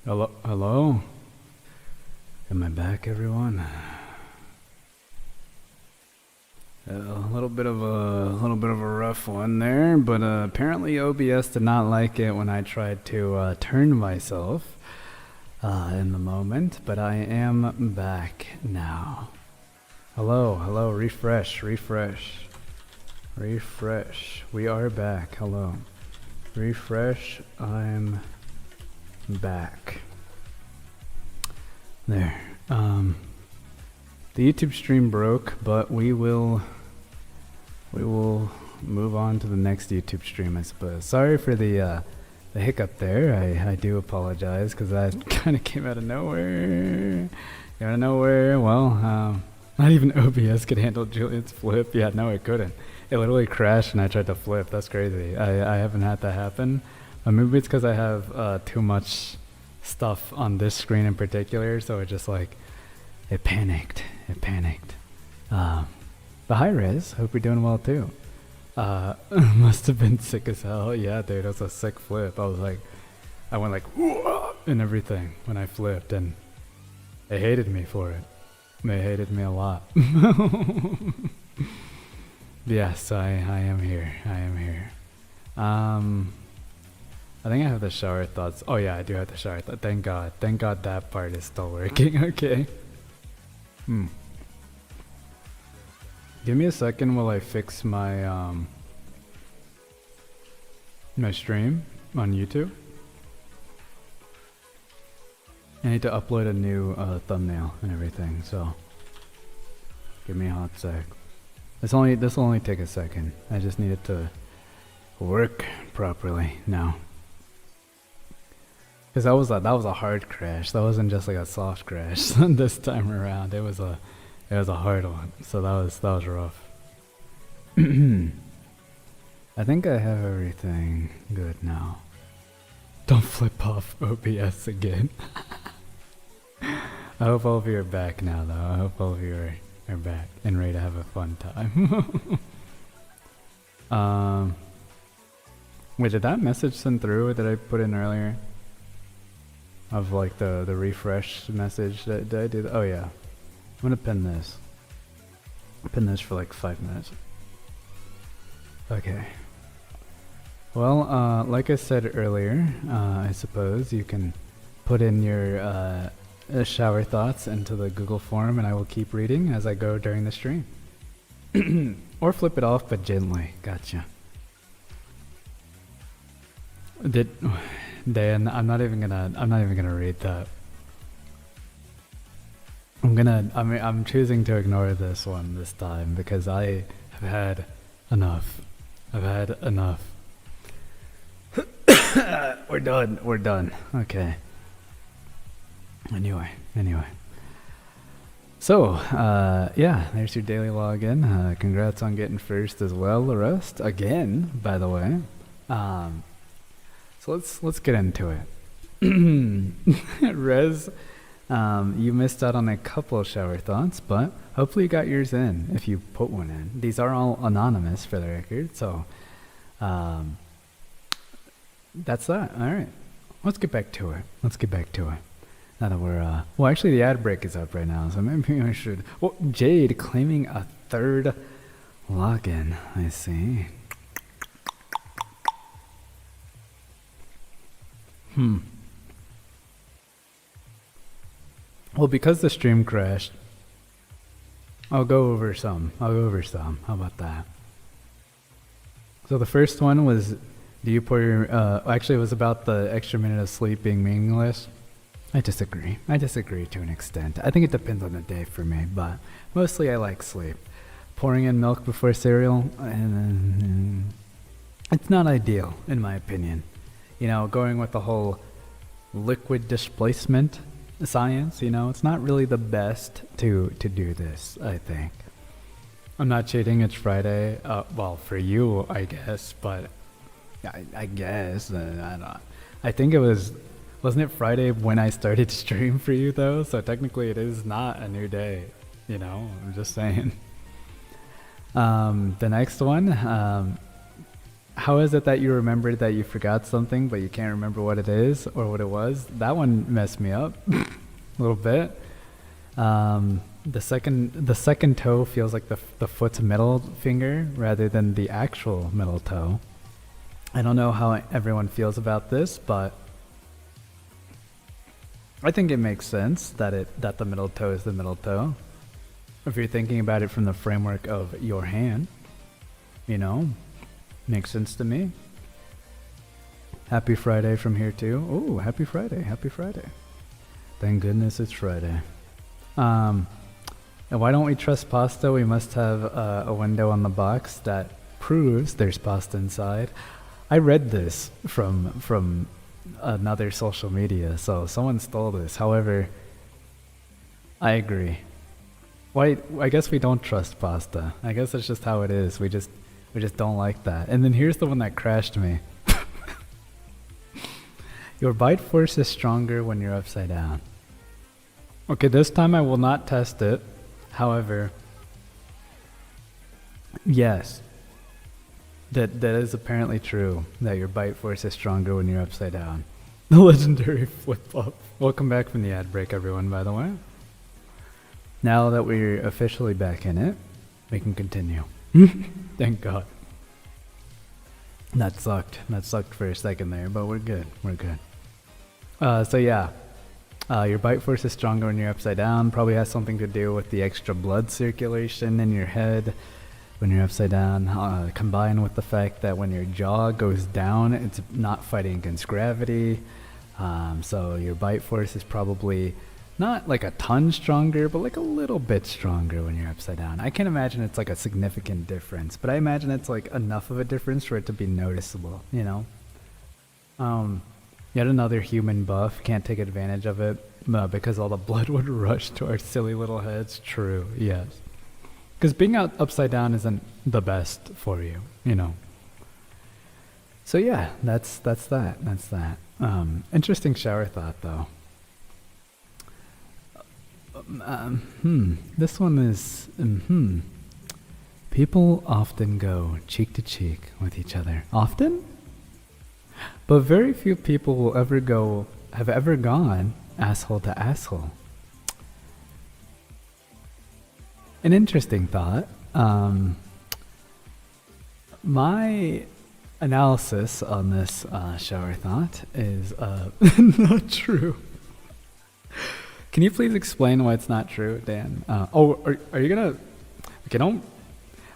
Hello, hello. Am I back, everyone? A little bit of a rough one there, but apparently OBS did not like it when I tried to turn myself in the moment. But I am back now. Hello, hello. Refresh, refresh, refresh. We are back. Hello. Refresh. I'm back. There. The YouTube stream broke, but we will move on to the next YouTube stream, I suppose. Sorry for the hiccup there. I do apologize because that kind of came out of nowhere. Out of nowhere. Well, not even OBS could handle Julian's flip. Yeah, no, it couldn't. It literally crashed and I tried to flip. That's crazy. I haven't had that happen. Maybe it's because I have too much stuff on this screen in particular, so it just like it panicked. But hi Riz, hope you're doing well too. Must have been sick as hell. Yeah, dude, it was a sick flip. I went like whoa, and everything when I flipped, and they hated me for it. They hated me a lot. Yes, I am here. I think I have the shower thoughts. Oh yeah, I do have the shower thoughts. Thank God that part is still working. Okay. Give me a second while I fix my my stream on YouTube. I need to upload a new thumbnail and everything, so give me a hot sec. This will only take a second. I just need it to work properly now. Because that was a hard crash. That wasn't just like a soft crash this time around. It was a hard one. So that was rough. I think I have everything good now. Don't flip off OBS again. I hope all of you are back now, though. I hope all of you are back and ready to have a fun time. Wait, did that message send through that I put in earlier? Of like the refresh message. Did I do that? Oh yeah. I'm gonna pin this. Pin this for like 5 minutes. Okay. Well, like I said earlier, I suppose you can put in your shower thoughts into the Google form, and I will keep reading as I go during the stream. Or flip it off, but gently. Gotcha. Dan, I'm not even gonna read that. I'm choosing to ignore this one this time because I have had enough. I've had enough. We're done. Okay. Anyway. So, yeah, there's your daily login. Congrats on getting first as well, the rest. Again, by the way. So let's get into it. Rez, you missed out on a couple of shower thoughts, but hopefully you got yours in if you put one in. These are all anonymous for the record, so that's that. All right, let's get back to it. Now that we're well, actually the ad break is up right now, so maybe I should. Well, Jade claiming a third login. I see. Well, because the stream crashed, I'll go over some. How about that? So the first one was, do you pour your, actually it was about the extra minute of sleep being meaningless. I disagree to an extent. I think it depends on the day for me, but mostly I like sleep. Pouring in milk before cereal, it's not ideal in my opinion. You know, going with the whole liquid displacement science, you know, it's not really the best to do this, I think. I'm not cheating, it's Friday. Well, for you, I guess, but I guess, I don't. I think it wasn't it Friday when I started to stream for you though? So technically it is not a new day, you know, I'm just saying. The next one, how is it that you remembered that you forgot something, but you can't remember what it is or what it was? That one messed me up a little bit. The second toe feels like the foot's middle finger rather than the actual middle toe. I don't know how everyone feels about this, but I think it makes sense that the middle toe is the middle toe. If you're thinking about it from the framework of your hand, you know, makes sense to me. Happy Friday from here too. Oh, happy Friday, happy Friday. Thank goodness it's Friday. And why don't we trust pasta? We must have a window on the box that proves there's pasta inside. I read this from another social media, so someone stole this. However, I agree. Why? I guess we don't trust pasta. I guess that's just how it is. We just don't like that. And then here's the one that crashed me. Your bite force is stronger when you're upside down. Okay, this time I will not test it. However, yes, that is apparently true, that your bite force is stronger when you're upside down. The legendary flip-flop. Welcome back from the ad break, everyone, by the way. Now that we're officially back in it, we can continue. Thank God. That sucked. That sucked for a second there, but we're good. We're good. So yeah, your bite force is stronger when you're upside down. Probably has something to do with the extra blood circulation in your head when you're upside down, combined with the fact that when your jaw goes down, it's not fighting against gravity. So your bite force is probably not like a ton stronger, but like a little bit stronger when you're upside down. I can't imagine it's like a significant difference, but I imagine it's like enough of a difference for it to be noticeable, you know? Yet another human buff, can't take advantage of it because all the blood would rush to our silly little heads. True, yes. Because being upside down isn't the best for you, you know? So yeah, that's that. Interesting shower thought though. This one is, people often go cheek to cheek with each other. Often? But very few people will have ever gone asshole to asshole. An interesting thought. My analysis on this shower thought is not true. Can you please explain why it's not true, Dan? Are you gonna... Okay,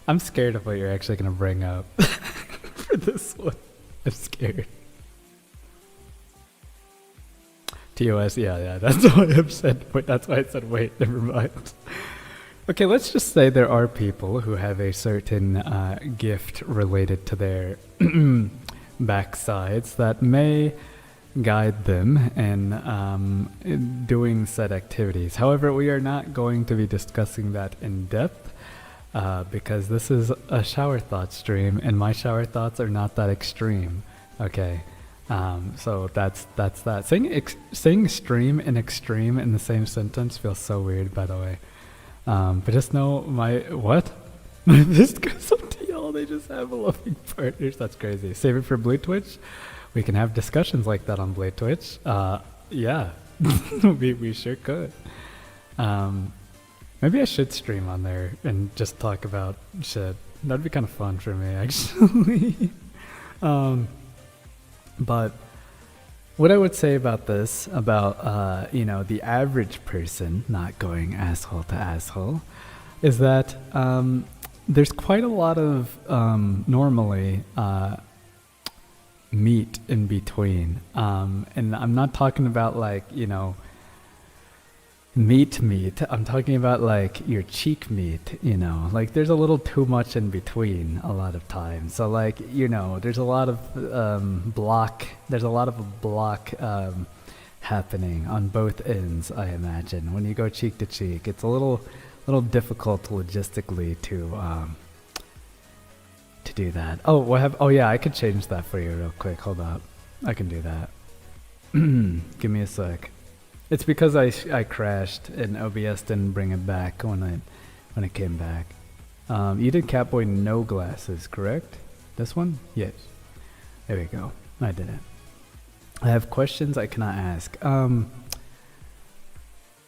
I'm scared of what you're actually gonna bring up for this one. I'm scared. TOS, yeah, that's why I said, wait, that's why I said, wait, never mind. Okay, let's just say there are people who have a certain gift related to their backsides that may guide them in doing said activities. However, we are not going to be discussing that in depth because this is a shower thought stream and my shower thoughts are not that extreme. Okay. So that's that. Saying stream and extreme in the same sentence feels so weird, by the way. But just know what? This goes up to y'all. They just have loving partners. That's crazy. Save it for Blue Twitch. We can have discussions like that on Blue Twitch. Yeah, we sure could. Maybe I should stream on there and just talk about shit. That'd be kind of fun for me, actually. But what I would say about this, about the average person not going asshole to asshole, is that there's quite a lot of normally meat in between, and I'm not talking about like meat. I'm talking about like your cheek meat, like there's a little too much in between a lot of times. So like, there's a lot of block happening on both ends, I imagine. When you go cheek to cheek, it's a little difficult logistically to do that. Oh yeah, I could change that for you real quick. Hold up. I can do that. Give me a sec. It's because I crashed and OBS didn't bring it back when it came back. You did Catboy no glasses, correct? This one? Yes. There we go. I did it. I have questions I cannot ask.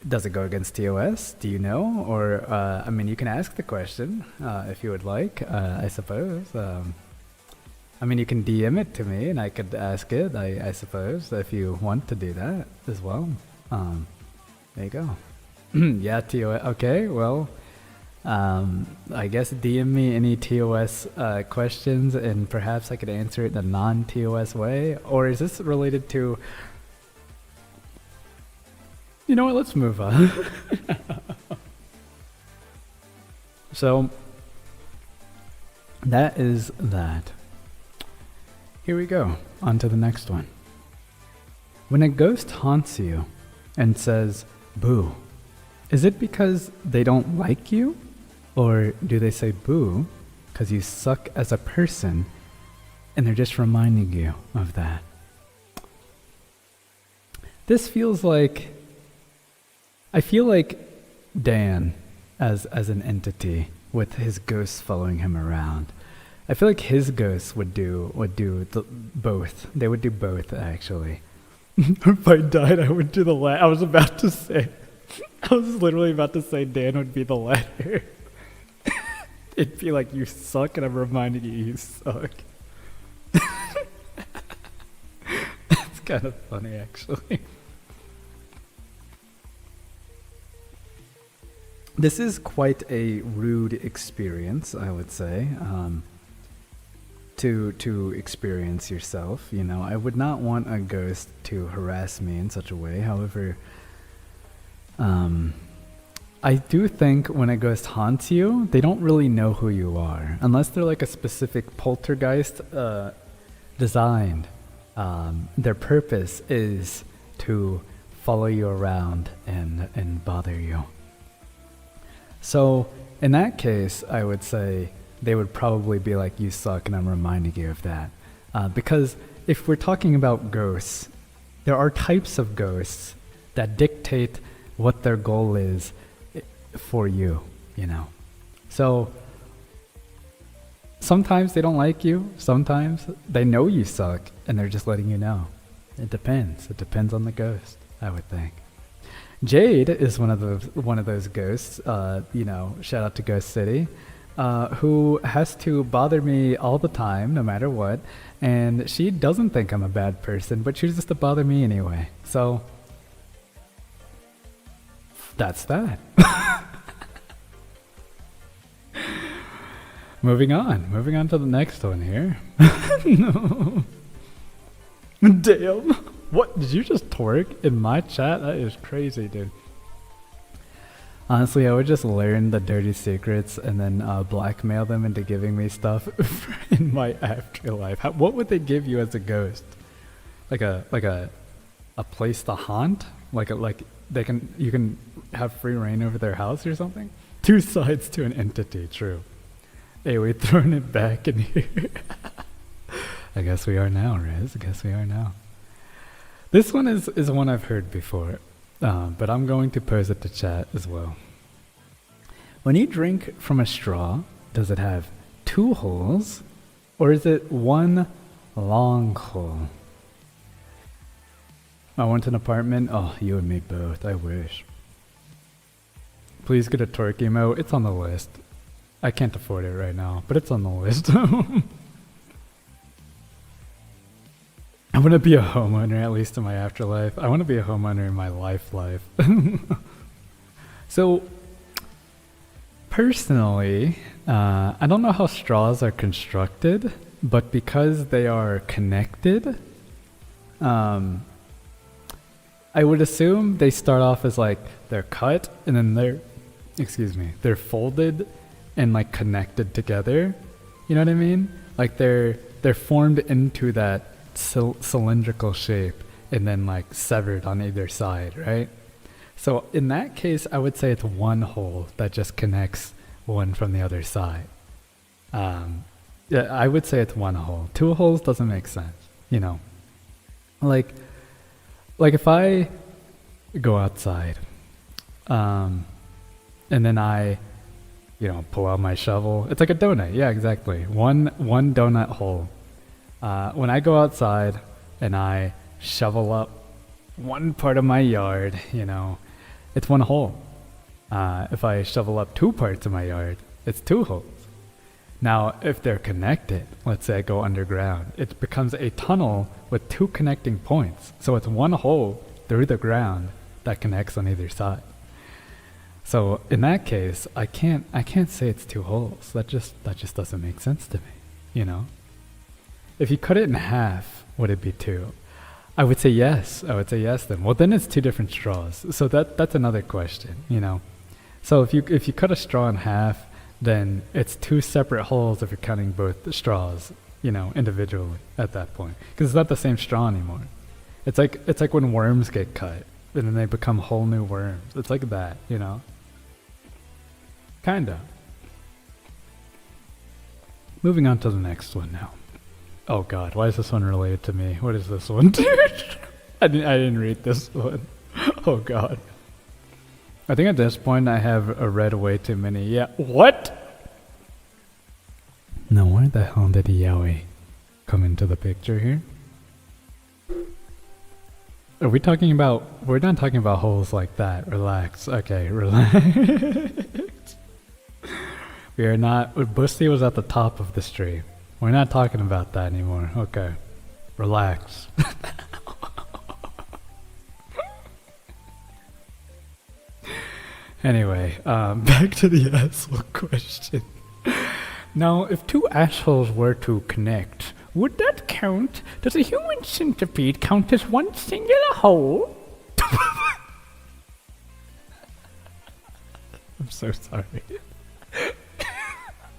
Does it go against TOS? Do you know? Or, I mean, you can ask the question if you would like, I suppose. I mean, you can DM it to me and I could ask it, I suppose, if you want to do that as well. There you go. Yeah, TOS. Okay, well, I guess DM me any TOS questions and perhaps I could answer it in a non-TOS way. Or is this related to... You know what, let's move on. So, that is that. Here we go, on to the next one. When a ghost haunts you and says, boo, is it because they don't like you? Or do they say boo because you suck as a person and they're just reminding you of that? This feels like... I feel like Dan as an entity with his ghosts following him around. I feel like his ghosts would do both. They would do both, actually. If I died, I would do the latter. I was literally about to say Dan would be the latter. It'd be like, you suck, and I'm reminding you suck. That's kind of funny, actually. This is quite a rude experience, I would say, to experience yourself. You know, I would not want a ghost to harass me in such a way. However, I do think when a ghost haunts you, they don't really know who you are, unless they're like a specific poltergeist designed. Their purpose is to follow you around and bother you. So, in that case, I would say they would probably be like, you suck, and I'm reminding you of that. Because if we're talking about ghosts, there are types of ghosts that dictate what their goal is for you, you know. So, sometimes they don't like you, sometimes they know you suck, and they're just letting you know. It depends. It depends on the ghost, I would think. Jade is one of those ghosts, you know, shout out to Ghost City, who has to bother me all the time, no matter what, and she doesn't think I'm a bad person, but chooses to bother me anyway. So, that's that. Moving on to the next one here. No. Damn. What? Did you just twerk in my chat? That is crazy, dude. Honestly, I would just learn the dirty secrets and then blackmail them into giving me stuff in my afterlife. What would they give you as a ghost? Like a place to haunt? Like you can have free reign over their house or something? Two sides to an entity, true. Hey, we're throwing it back in here. I guess we are now, Riz. I guess we are now. This one is one I've heard before, but I'm going to pose it to chat as well. When you drink from a straw, does it have two holes, or is it one long hole? I want an apartment. Oh, you and me both. I wish. Please get a twerk emo. It's on the list. I can't afford it right now, but it's on the list. I want to be a homeowner, at least in my afterlife. I want to be a homeowner in my life. So, personally, I don't know how straws are constructed, but because they are connected, I would assume they start off as like they're cut and then they're folded and like connected together. You know what I mean? Like they're formed into that cylindrical shape and then like severed on either side, right? So in that case, I would say it's one hole that just connects one from the other side. Yeah, I would say it's one hole. Two holes doesn't make sense, you know. Like if I go outside, and then I, pull out my shovel. It's like a donut. Yeah, exactly. One donut hole. When I go outside and I shovel up one part of my yard, you know, it's one hole. If I shovel up two parts of my yard, it's two holes. Now, if they're connected, let's say I go underground, it becomes a tunnel with two connecting points. So it's one hole through the ground that connects on either side. So in that case, I can't say it's two holes. That just doesn't make sense to me, you know? If you cut it in half, would it be two? I would say yes. I would say yes then. Well, then it's two different straws. So that's another question, you know? So if you cut a straw in half, then it's two separate holes if you're cutting both the straws, you know, individually at that point. Because it's not the same straw anymore. It's like when worms get cut and then they become whole new worms. It's like that, you know? Kinda. Moving on to the next one now. Oh god, why is this one related to me? What is this one? I didn't read this one. Oh god. I think at this point I have read way too many. Yeah, what? Now where the hell did Yaoi come into the picture here? Are we talking about... We're not talking about holes like that. Relax. Okay, relax. We are not... Busty was at the top of the stream. We're not talking about that anymore. Okay. Relax. Anyway, back to the asshole question. Now, if two assholes were to connect, would that count? Does a human centipede count as one singular hole? I'm so sorry.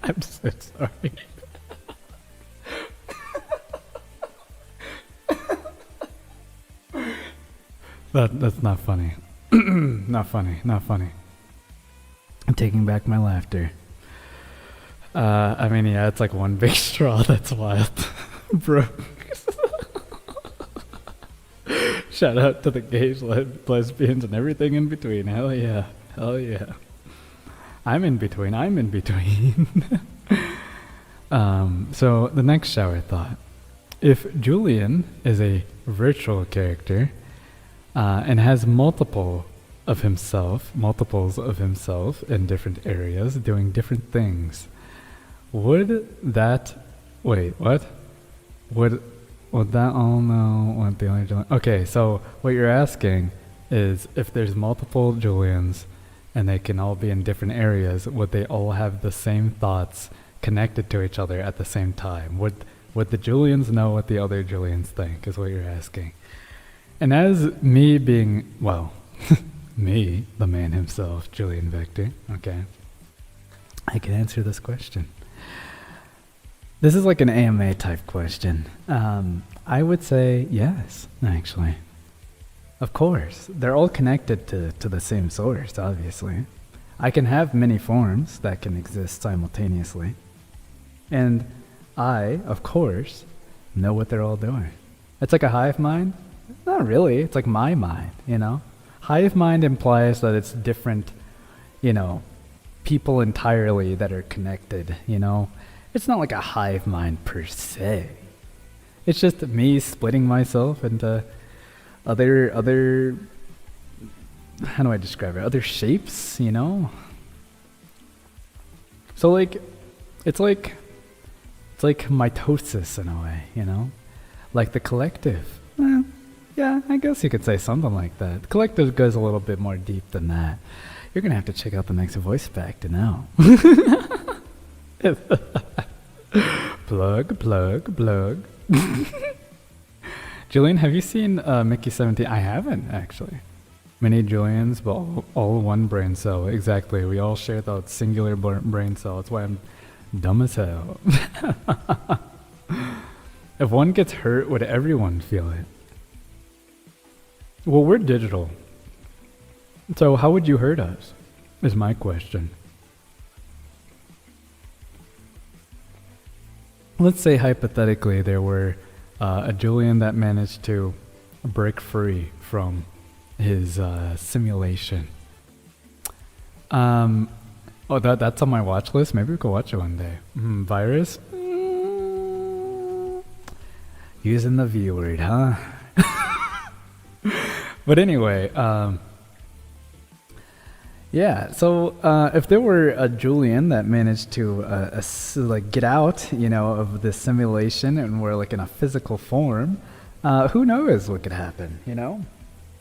I'm so sorry. That's not funny. Not funny. Not funny. I'm taking back my laughter. I mean, yeah, it's like one big straw. That's wild. Bro. Shout out to the gays, lesbians, and everything in between. Hell yeah. Hell yeah. I'm in between. So the next shower thought. If Julian is a virtual character and has multiples of himself in different areas doing different things, would that... Wait, what? Would that all know what the only Julian... Okay, so what you're asking is if there's multiple Julians and they can all be in different areas, would they all have the same thoughts connected to each other at the same time? Would the Julians know what the other Julians think, is what you're asking. And as me being, well, me, the man himself, Julian Vector, okay, I can answer this question. This is like an AMA type question. I would say yes, actually. Of course, they're all connected to the same source, obviously. I can have many forms that can exist simultaneously. And I, of course, know what they're all doing. It's like a hive mind? Not really, it's like my mind, you know? Hive mind implies that it's different, you know, people entirely that are connected, you know? It's not like a hive mind per se. It's just me splitting myself into other, how do I describe it? Other shapes, you know? So like, it's like mitosis in a way, you know? Like the collective. Yeah, I guess you could say something like that. The collective goes a little bit more deep than that. You're gonna have to check out the next voice pack to know. Plug. Julian, have you seen Mickey 17? I haven't, actually. Many Julians, but all one brain cell. Exactly. We all share that singular brain cell. That's why I'm dumb as hell. If one gets hurt, would everyone feel it? Well, we're digital. So how would you hurt us? Is my question. Let's say hypothetically there were a Julian that managed to break free from his simulation. Oh, that's on my watch list. Maybe we could watch it one day. Virus? Using the V word, huh? But anyway, yeah. So if there were a Julian that managed to like get out, you know, of the simulation and we're like in a physical form, who knows what could happen, you know?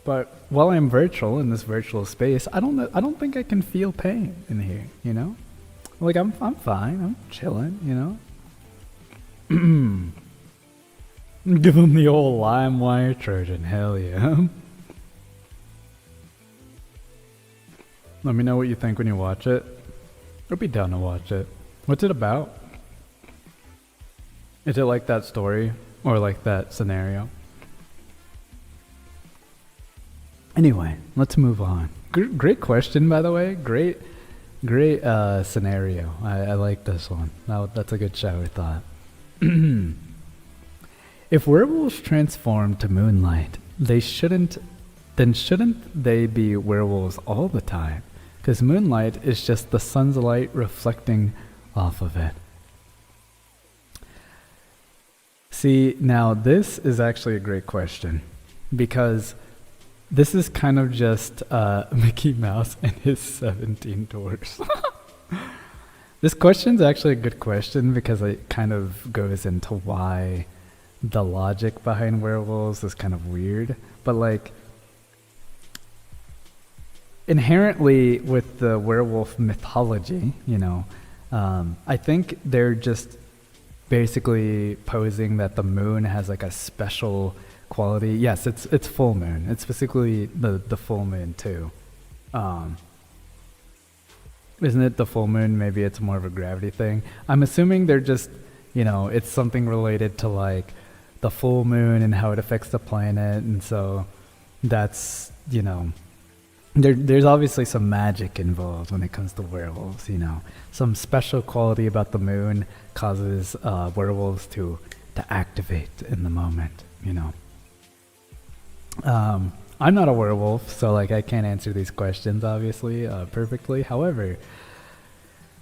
But while I'm virtual in this virtual space, I don't think I can feel pain in here, you know? Like I'm fine, I'm chilling, you know? Give him the old LimeWire Trojan, hell yeah. Let me know what you think when you watch it. I'll be down to watch it. What's it about? Is it like that story or like that scenario? Anyway, let's move on. Great question, by the way. Great scenario. I like this one. That's a good shower thought. If werewolves transform to moonlight, shouldn't they be werewolves all the time? Because moonlight is just the sun's light reflecting off of it. See, now this is actually a great question, because this is kind of just Mickey Mouse and his 17 doors. This question's actually a good question because it kind of goes into why the logic behind werewolves is kind of weird. But like, inherently with the werewolf mythology, you know, I think they're just basically posing that the moon has like a special quality. Yes, it's full moon. It's specifically the full moon too. Isn't it the full moon? Maybe it's more of a gravity thing. I'm assuming they're just, you know, it's something related to like the full moon and how it affects the planet, and so that's, you know, there's obviously some magic involved when it comes to werewolves, you know. Some special quality about the moon causes werewolves to activate in the moment, you know. I'm not a werewolf, so like I can't answer these questions obviously perfectly. However,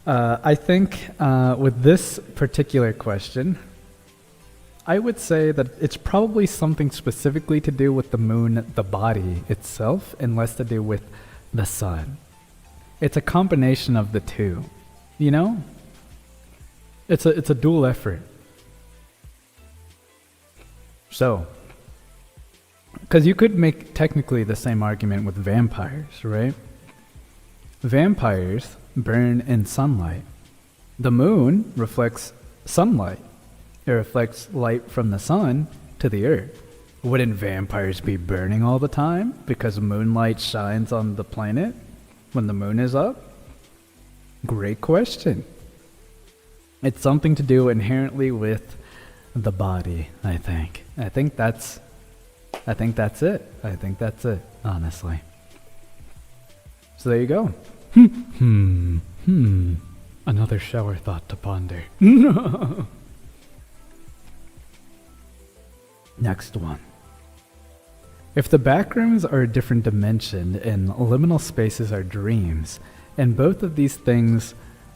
I think with this particular question, I would say that it's probably something specifically to do with the moon, the body itself, and less to do with the sun. It's a combination of the two, you know? It's a dual effort. So, because you could make technically the same argument with vampires, right? Vampires burn in sunlight. The moon reflects sunlight. It reflects light from the sun to the earth. Wouldn't vampires be burning all the time because moonlight shines on the planet when the moon is up? Great question. It's something to do inherently with the body, I think. I think that's it, honestly. So there you go. Another shower thought to ponder. Next one. If the backrooms are a different dimension and liminal spaces are dreams, and both of these things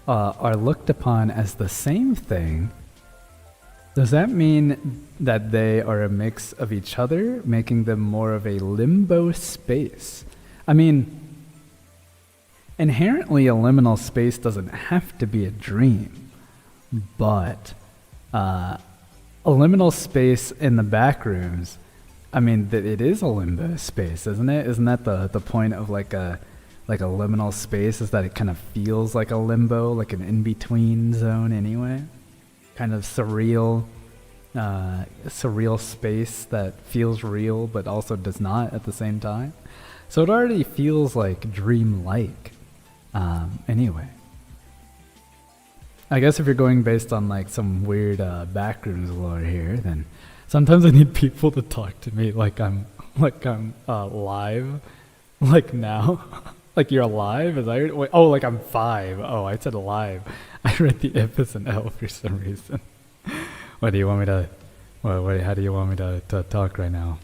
are looked upon as the same thing, does that mean that they are a mix of each other, making them more of a limbo space? I mean, inherently a liminal space doesn't have to be a dream, but a liminal space in the backrooms, I mean, it is a limbo space, isn't it? Isn't that the point of like a liminal space, is that it kind of feels like a limbo, like an in-between zone anyway? Kind of surreal space that feels real but also does not at the same time. So it already feels like dream-like. Anyway, I guess if you're going based on like some weird backrooms lore here, then sometimes I need people to talk to me like I'm live, like now. Like you're alive? Is that wait, oh, like I'm 5. Oh, I said alive. I read the F as an L for some reason. What do you want me to? How do you want me to talk right now?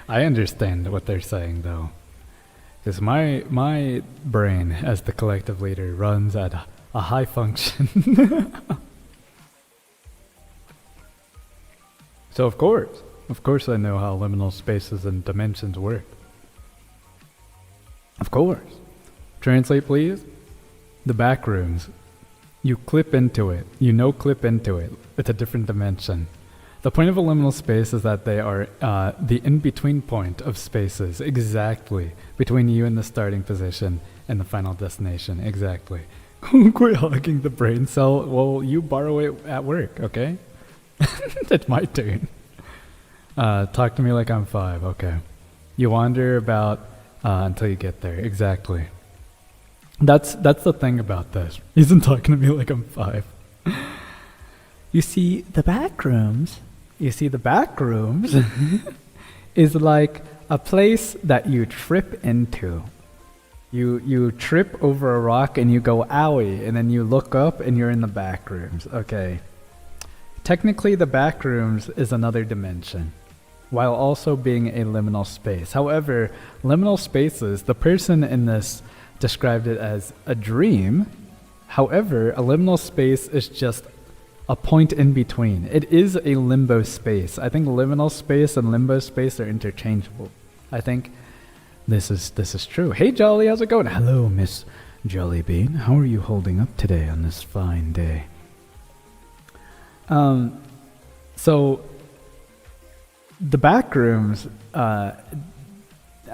I understand what they're saying though, because my brain as the collective leader runs at a high function. So of course I know how liminal spaces and dimensions work. Of course. Translate please. The back rooms. You clip into it. You clip into it. It's a different dimension. The point of a liminal space is that they are the in-between point of spaces, exactly, between you and the starting position and the final destination, exactly. Quit hogging the brain cell. Well, you borrow it at work, okay? It's my turn. Talk to me like I'm 5, okay. You wander about until you get there, exactly. That's the thing about this. He isn't talking to me like I'm 5. You see, the back rooms is like a place that you trip into. You trip over a rock and you go owie, and then you look up and you're in the back rooms. Okay. Technically, the back rooms is another dimension, while also being a liminal space. However, liminal spaces, the person in this described it as a dream. However, a liminal space is just a point in between. It is a limbo space. I think liminal space and limbo space are interchangeable. I think this is true. Hey Jolly, how's it going? Hello, Miss Jollybean. How are you holding up today on this fine day? So the back rooms, I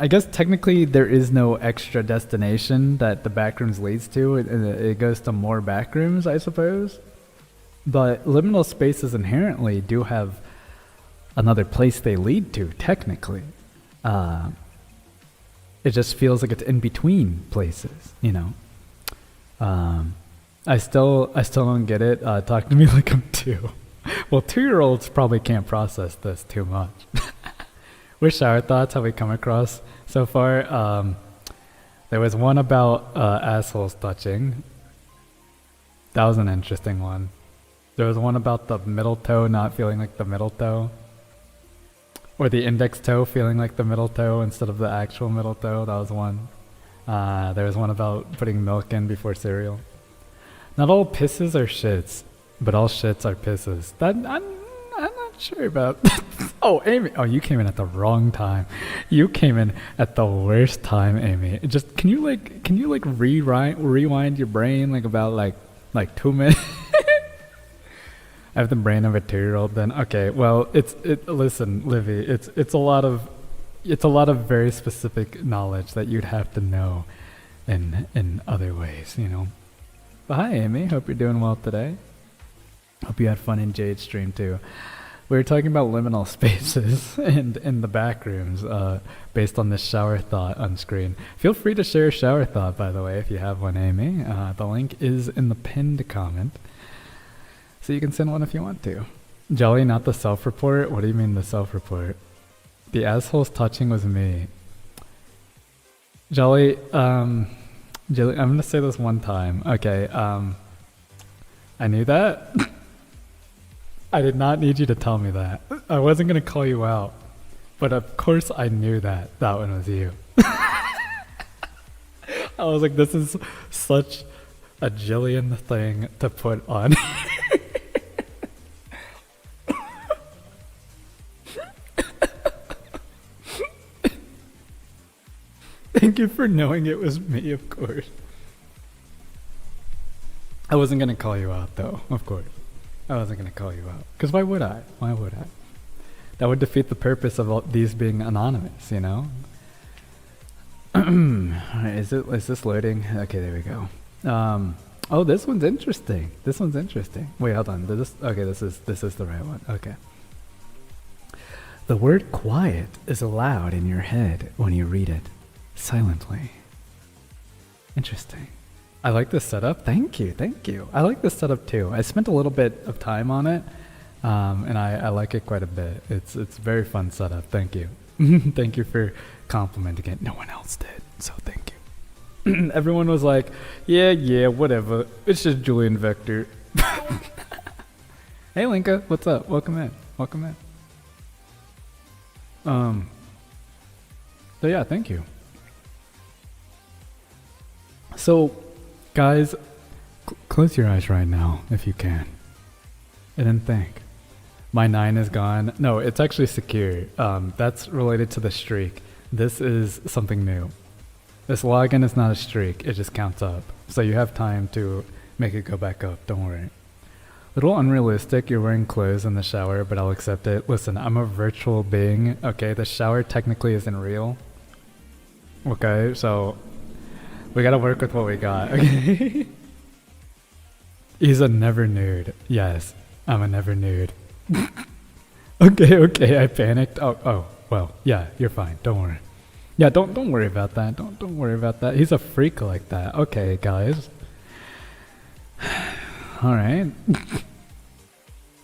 guess technically there is no extra destination that the back rooms leads to. It goes to more back rooms, I suppose. But liminal spaces inherently do have another place they lead to, technically. It just feels like it's in between places, you know. I still don't get it. Talk to me like I'm 2. Well, 2-year-olds probably can't process this too much. What shower thoughts have we come across so far? There was one about assholes touching. That was an interesting one. There was one about the middle toe not feeling like the middle toe. Or the index toe feeling like the middle toe instead of the actual middle toe. That was one. There was one about putting milk in before cereal. Not all pisses are shits, but all shits are pisses. That I'm not sure about. Oh, Amy. Oh, you came in at the wrong time. You came in at the worst time, Amy. Just can you rewind your brain like about like 2 minutes? I have the brain of a 2-year-old then. Okay, well, listen, Livy, it's a lot of very specific knowledge that you'd have to know in other ways, you know. But hi Amy, hope you're doing well today. Hope you had fun in Jade's stream too. We were talking about liminal spaces and in the back rooms, based on this shower thought on screen. Feel free to share a shower thought, by the way, if you have one, Amy. The link is in the pinned comment. So you can send one if you want to. Jolly, not the self-report? What do you mean the self-report? The assholes touching was me. Jolly, I'm gonna say this one time. Okay, I knew that. I did not need you to tell me that. I wasn't gonna call you out. But of course I knew that one was you. I was like, this is such a Jillian thing to put on. Thank you for knowing it was me, of course. I wasn't going to call you out, though, of course. I wasn't going to call you out. Because why would I? Why would I? That would defeat the purpose of all these being anonymous, you know? Is this loading? Okay, there we go. Oh, this one's interesting. This one's interesting. Wait, hold on. This is the right one. Okay. The word quiet is allowed in your head when you read it. Silently. Interesting. I like this setup. Thank you. I like this setup too. I spent a little bit of time on it, and I like it quite a bit. It's a very fun setup. Thank you. Thank you for complimenting it. No one else did, so thank you. Everyone was like, yeah, whatever. It's just Julian Vector. Hey Linka, what's up? Welcome in. So yeah, thank you. So, guys, close your eyes right now, if you can. And then think. My 9 is gone. No, it's actually secure. That's related to the streak. This is something new. This login is not a streak. It just counts up. So you have time to make it go back up. Don't worry. Little unrealistic. You're wearing clothes in the shower, but I'll accept it. Listen, I'm a virtual being. Okay, the shower technically isn't real. Okay, so we gotta work with what we got. Okay. He's a never nude. Yes, I'm a never nude. Okay, I panicked. Oh, well, yeah, you're fine. Don't worry. Yeah, don't worry about that. Don't worry about that. He's a freak like that. Okay, guys. All right.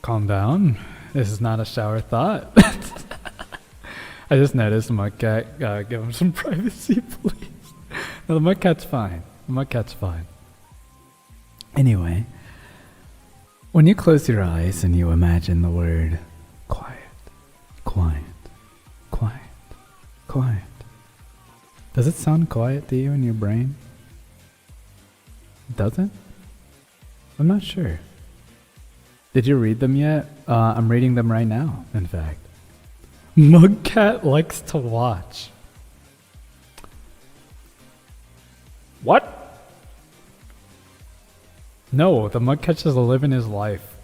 Calm down. This is not a shower thought. I just noticed the mud cat. Give him some privacy, please. No, the mud cat's fine. The mud cat's fine. Anyway, when you close your eyes and you imagine the word quiet, quiet, quiet, quiet, does it sound quiet to you in your brain? Doesn't? I'm not sure. Did you read them yet? I'm reading them right now, in fact. Mugcat likes to watch. What? No, the Mugcat just living his life.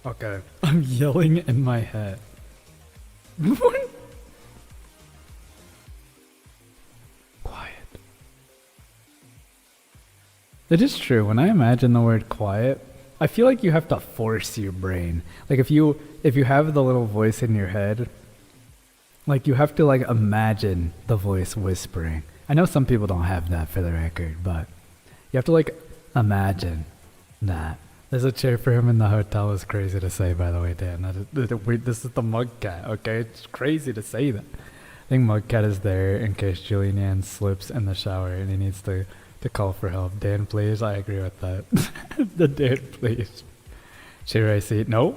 Okay. I'm yelling in my head. Quiet. It is true. When I imagine the word quiet, I feel like you have to force your brain. Like if you have the little voice in your head, like you have to like imagine the voice whispering. I know some people don't have that for the record, but you have to like imagine that. There's a chair for him in the hotel. Is crazy to say, by the way, Dan. This is the Mugcat, okay? It's crazy to say that. I think Mugcat is there in case Julian Yan slips in the shower and he needs to call for help. Dan, please. I agree with that. The Dan, please. Should I see it? No.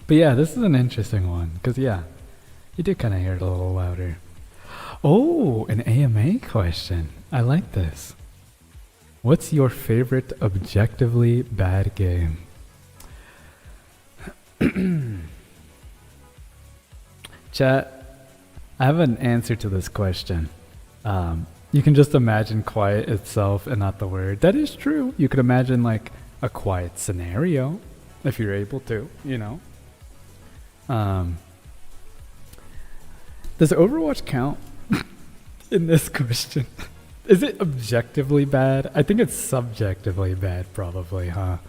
But yeah, this is an interesting one. Because yeah, you do kind of hear it a little louder. Oh, an AMA question. I like this. What's your favorite objectively bad game? Chat, I have an answer to this question. You can just imagine quiet itself and not the word. That is true. You could imagine like a quiet scenario if you're able to, you know. Does Overwatch count in this question? Is it objectively bad? I think it's subjectively bad, probably, huh?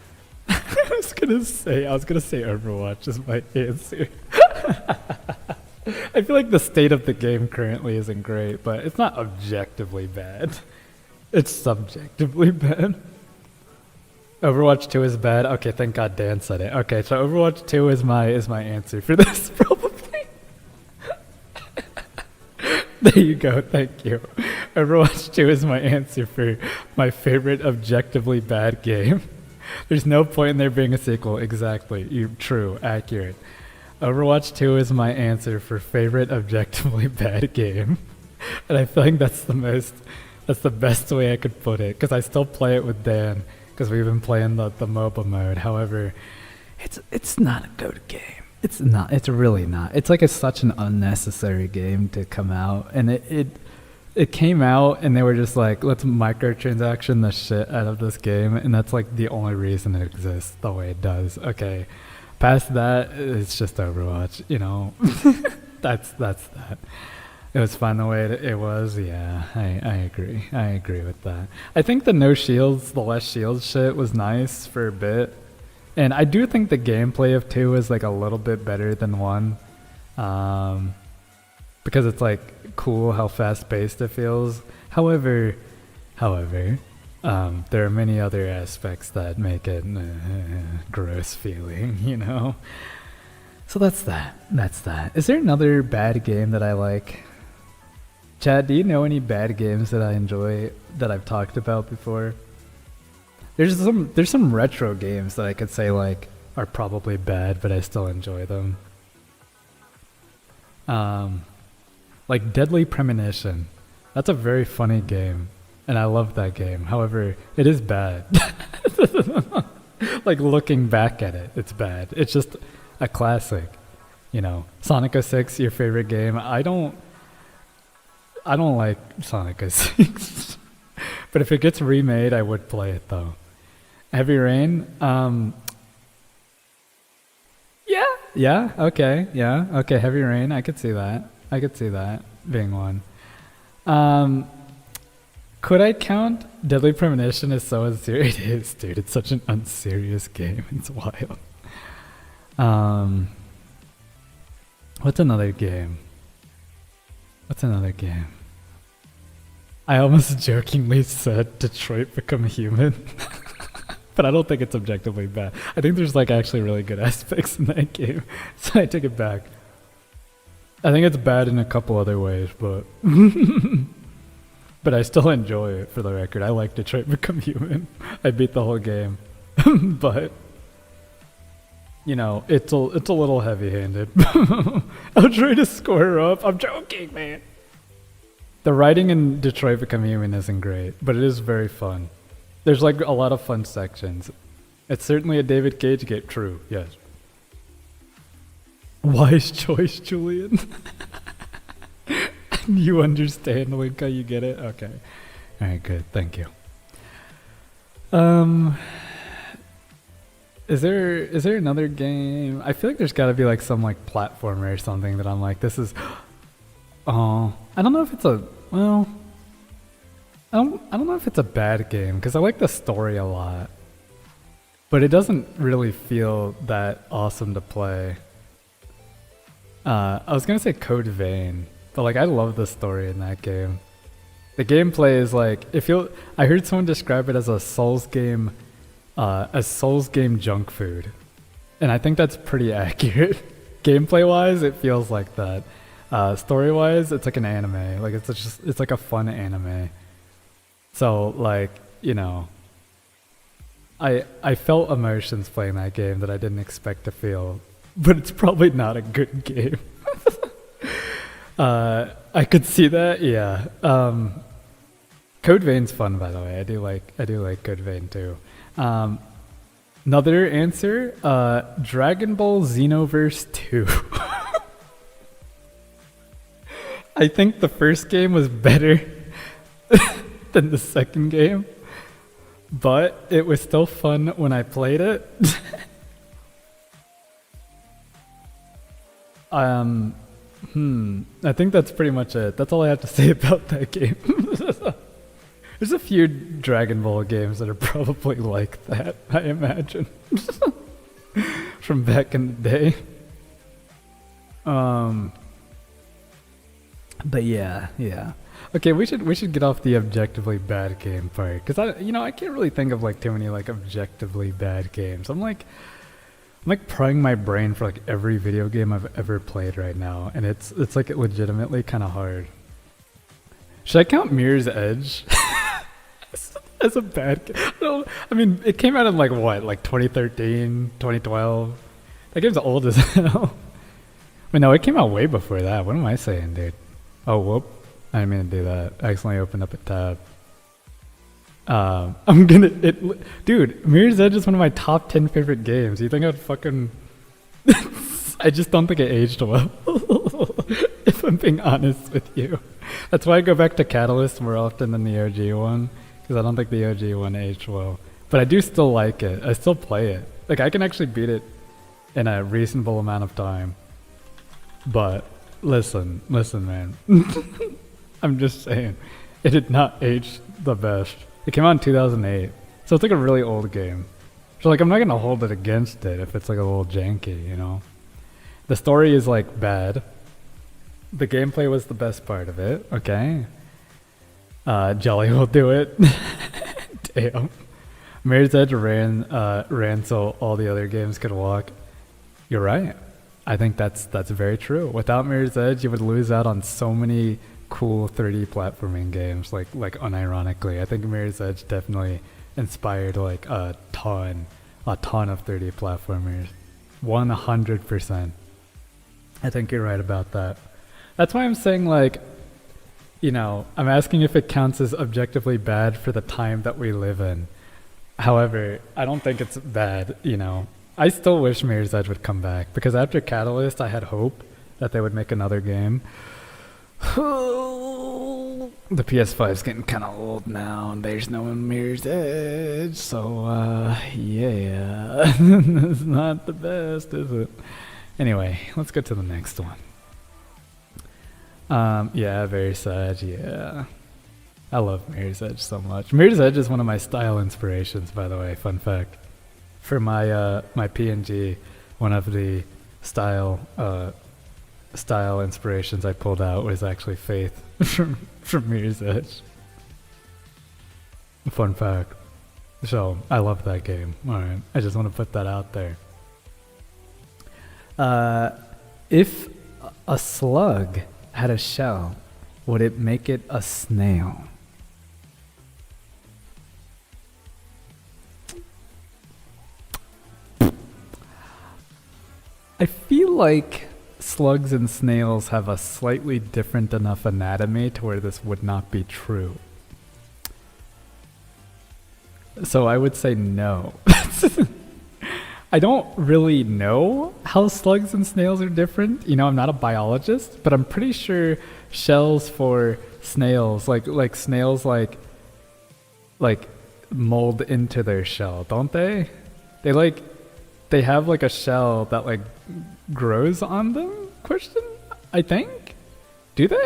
I was gonna say Overwatch is my answer. I feel like the state of the game currently isn't great, but it's not objectively bad. It's subjectively bad. Overwatch 2 is bad. Okay, thank God Dan said it. Okay, so Overwatch 2 is my answer for this, probably. There you go, thank you. Overwatch 2 is my answer for my favorite objectively bad game. There's no point in there being a sequel. Exactly. True, accurate. Overwatch 2 is my answer for favorite objectively bad game. And I feel like that's the best way I could put it, because I still play it with Dan, because we've been playing the MOBA mode. However, it's not a good game. It's not. It's really not. It's like such an unnecessary game to come out, and it came out, and they were just like, let's microtransaction the shit out of this game, and that's like the only reason it exists the way it does. Okay, past that, it's just Overwatch. You know, that's that. It was fun the way it was. Yeah, I agree. I agree with that. I think the no shields, the less shields shit was nice for a bit. And I do think the gameplay of 2 is like a little bit better than 1. Because it's like cool how fast paced it feels. However, there are many other aspects that make it gross feeling, you know? So that's that. Is there another bad game that I like? Chad, do you know any bad games that I enjoy that I've talked about before? There's some retro games that I could say like are probably bad, but I still enjoy them. Like Deadly Premonition. That's a very funny game, and I love that game. However, it is bad. Like looking back at it, it's bad. It's just a classic. You know, Sonic 06, your favorite game. I don't like Sonic 06. But if it gets remade, I would play it though. Heavy Rain, okay, Heavy Rain, I could see that being one. Could I count Deadly Premonition as so unserious? It is, dude, it's such an unserious game, it's wild. What's another game? I almost jokingly said Detroit Become Human. But I don't think it's objectively bad. I think there's like actually really good aspects in that game. So I take it back. I think it's bad in a couple other ways, but but I still enjoy it for the record. I like Detroit Become Human. I beat the whole game. But you know, it's a little heavy-handed. I'll try to score her up. I'm joking, man. The writing in Detroit Become Human isn't great, but it is very fun. There's like a lot of fun sections. It's certainly a David Cage game. True, yes. Wise choice, Julian. You understand, Winka, you get it? Okay. Alright, good. Thank you. Is there another game? I feel like there's gotta be like some like platformer or something that I'm like, this is I don't know if it's a I don't know if it's a bad game, because I like the story a lot. But it doesn't really feel that awesome to play. I was gonna say Code Vein, but like I love the story in that game. The gameplay is like, I heard someone describe it as a Souls game junk food. And I think that's pretty accurate. Gameplay wise, it feels like that. Story wise, it's like an anime. Like it's like a fun anime. So like, you know, I felt emotions playing that game that I didn't expect to feel, but it's probably not a good game. I could see that, yeah. Code Vein's fun, by the way. I do like Code Vein too. Another answer, Dragon Ball Xenoverse 2. I think the first game was better than the second game, but it was still fun when I played it. I think that's pretty much it. That's all I have to say about that game. There's a few Dragon Ball games that are probably like that, I imagine. From back in the day. But yeah. Okay, we should get off the objectively bad game part, because I can't really think of like too many like objectively bad games. I'm like prying my brain for like every video game I've ever played right now, and it's like legitimately kind of hard. Should I count Mirror's Edge as a bad game? I mean, it came out in like what, like 2013, 2012? That game's old as hell. Wait, no, it came out way before that. What am I saying, dude? Oh, whoop. I didn't mean to do that. I accidentally opened up a tab. Dude, Mirror's Edge is one of my top 10 favorite games. You think I'd fucking... I just don't think it aged well. If I'm being honest with you. That's why I go back to Catalyst more often than the OG one, because I don't think the OG one aged well. But I do still like it. I still play it. Like, I can actually beat it in a reasonable amount of time. But, listen, man. I'm just saying, it did not age the best. It came out in 2008, so it's like a really old game. So like, I'm not gonna hold it against it if it's like a little janky, you know? The story is like bad. The gameplay was the best part of it, okay? Jelly will do it. Damn. Mirror's Edge ran so all the other games could walk. You're right. I think that's very true. Without Mirror's Edge, you would lose out on so many cool 3D platforming games, like unironically. I think Mirror's Edge definitely inspired like a ton of 3D platformers. 100%. I think you're right about that. That's why I'm saying, like, you know, I'm asking if it counts as objectively bad for the time that we live in. However, I don't think it's bad, you know. I still wish Mirror's Edge would come back because after Catalyst, I had hope that they would make another game. The PS5's getting kind of old now, and there's no Mirror's Edge, so yeah, it's not the best, is it? Anyway, let's go to the next one. Yeah, very sad. Yeah, I love Mirror's Edge so much. Mirror's Edge is one of my style inspirations, by the way. Fun fact: for my my PNG, one of the style inspirations I pulled out was actually Faith from Mirror's Edge. Fun fact. So I love that game. All right, I just want to put that out there. If a slug had a shell, would it make it a snail? I feel like slugs and snails have a slightly different enough anatomy to where this would not be true. So I would say no. I don't really know how slugs and snails are different. You know, I'm not a biologist, but I'm pretty sure shells for snails, like snails like mold into their shell, don't they? They have like a shell that like grows on them? Question? I think? Do they?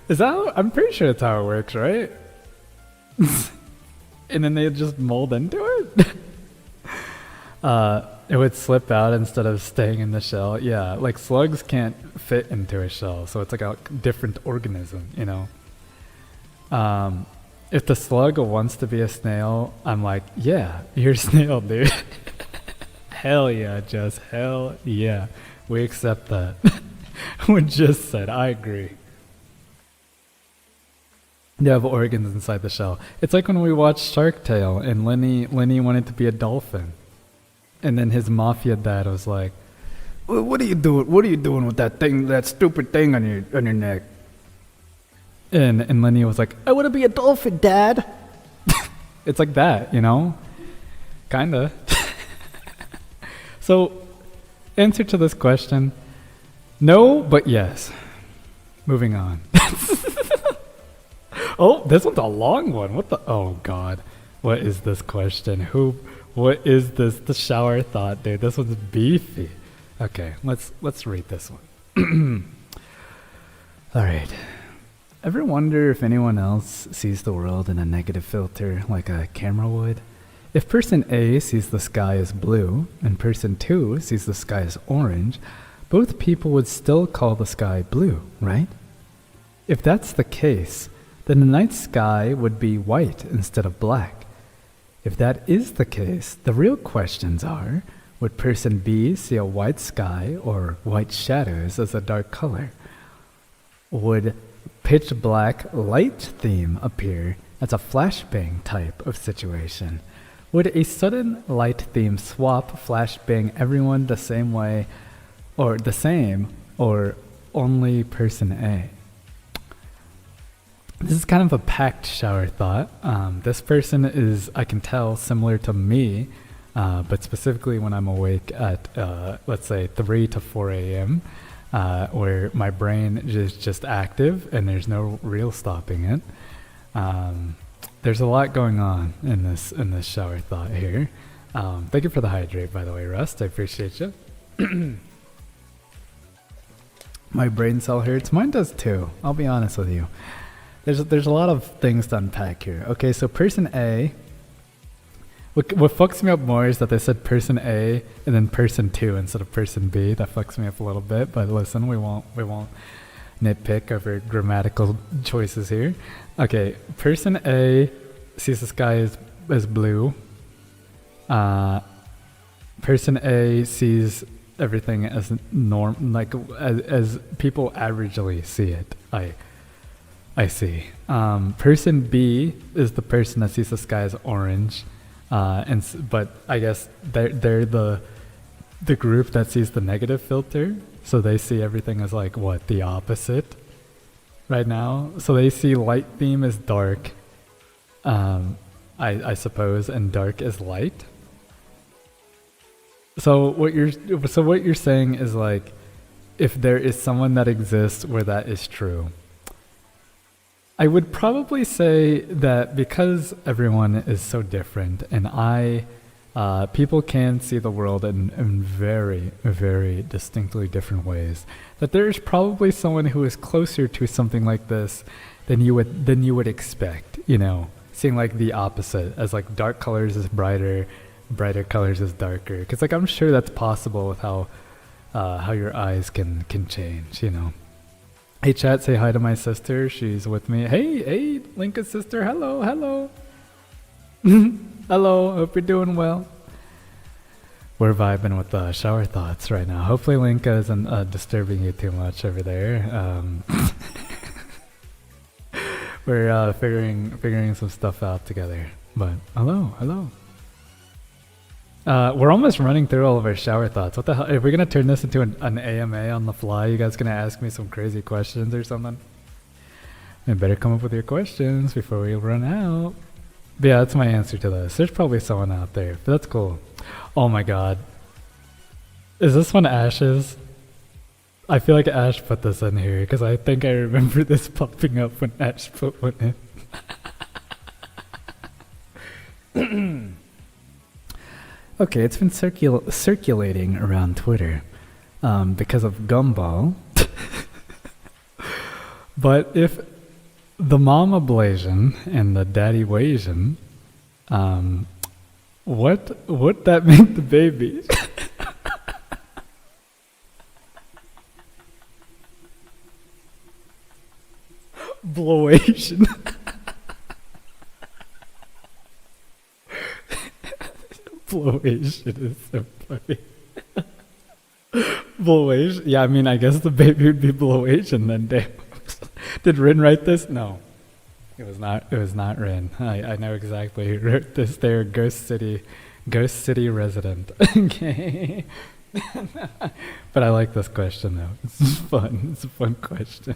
Is that? I'm pretty sure that's how it works, right? And then they just mold into it? It would slip out instead of staying in the shell. Yeah, like slugs can't fit into a shell, so it's like a different organism, you know? If the slug wants to be a snail, I'm like, yeah, you're a snail, dude. Hell yeah, Jess, hell yeah. We accept that. What just said, I agree. They have organs inside the shell. It's like when we watched Shark Tale and Lenny wanted to be a dolphin. And then his mafia dad was like, what are you doing? What are you doing with that thing, that stupid thing on your neck? And Lenny was like, I want to be a dolphin, Dad. It's like that, you know? Kinda. So, answer to this question, no, but yes. Moving on. Oh, this one's a long one. What the? Oh God, what is this question? What is this? The shower thought, dude. This one's beefy. Okay, let's read this one. All right. Ever wonder if anyone else sees the world in a negative filter like a camera would? If person A sees the sky as blue and person 2 sees the sky as orange, both people would still call the sky blue, right? If that's the case, then the night sky would be white instead of black. If that is the case, the real questions are, would person B see a white sky or white shadows as a dark color? Would pitch black light theme appear as a flashbang type of situation? Would a sudden light theme swap flashbang everyone the same way or the same or only person A? This is kind of a packed shower thought. This person is, I can tell, similar to me, but specifically when I'm awake at, let's say, 3 to 4 a.m., where my brain is just active and there's no real stopping it. There's a lot going on in this shower thought here. Thank you for the hydrate, by the way, Rust. I appreciate you. My brain cell hurts. Mine does too. I'll be honest with you. There's a lot of things to unpack here. Okay, so person A. What fucks me up more is that they said person A and then person 2 instead of person B. That fucks me up a little bit, but listen, we won't nitpick over grammatical choices here. Okay, person A sees the sky as blue. Person A sees everything as as people averagely see it. I see. Person B is the person that sees the sky as orange. But I guess they're the group that sees the negative filter, so they see everything as like what, the opposite right now. So they see light theme as dark, I suppose, and dark is light. So what you're saying is like, if there is someone that exists where that is true, I would probably say that because everyone is so different, and people can see the world in very, very distinctly different ways, that there's probably someone who is closer to something like this than you would expect. You know, seeing like the opposite, as like dark colors is brighter, brighter colors is darker. Because like I'm sure that's possible with how your eyes can change. You know. Hey chat, say hi to my sister. She's with me. Hey, Linka's sister. Hello. Hello, hope you're doing well. We're vibing with the shower thoughts right now. Hopefully Linka isn't disturbing you too much over there. We're figuring some stuff out together. But hello. We're almost running through all of our shower thoughts. What the hell? Are we gonna turn this into an AMA on the fly? You guys gonna ask me some crazy questions or something? You better come up with your questions before we run out. But yeah, that's my answer to this. There's probably someone out there, but that's cool. Oh my god. Is this one Ash's? I feel like Ash put this in here because I think I remember this popping up when Ash put one in. Okay, it's been circulating around Twitter because of Gumball. But if the mom ablation and the daddy Wasian, what would that make the baby? Blowation. Blowation is so funny. Blowation? Yeah, I mean, I guess the baby would be Blowation then, damn. Did Rin write this? No. It was not Rin. I know exactly who wrote this there. Ghost City resident. Okay. But I like this question though. It's fun. It's a fun question.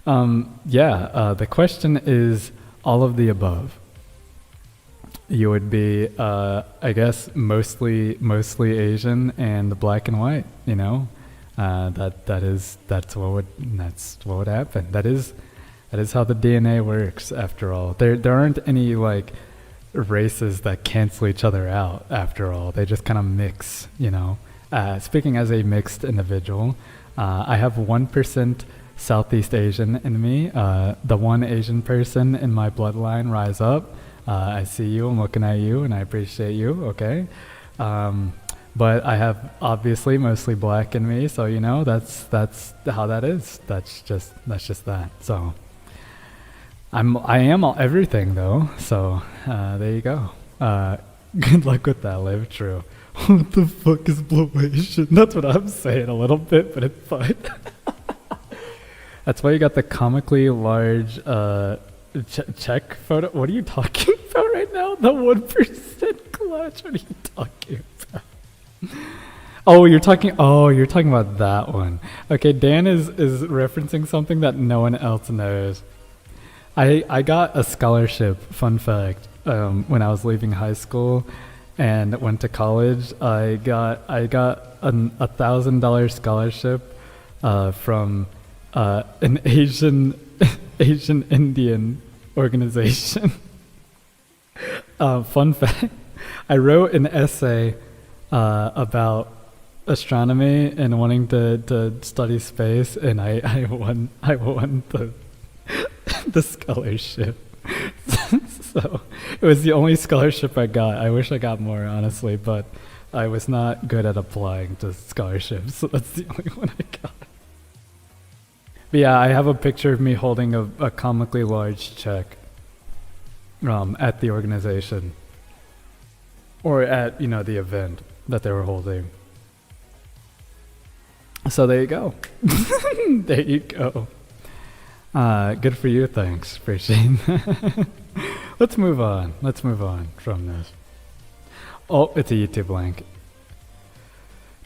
The question is all of the above. You would be, I guess, mostly Asian and black and white. You know, that's what would happen. That is how the DNA works. After all, there aren't any like races that cancel each other out. After all, they just kind of mix. You know, speaking as a mixed individual, I have 1% Southeast Asian in me. The one Asian person in my bloodline, rise up. I see you, I'm looking at you, and I appreciate you, okay? But I have obviously mostly black in me, so you know, that's how that is. That's just that. So I am everything though, so there you go. Good luck with that, Liv. True. What the fuck is Blowation? That's what I'm saying a little bit, but it's fine. That's why you got the comically large check photo. What are you talking about right now? The 1% clutch. What are you talking about? Oh, you're talking about that one. Okay, Dan is referencing something that no one else knows. I got a scholarship, fun fact, when I was leaving high school and went to college. I got $1,000 scholarship from an Asian Indian organization. Fun fact, I wrote an essay about astronomy and wanting to study space, and I won the scholarship. So it was the only scholarship I got. I wish I got more, honestly, but I was not good at applying to scholarships, so that's the only one I got. But yeah, I have a picture of me holding a comically large check at the organization, or at the event that they were holding. So there you go. There you go. Good for you. Thanks. Appreciate it. Let's move on from this. Oh, it's a YouTube link.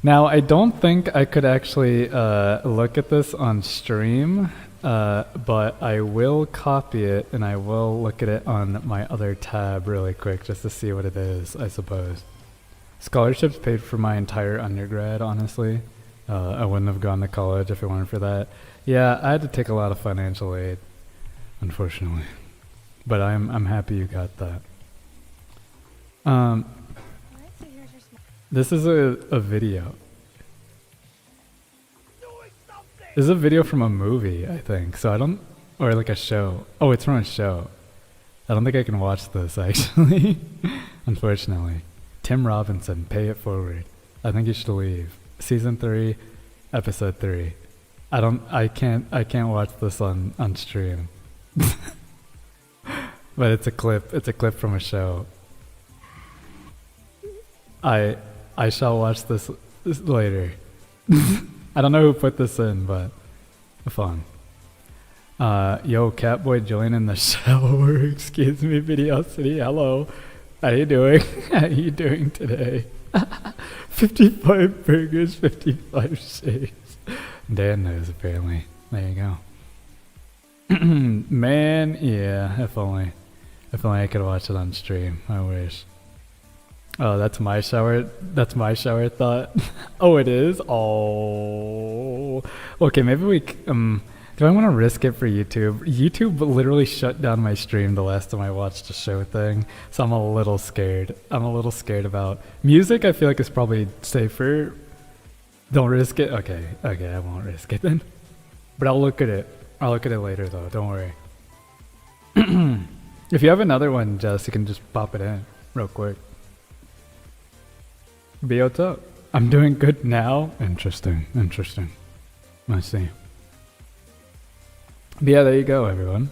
Now, I don't think I could actually look at this on stream, but I will copy it and I will look at it on my other tab really quick just to see what it is, I suppose. Scholarships paid for my entire undergrad, honestly. I wouldn't have gone to college if it weren't for that. Yeah, I had to take a lot of financial aid, unfortunately. But I'm happy you got that. This is a video. This is a video from a movie, I think. So I don't, or like a show. Oh, it's from a show. I don't think I can watch this actually, unfortunately. Tim Robinson, Pay It Forward. I think you should leave. Season 3, episode 3. I can't watch this on stream. But it's a clip from a show. I shall watch this later. I don't know who put this in, but fun. Yo, Catboy joining the shower. Excuse me, Videocity. Hello. How you doing? How you doing today? 55 burgers, 55 shakes. Dan knows, apparently. There you go. Man, yeah, if only I could watch it on stream. I wish. Oh, that's my shower thought. Oh, it is? Oh. Okay, maybe we do I want to risk it for YouTube? YouTube literally shut down my stream the last time I watched a show thing, so I'm a little scared. I'm a little scared about music. I feel like it's probably safer. Don't risk it. Okay, I won't risk it then. But I'll look at it. I'll look at it later though. Don't worry. If you have another one, Jess, you can just pop it in real quick. B, what's up? I'm doing good now. Interesting. I see. But yeah, there you go, everyone.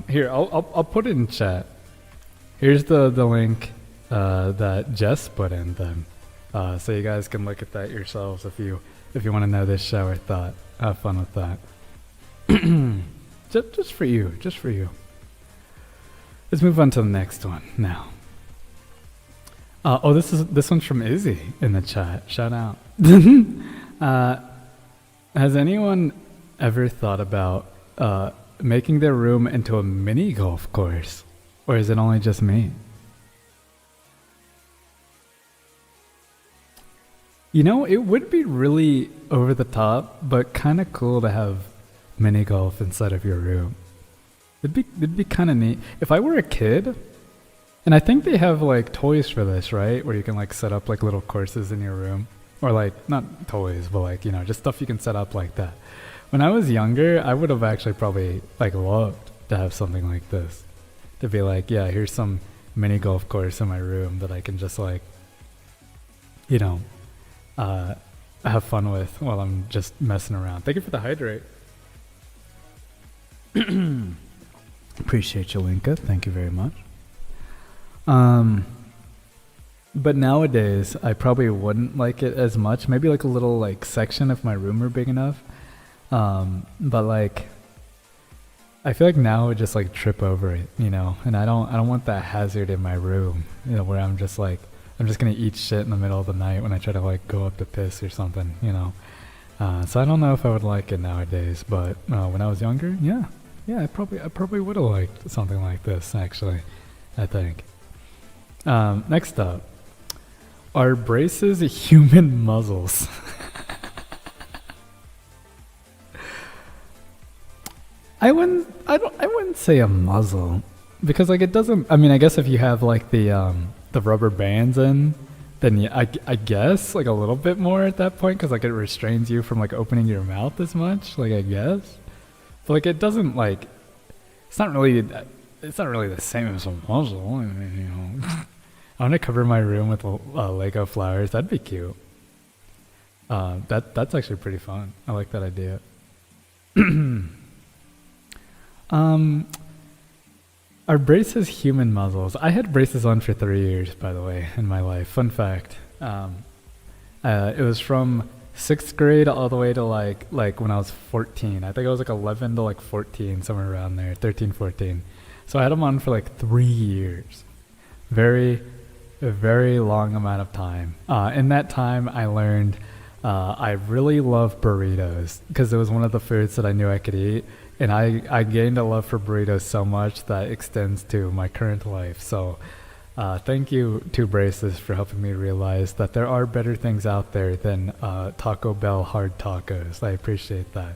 Here, I'll put it in chat. Here's the link that Jess put in then, so you guys can look at that yourselves if you want to know this shower thought. Have fun with that. just for you. Let's move on to the next one now. Oh, this one's from Izzy in the chat. Shout out. Has anyone ever thought about making their room into a mini golf course, or is it only just me? You know, it would be really over the top, but kind of cool to have mini golf inside of your room. It'd be kind of neat if I were a kid. And I think they have like toys for this, right? Where you can like set up like little courses in your room, or like not toys, but like, you know, just stuff you can set up like that. When I was younger, I would have actually probably like loved to have something like this, to be like, yeah, here's some mini golf course in my room that I can just like, you know, have fun with while I'm just messing around. Thank you for the hydrate. Appreciate you, Linka. Thank you very much. But nowadays I probably wouldn't like it as much. Maybe like a little like section if my room were big enough. But like I feel like now I would just like trip over it, you know, and I don't want that hazard in my room, you know, where I'm just gonna eat shit in the middle of the night when I try to like go up to piss or something, you know. So I don't know if I would like it nowadays, but when I was younger, yeah, I probably would have liked something like this actually, I think. Next up, are braces human muzzles? I wouldn't say a muzzle, because like it doesn't. I mean, I guess if you have like the rubber bands in, then yeah, I guess like a little bit more at that point, because like it restrains you from like opening your mouth as much. Like I guess, but like it doesn't like. It's not really the same as a muzzle. I mean, you know, I want to cover my room with Lego flowers. That'd be cute. That's actually pretty fun. I like that idea. Are braces human muzzles? I had braces on for 3 years, by the way, in my life. Fun fact. It was from 6th grade all the way to like when I was 14. I think I was like 11 to like 14, somewhere around there, 13, 14. So I had them on for like 3 years. A very long amount of time. In that time, I learned I really love burritos because it was one of the foods that I knew I could eat. And I gained a love for burritos so much that extends to my current life. So thank you to Braces for helping me realize that there are better things out there than Taco Bell hard tacos. I appreciate that.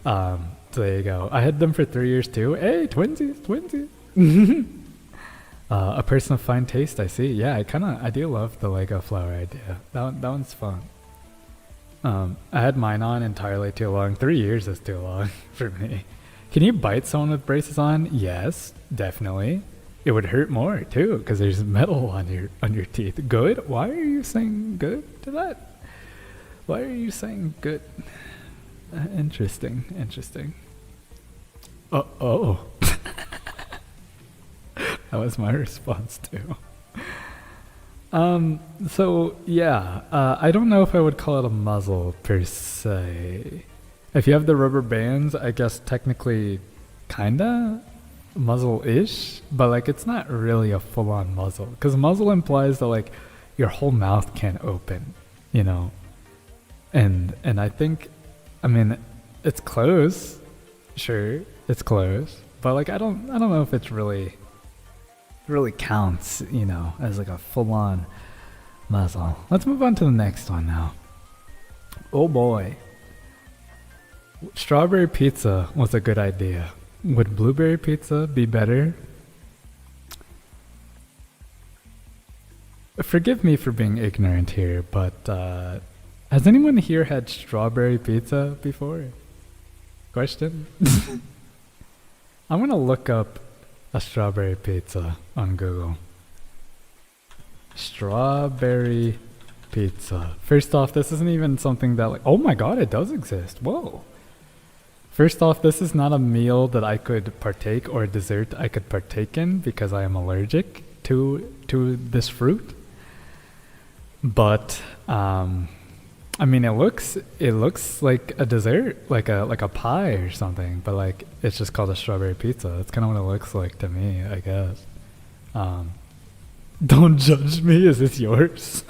So there you go. I had them for 3 years too. Hey, twinsies. A person of fine taste, I see. Yeah, I do love the Lego flower idea. That one's fun. I had mine on entirely too long. 3 years is too long for me. Can you bite someone with braces on? Yes, definitely. It would hurt more too because there's metal on your teeth. Good? Why are you saying good to that? Why are you saying good? Interesting. Oh. That was my response too. So yeah, I don't know if I would call it a muzzle per se. If you have the rubber bands, I guess technically kinda muzzle-ish, but like it's not really a full-on muzzle because muzzle implies that like your whole mouth can't open, you know. And I think, I mean, it's close. Sure, it's close, but like I don't know if it's really counts, you know, as like a full-on muzzle. Let's move on to the next one now. Oh boy. Strawberry pizza was a good idea. Would blueberry pizza be better? Forgive me for being ignorant here, but has anyone here had strawberry pizza before? Question? I'm gonna look up a strawberry pizza on Google. Strawberry pizza. First off, this isn't even something that like, oh my god, it does exist. Whoa. First off, this is not a meal that I could partake or a dessert I could partake in because I am allergic to this fruit. But I mean, it looks like a dessert, like a pie or something, but like it's just called a strawberry pizza. That's kind of what it looks like to me, I guess. Don't judge me. Is this yours?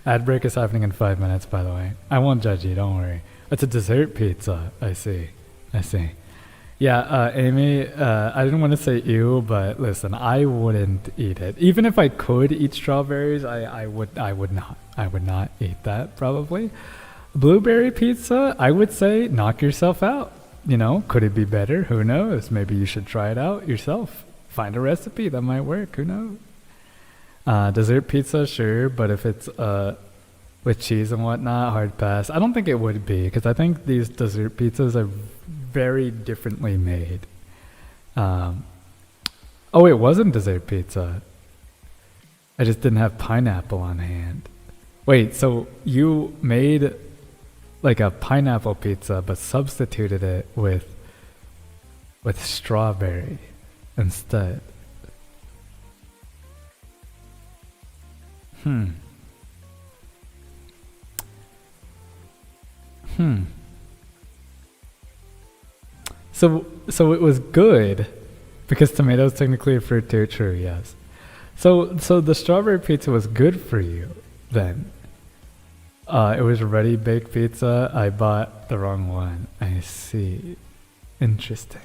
Ad break is happening in 5 minutes, by the way. I won't judge you. Don't worry. It's a dessert pizza. I see. Yeah, Amy, I didn't want to say ew, but listen, I wouldn't eat it. Even if I could eat strawberries, I would not. I would not eat that, probably. Blueberry pizza, I would say knock yourself out. You know, could it be better? Who knows? Maybe you should try it out yourself. Find a recipe that might work. Who knows? Dessert pizza, sure, but if it's with cheese and whatnot, hard pass. I don't think it would be, because I think these dessert pizzas are very differently made. Oh, it wasn't dessert pizza. I just didn't have pineapple on hand. Wait, so you made like a pineapple pizza but substituted it with strawberry instead. So it was good because tomatoes technically a fruit too. True, yes. So the strawberry pizza was good for you then. It was ready baked pizza. I bought the wrong one. I see. Interesting.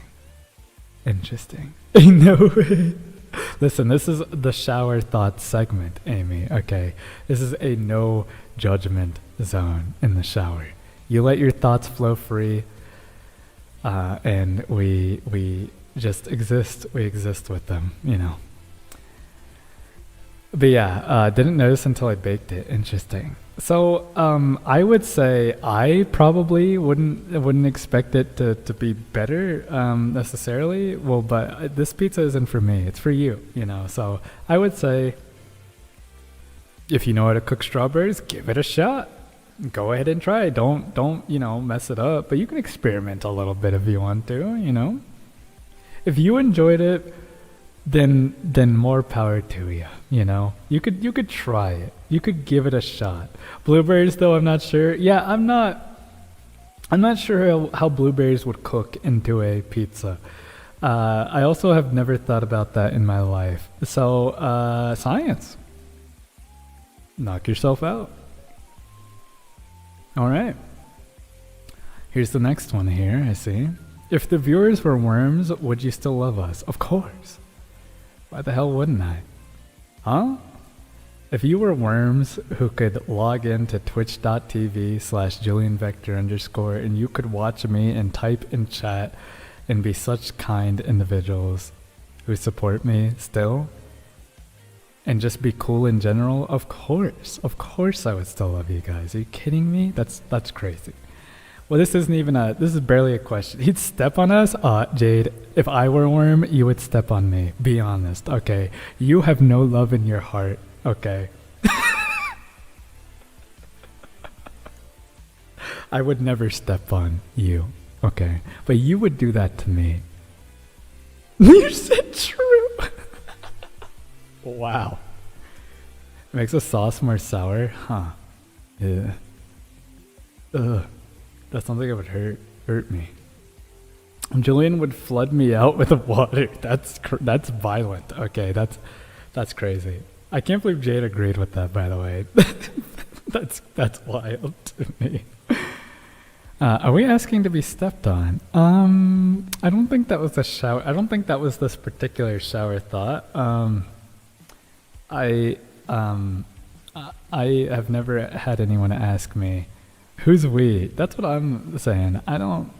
No way. Listen, this is the shower thoughts segment, Amy. Okay, this is a no judgment zone in the shower. You let your thoughts flow free, and we just exist. We exist with them, you know. But yeah, didn't notice until I baked it. Interesting. So I would say I probably wouldn't expect it to be better necessarily. Well, but this pizza isn't for me. It's for you, you know. So I would say if you know how to cook strawberries, give it a shot. Go ahead and try. Don't mess it up. But you can experiment a little bit if you want to. You know, if you enjoyed it, then more power to you. You know, you could try it. You could give it a shot. Blueberries, though, I'm not sure. Yeah, I'm not sure how blueberries would cook into a pizza. I also have never thought about that in my life. So science. Knock yourself out. All right. Here's the next one here, I see. If the viewers were worms, would you still love us? Of course. Why the hell wouldn't I? Huh? If you were worms who could log into twitch.tv/JulianVector_ and you could watch me and type in chat and be such kind individuals who support me still and just be cool in general, of course I would still love you guys. Are you kidding me? That's crazy. Well, this is barely a question. He'd step on us? Jade, if I were a worm, you would step on me. Be honest, okay? You have no love in your heart, okay? I would never step on you, okay? But you would do that to me. You said true. Wow. It makes the sauce more sour? Huh. Yeah. Ugh. That sounds like it would hurt me. Julian would flood me out with water. That's violent. Okay, that's crazy. I can't believe Jade agreed with that, by the way. that's wild to me. Are we asking to be stepped on? I don't think that was a shower. I don't think that was this particular shower thought. I have never had anyone ask me, who's we? That's what I'm saying. I don't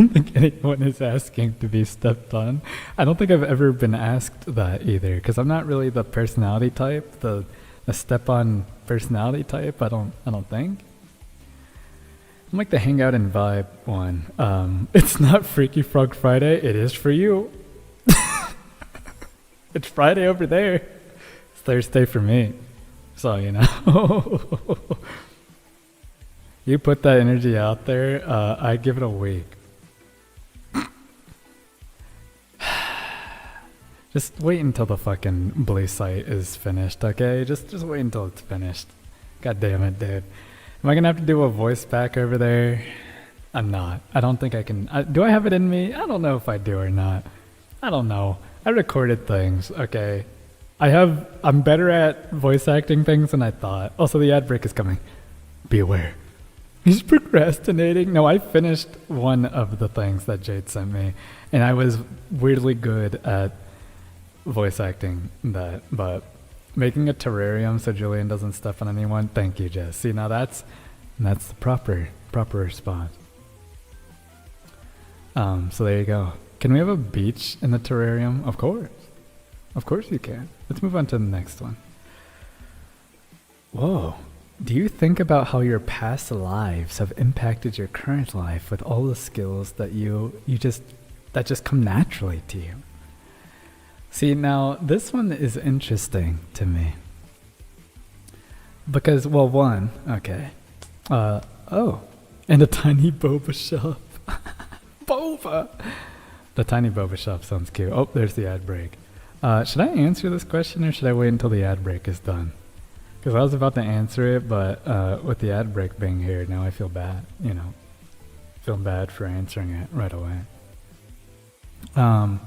think anyone is asking to be stepped on. I don't think I've ever been asked that either, because I'm not really the personality type, the step on personality type. I don't think. I'm like the hangout and vibe one. It's not Freaky Frog Friday. It is for you. It's Friday over there. It's Thursday for me. So, you know. You put that energy out there, I'd give it a week. Just wait until the fucking blue site is finished, okay? Just wait until it's finished. God damn it, dude. Am I gonna have to do a voice back over there? I'm not. I don't think I can. Do I have it in me? I don't know if I do or not. I don't know. I recorded things, okay? I'm better at voice acting things than I thought. Also, the ad break is coming. Be aware. He's procrastinating. No, I finished one of the things that Jade sent me, and I was weirdly good at voice acting that, but making a terrarium so Julian doesn't step on anyone. Thank you, Jess. See, now that's the proper response. So there you go. Can we have a beach in the terrarium? Of course you can. Let's move on to the next one. Whoa. Do you think about how your past lives have impacted your current life with all the skills that that just come naturally to you? See, now this one is interesting to me. Because, well, one, okay. And a tiny boba shop. Boba! The tiny boba shop sounds cute. Oh, there's the ad break. Should I answer this question or should I wait until the ad break is done? Because I was about to answer it, but with the ad break being here, now I feel bad, you know. Feel bad for answering it right away. What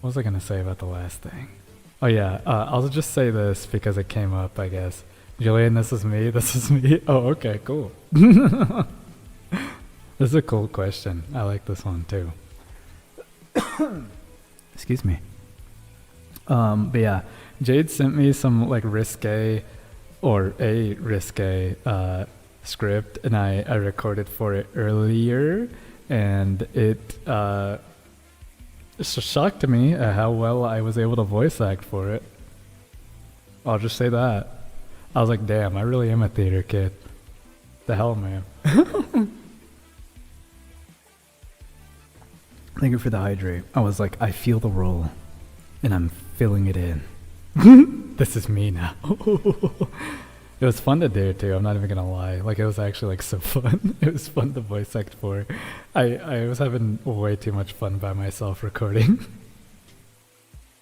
was I going to say about the last thing? Oh yeah, I'll just say this because it came up, I guess. Julian, this is me. Oh, okay, cool. This is a cool question. I like this one too. Excuse me. But yeah, Jade sent me some like risque script, and I recorded for it earlier, and it it's a shock to me how well I was able to voice act for it. I'll just say that. I was like, damn, I really am a theater kid. The hell, man. Thank you for the hydrate. I was like, I feel the role, and I'm filling it in. This is me now. It was fun to do too. I'm not even gonna lie. Like, it was actually like so fun. It was fun to voice act for. I was having way too much fun by myself recording.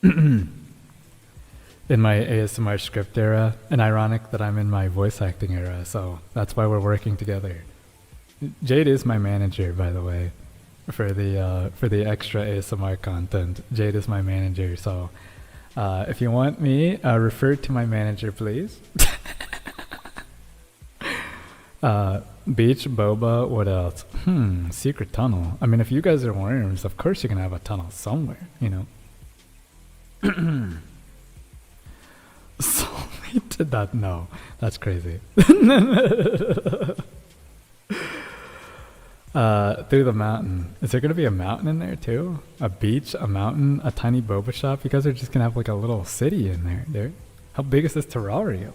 In my ASMR script era, and ironic that I'm in my voice acting era. So that's why we're working together. Jade is my manager, by the way, for the extra ASMR content. Jade is my manager. So if you want me, refer to my manager, please. Beach, boba, what else? Secret tunnel. I mean, if you guys are worms, of course you can have a tunnel somewhere, you know? Soulmate to that? No, that's crazy. Through the mountain. Is there gonna be a mountain in there too? A beach, a mountain, a tiny boba shop? You guys are just gonna have like a little city in there, dude. How big is this terrarium?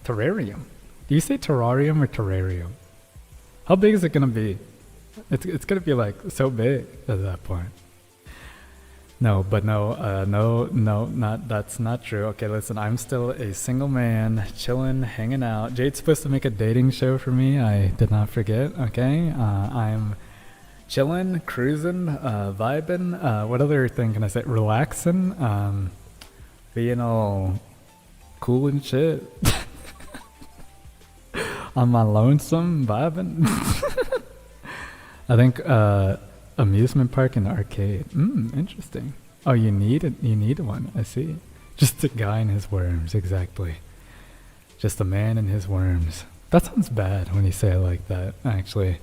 Terrarium. Do you say terrarium or terrarium? How big is it gonna be? It's gonna be like so big at that point. No, but not that's not true. Okay, listen, I'm still a single man, chilling, hanging out. Jade's supposed to make a dating show for me. I did not forget. Okay, I'm chilling, cruising, vibing. What other thing can I say? Relaxing, being all cool and shit. On my lonesome, vibing. I think amusement park and arcade. Interesting. Oh, you need one. I see. Just a guy and his worms, exactly. Just a man and his worms. That sounds bad when you say it like that, actually.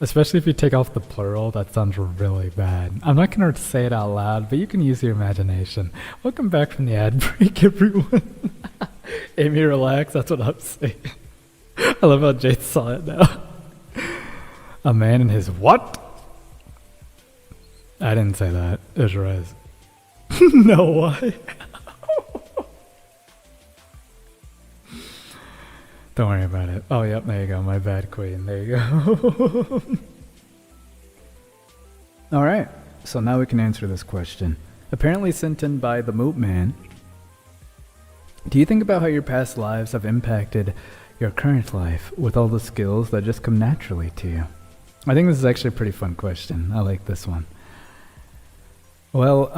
Especially if you take off the plural, that sounds really bad. I'm not gonna say it out loud, but you can use your imagination. Welcome back from the ad break, everyone. Amy, relax, that's what I'm saying. I love how Jade saw it now. A man and his what? I didn't say that. It was Rez. No, why? Don't worry about it. Oh, yep, there you go. My bad, queen. There you go. Alright, so now we can answer this question. Apparently sent in by the Moot Man. Do you think about how your past lives have impacted your current life with all the skills that just come naturally to you? I think this is actually a pretty fun question. I like this one. Well,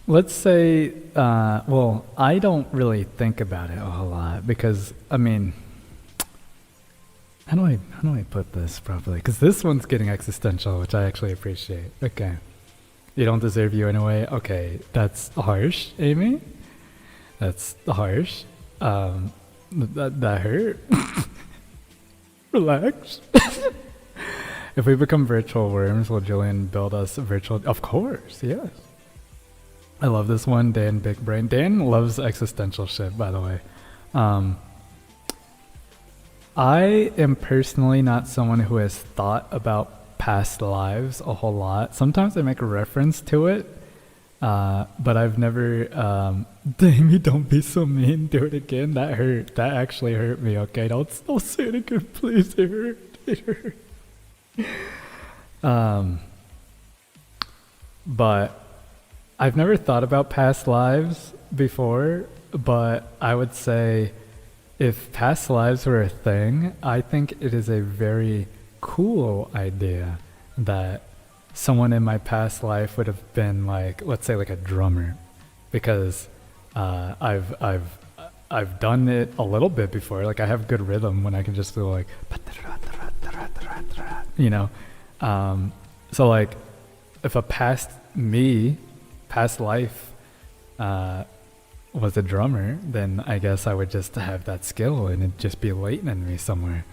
let's say, well, I don't really think about it a whole lot because, I mean, how do I put this properly? Because this one's getting existential, which I actually appreciate. Okay. You don't deserve you anyway? Okay, that's harsh, Amy. That's harsh. That hurt. Relax. If we become virtual worms, will Julian build us a virtual? Of course, yes. I love this one, Dan Big Brain. Dan loves existential shit, by the way. I am personally not someone who has thought about past lives a whole lot. Sometimes I make a reference to it, but I've never. Damie, don't be so mean. Do it again. That hurt. That actually hurt me. Okay, don't say it again, please. It hurt. It hurt. But I've never thought about past lives before, but I would say if past lives were a thing, I think it is a very cool idea that someone in my past life would have been like, let's say like a drummer, because I've done it a little bit before. Like I have good rhythm when I can just feel like, you know. So like if a past life was a drummer, then I guess I would just have that skill and it'd just be latent in me somewhere,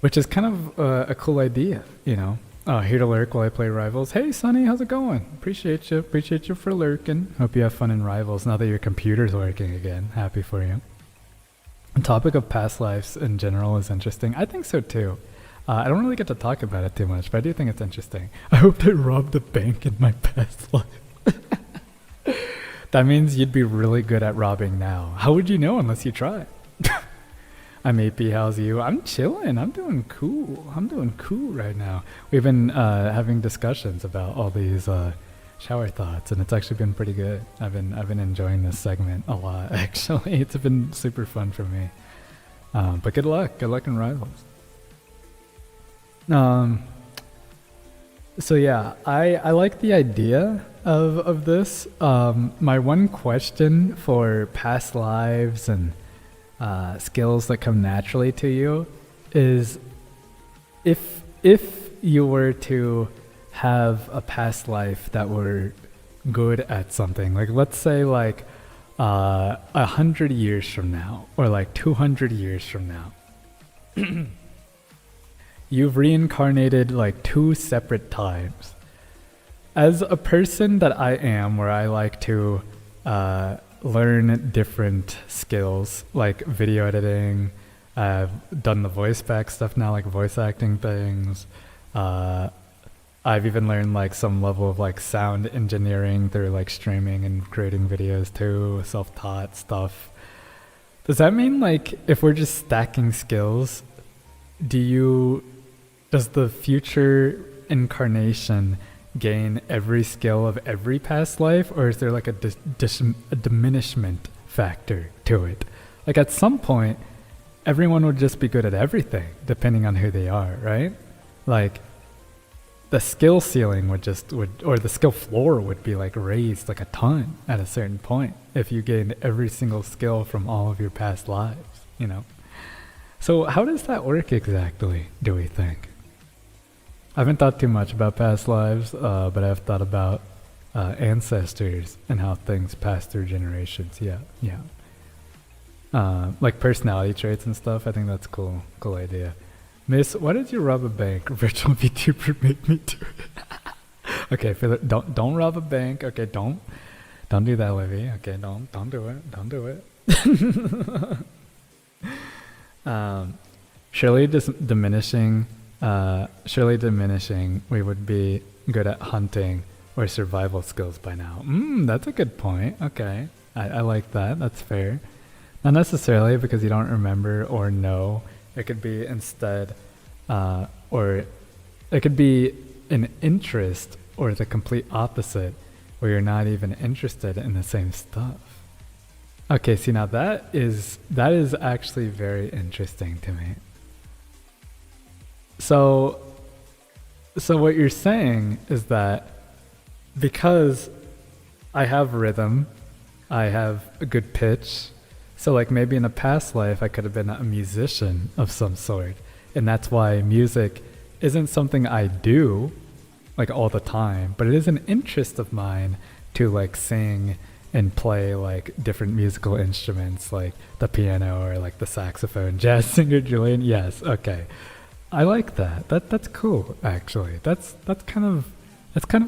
which is kind of a cool idea, you know. Here to lurk while I play Rivals. Hey Sonny, how's it going? Appreciate you for lurking. Hope you have fun in Rivals now that your computer's working again. Happy for you. The topic of past lives in general is interesting. I think so too. I don't really get to talk about it too much, but I do think it's interesting. I hope I robbed a bank in my past life. That means you'd be really good at robbing now. How would you know unless you try? I'm AP, how's you? I'm chilling. I'm doing cool. I'm doing cool right now. We've been having discussions about all these shower thoughts, and it's actually been pretty good. I've been enjoying this segment a lot, actually. It's been super fun for me. But good luck. Good luck in Rivals. So yeah, I like the idea of this. My one question for past lives and skills that come naturally to you is if you were to have a past life that were good at something, like let's say like 100 years from now or like 200 years from now, You've reincarnated like 2 separate times. As a person that I am, where I like to learn different skills like video editing, I've done the voice back stuff now, like voice acting things. I've even learned like some level of like sound engineering through like streaming and creating videos too, self-taught stuff. Does that mean like if we're just stacking skills, does the future incarnation gain every skill of every past life, or is there like a diminishment factor to it? Like at some point, everyone would just be good at everything, depending on who they are, right? Like the skill ceiling or the skill floor would be like raised like a ton at a certain point if you gained every single skill from all of your past lives, you know? So how does that work exactly, do we think? I haven't thought too much about past lives, but I've thought about ancestors and how things pass through generations. Yeah. Like personality traits and stuff. I think that's cool idea. Miss, why did you rob a bank? Virtual VTuber made me do it. Okay, don't rob a bank. Okay, don't do that, Livy. Okay, don't do it. Surely diminishing, we would be good at hunting or survival skills by now. That's a good point. Okay, I like that. That's fair. Not necessarily because you don't remember or know. It could be instead, or it could be an interest or the complete opposite, where you're not even interested in the same stuff. Okay, see now that is actually very interesting to me. So what you're saying is that because I have rhythm, I have a good pitch, so like maybe in a past life I could have been a musician of some sort, and that's why music isn't something I do like all the time, but it is an interest of mine to like sing and play like different musical instruments like the piano or like the saxophone. Jazz singer Julian, yes, okay. I like that. That's cool actually. That's kind of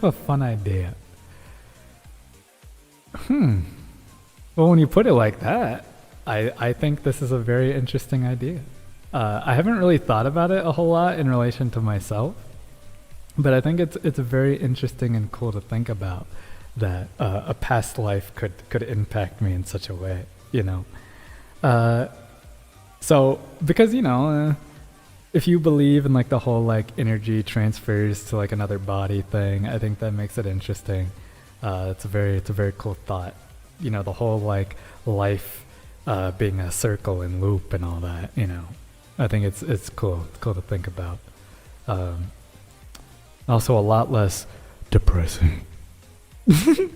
a fun idea. Well, when you put it like that, I think this is a very interesting idea. I haven't really thought about it a whole lot in relation to myself, but I think it's very interesting and cool to think about that a past life could impact me in such a way, you know. So because if you believe in like the whole like energy transfers to like another body thing, I think that makes it interesting. It's a very cool thought. You know, the whole like life being a circle and loop and all that, you know. I think it's cool. It's cool to think about. Also a lot less depressing.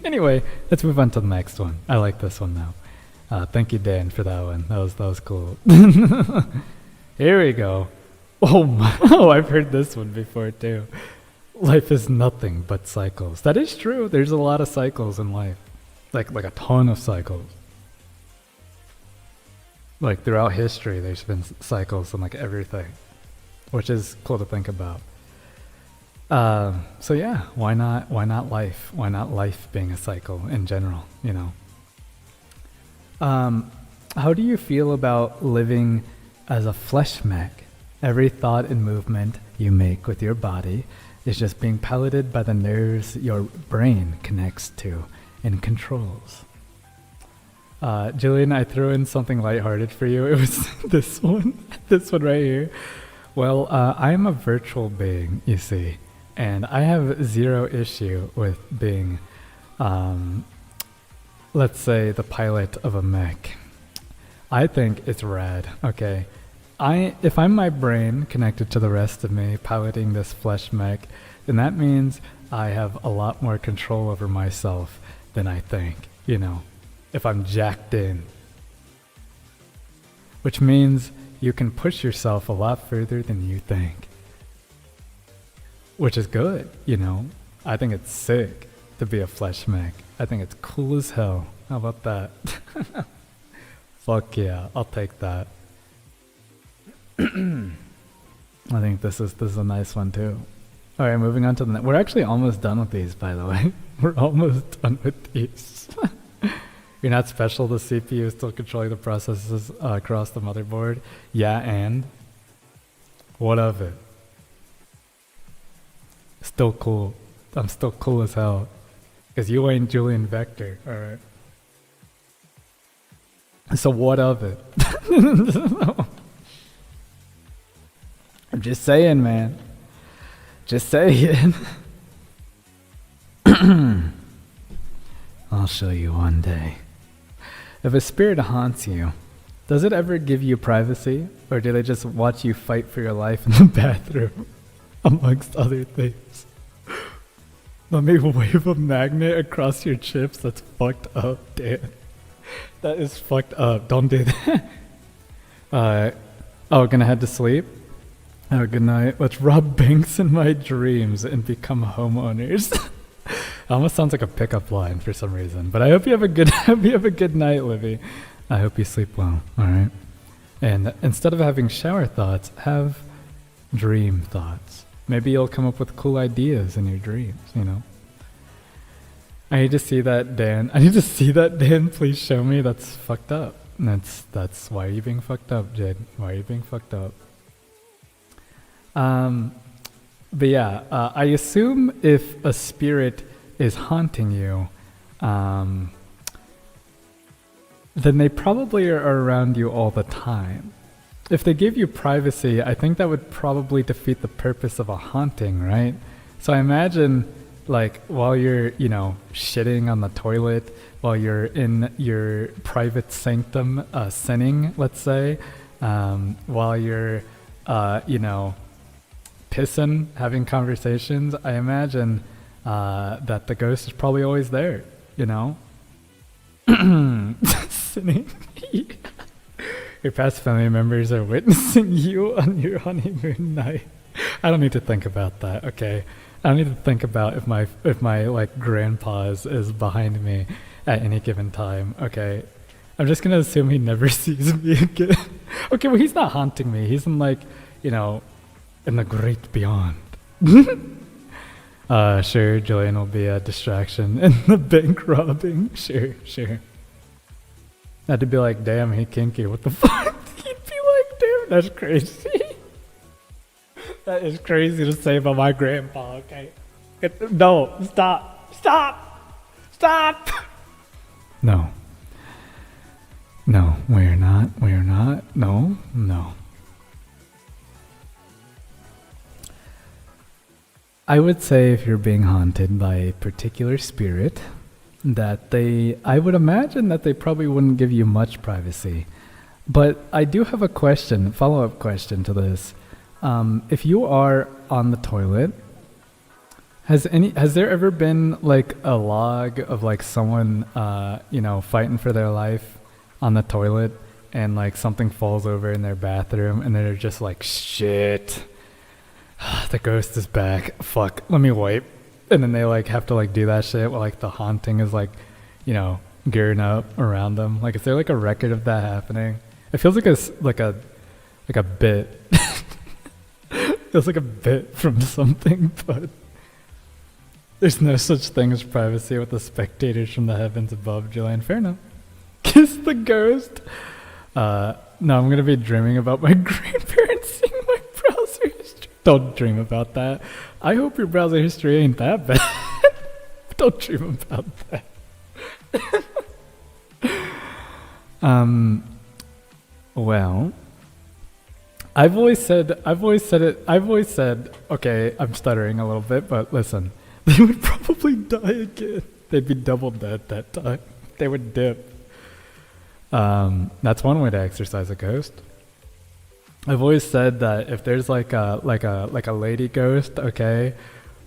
Anyway, let's move on to the next one. I like this one now. Thank you, Dan, for that one. That was cool. Here we go. Oh my, I've heard this one before too. Life is nothing but cycles. That is true. There's a lot of cycles in life. Like a ton of cycles. Like throughout history, there's been cycles in like everything, which is cool to think about. So yeah, why not life? Why not life being a cycle in general, you know? How do you feel about living as a flesh mech? Every thought and movement you make with your body is just being piloted by the nerves your brain connects to and controls. Jillian, I threw in something lighthearted for you. It was this one right here. Well, I'm a virtual being, you see, and I have zero issue with being, let's say, the pilot of a mech. I think it's rad, okay? If I'm my brain connected to the rest of me piloting this flesh mech, then that means I have a lot more control over myself than I think, you know, if I'm jacked in. Which means you can push yourself a lot further than you think. Which is good, you know. I think it's sick to be a flesh mech. I think it's cool as hell. How about that? Fuck yeah, I'll take that. I think this is a nice one too. All right, moving on to the we're actually almost done with these, by the way. We're almost done with these. You're not special. The CPU is still controlling the processes across the motherboard. Yeah, and what of it? Still cool. I'm still cool as hell. Because you ain't Julian Vector, alright? So what of it? I'm just saying, man. Just saying. I'll show you one day. If a spirit haunts you, does it ever give you privacy? Or do they just watch you fight for your life in the bathroom? Amongst other things. Let me wave a magnet across your chips. That's fucked up, Dan. That is fucked up. Don't do that. Oh, gonna head to sleep? Oh, good night. Let's rob banks in my dreams and become homeowners. Almost sounds like a pickup line for some reason. But I hope you have a good night, Livy. I hope you sleep well. All right. And instead of having shower thoughts, have dream thoughts. Maybe you'll come up with cool ideas in your dreams, you know. I need to see that, Dan. Please show me. That's fucked up. That's why are you being fucked up, Jade? Why are you being fucked up? But yeah, I assume if a spirit is haunting you, then they probably are around you all the time. If they give you privacy, I think that would probably defeat the purpose of a haunting, right? So I imagine, like, while you're, you know, shitting on the toilet, while you're in your private sanctum, sinning, let's say, while you're, you know, pissing, having conversations, I imagine that the ghost is probably always there, you know? Sinning. Your past family members are witnessing you on your honeymoon night. I don't need to think about that, okay? I don't need to think about if my like grandpa's is behind me at any given time, okay? I'm just gonna assume he never sees me again. Okay, well, he's not haunting me. He's in, like, you know, in the great beyond. Sure, Julian will be a distraction in the bank robbing. Sure. I'd be like, damn, he kinky, what the fuck? He'd be like, damn, that's crazy. That is crazy to say about my grandpa, okay? No, stop. No, we're not, no. I would say if you're being haunted by a particular spirit, that I would imagine that they probably wouldn't give you much privacy. But I do have a question, follow-up question to this. If you are on the toilet, has there ever been like a log of like someone, you know, fighting for their life on the toilet, and like something falls over in their bathroom and they're just like, shit, the ghost is back, fuck, let me wipe. And then they like have to like do that shit while like the haunting is like, you know, gearing up around them. Like, is there like a record of that happening? It feels like a bit. Feels like a bit from something, but there's no such thing as privacy with the spectators from the heavens above, Julian. Fair enough. Kiss the ghost. No, I'm gonna be dreaming about my grandparents seeing my browser history. Don't dream about that. I hope your browser history ain't that bad. Don't dream about that. Well, I've always said, okay, I'm stuttering a little bit, but listen, they would probably die again. They'd be double dead that time. They would dip. That's one way to exercise a ghost. I've always said that if there's like a lady ghost, okay,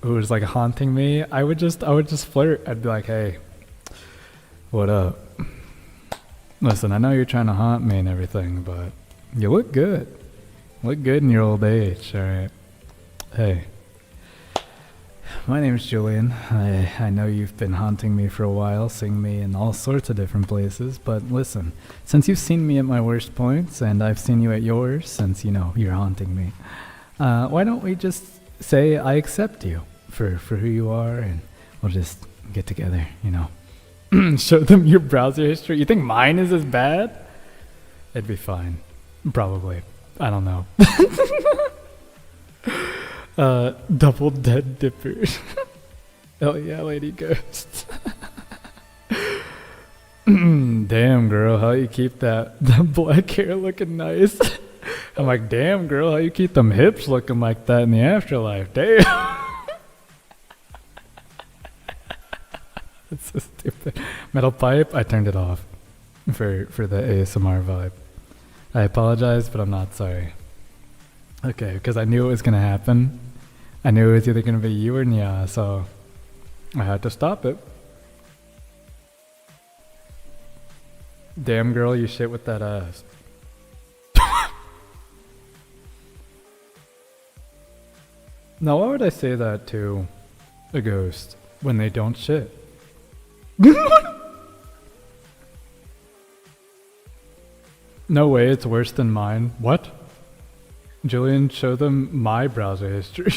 who's like haunting me, I would just flirt. I'd be like, hey, what up? Listen, I know you're trying to haunt me and everything, but you look good. Look good in your old age, alright? Hey, my name is Julian. I know you've been haunting me for a while, seeing me in all sorts of different places, but listen, since you've seen me at my worst points, and I've seen you at yours, since, you know, you're haunting me, why don't we just say I accept you for who you are, and we'll just get together, you know. Show them your browser history. You think mine is as bad? It'd be fine. Probably. I don't know. Double dead dippers. Hell yeah, lady ghost. Damn girl, how you keep that black hair looking nice? I'm like, damn girl, how you keep them hips looking like that in the afterlife? Damn. That's so stupid. Metal pipe, I turned it off for the ASMR vibe. I apologize, but I'm not sorry. Okay, because I knew it was gonna happen. I knew it was either gonna be you or Nya, so I had to stop it. Damn girl, you shit with that ass. Now, why would I say that to a ghost when they don't shit? No way, it's worse than mine. What? Julian, show them my browser history.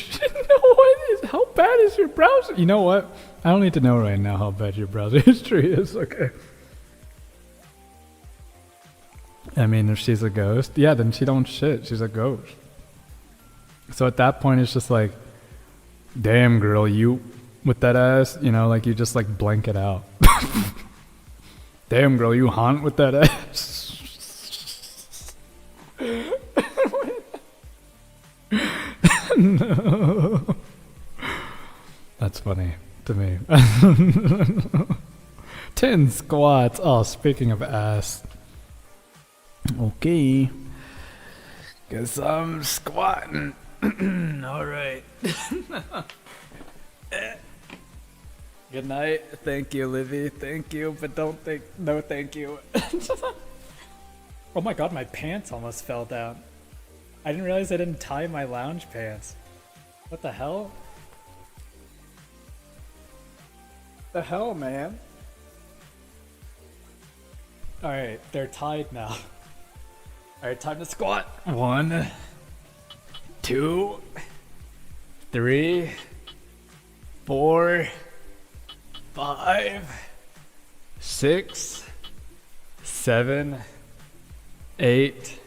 How bad is your browser? You know what? I don't need to know right now how bad your browser history is. Okay. I mean, if she's a ghost, yeah, then she don't shit. She's a ghost. So at that point, it's just like, damn girl, you with that ass, you know, like you just like blank it out. Damn girl, you haunt with that ass. No. That's funny to me. 10 squats. Oh, speaking of ass. Okay. Guess I'm squatting. Alright. Good night. Thank you, Livy. Thank you, but don't think. No, thank you. Oh my god, my pants almost fell down. I didn't realize I didn't tie my lounge pants. What the hell? The hell, man? Alright, they're tied now. Alright, time to squat. 1, 2, 3, 4, 5, 6, 7, 8,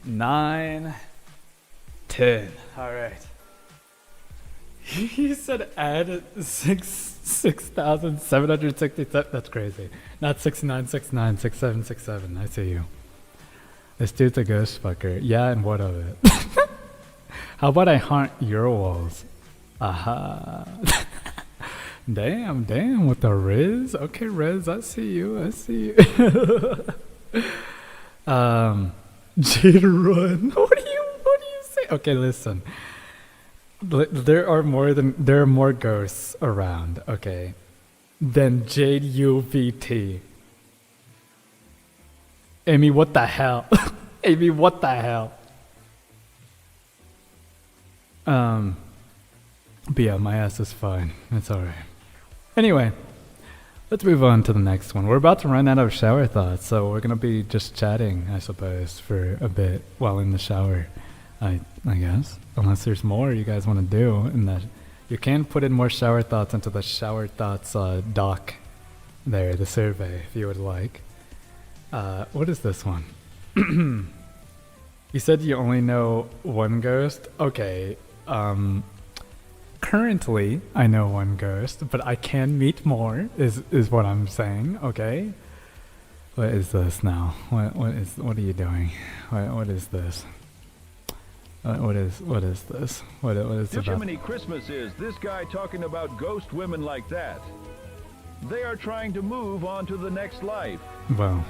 9, 10. Alright. He said add 6,767. That's crazy. Not 6969, 6767. I see you. This dude's a ghost fucker. Yeah, and what of it? How about I haunt your walls? Aha. Damn, with the Riz? Okay, Riz, I see you. Jade run. What do you say? Okay, listen. There are more ghosts around, okay, than Jade UVT. Amy, what the hell? Amy, what the hell? But yeah, my ass is fine. It's alright. Anyway, let's move on to the next one. We're about to run out of shower thoughts, so we're gonna be just chatting, I suppose, for a bit while in the shower. I guess, unless there's more you guys want to do, and that you can put in more shower thoughts into the shower thoughts doc there, the survey, if you would like. What is this one? You said you only know one ghost. Okay. Currently, I know one ghost, but I can meet more. Is what I'm saying. Okay. What is this now? What are you doing? What is this? What is this? What is Just how about? many Christmases this guy talking about ghost women like that? They are trying to move on to the next life. Well,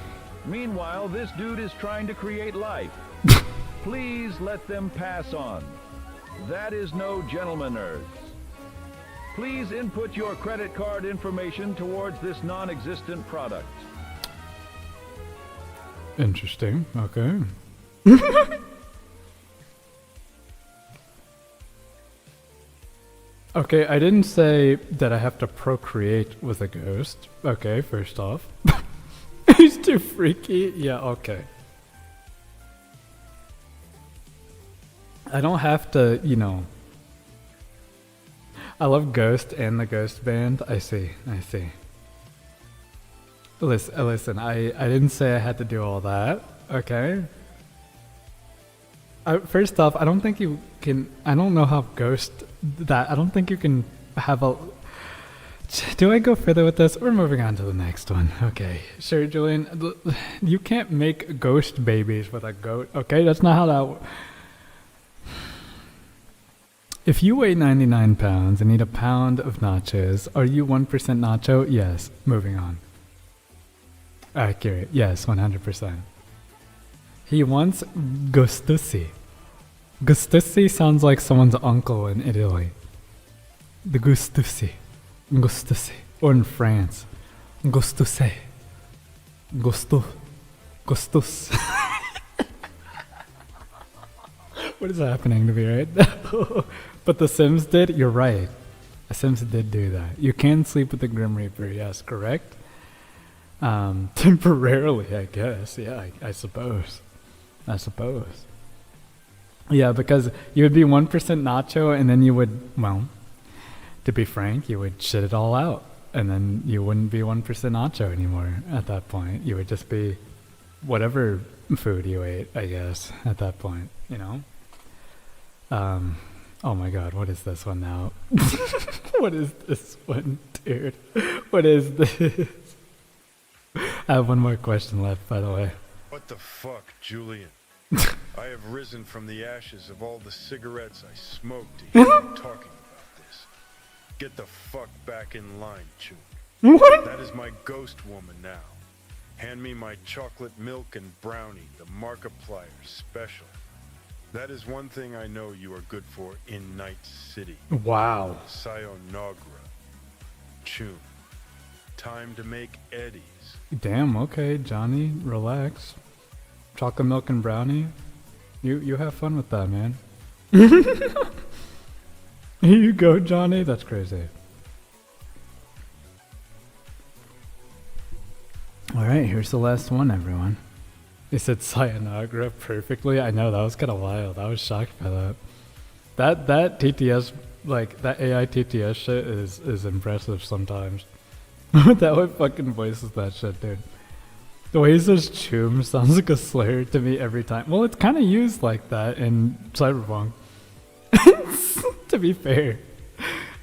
Meanwhile, this dude is trying to create life. Please let them pass on. That is no gentlemaners. Please input your credit card information towards this non-existent product. interesting. Okay. Okay, I didn't say that I have to procreate with a ghost. Okay, first off. He's too freaky. Yeah, okay. I don't have to, you know. I love Ghost and the Ghost Band. I see. Listen, I didn't say I had to do all that, okay? First off, I don't think you can, I don't know how Ghost, I don't think you can have a, do I go further with this? We're moving on to the next one. Okay, sure, Julian, you can't make ghost babies with a goat, okay? That's not how that works. If you weigh 99 pounds and eat a pound of nachos, are you 1% nacho? Yes. Moving on. Accurate. Yes, 100%. He wants gustusi. Gustusi sounds like someone's uncle in Italy. The gustusi. Gustusi. Or in France. Gustuse. Gustu. Gustus. What is happening to me right now? But the Sims did? You're right. The Sims did do that. You can sleep with the Grim Reaper, yes, correct? Temporarily, I guess. Yeah, I suppose. Yeah, because you would be 1% nacho and then you would, well, to be frank, you would shit it all out. And then you wouldn't be 1% nacho anymore at that point. You would just be whatever food you ate, I guess, at that point, you know? Oh my god, what is this one now? What is this one, dude? What is this? I have one more question left, by the way. What the fuck, Julian? I have risen from the ashes of all the cigarettes I smoked to hear you talking about this. Get the fuck back in line, Chuk. What? That is my ghost woman now. Hand me my chocolate milk and brownie, the Markiplier special. That is one thing I know you are good for in Night City. Wow. Sayonara. Chun. Time to make eddies. Damn, okay, Johnny, relax. Chocolate milk and brownie. You have fun with that, man. Here you go, Johnny. That's crazy. Alright, here's the last one, everyone. He said Sayonara perfectly. I know, that was kind of wild. I was shocked by that. That TTS, like, that AI TTS shit is impressive sometimes. That way fucking voices that shit, dude. The way he says choom sounds like a slur to me every time. Well, it's kind of used like that in Cyberpunk. To be fair.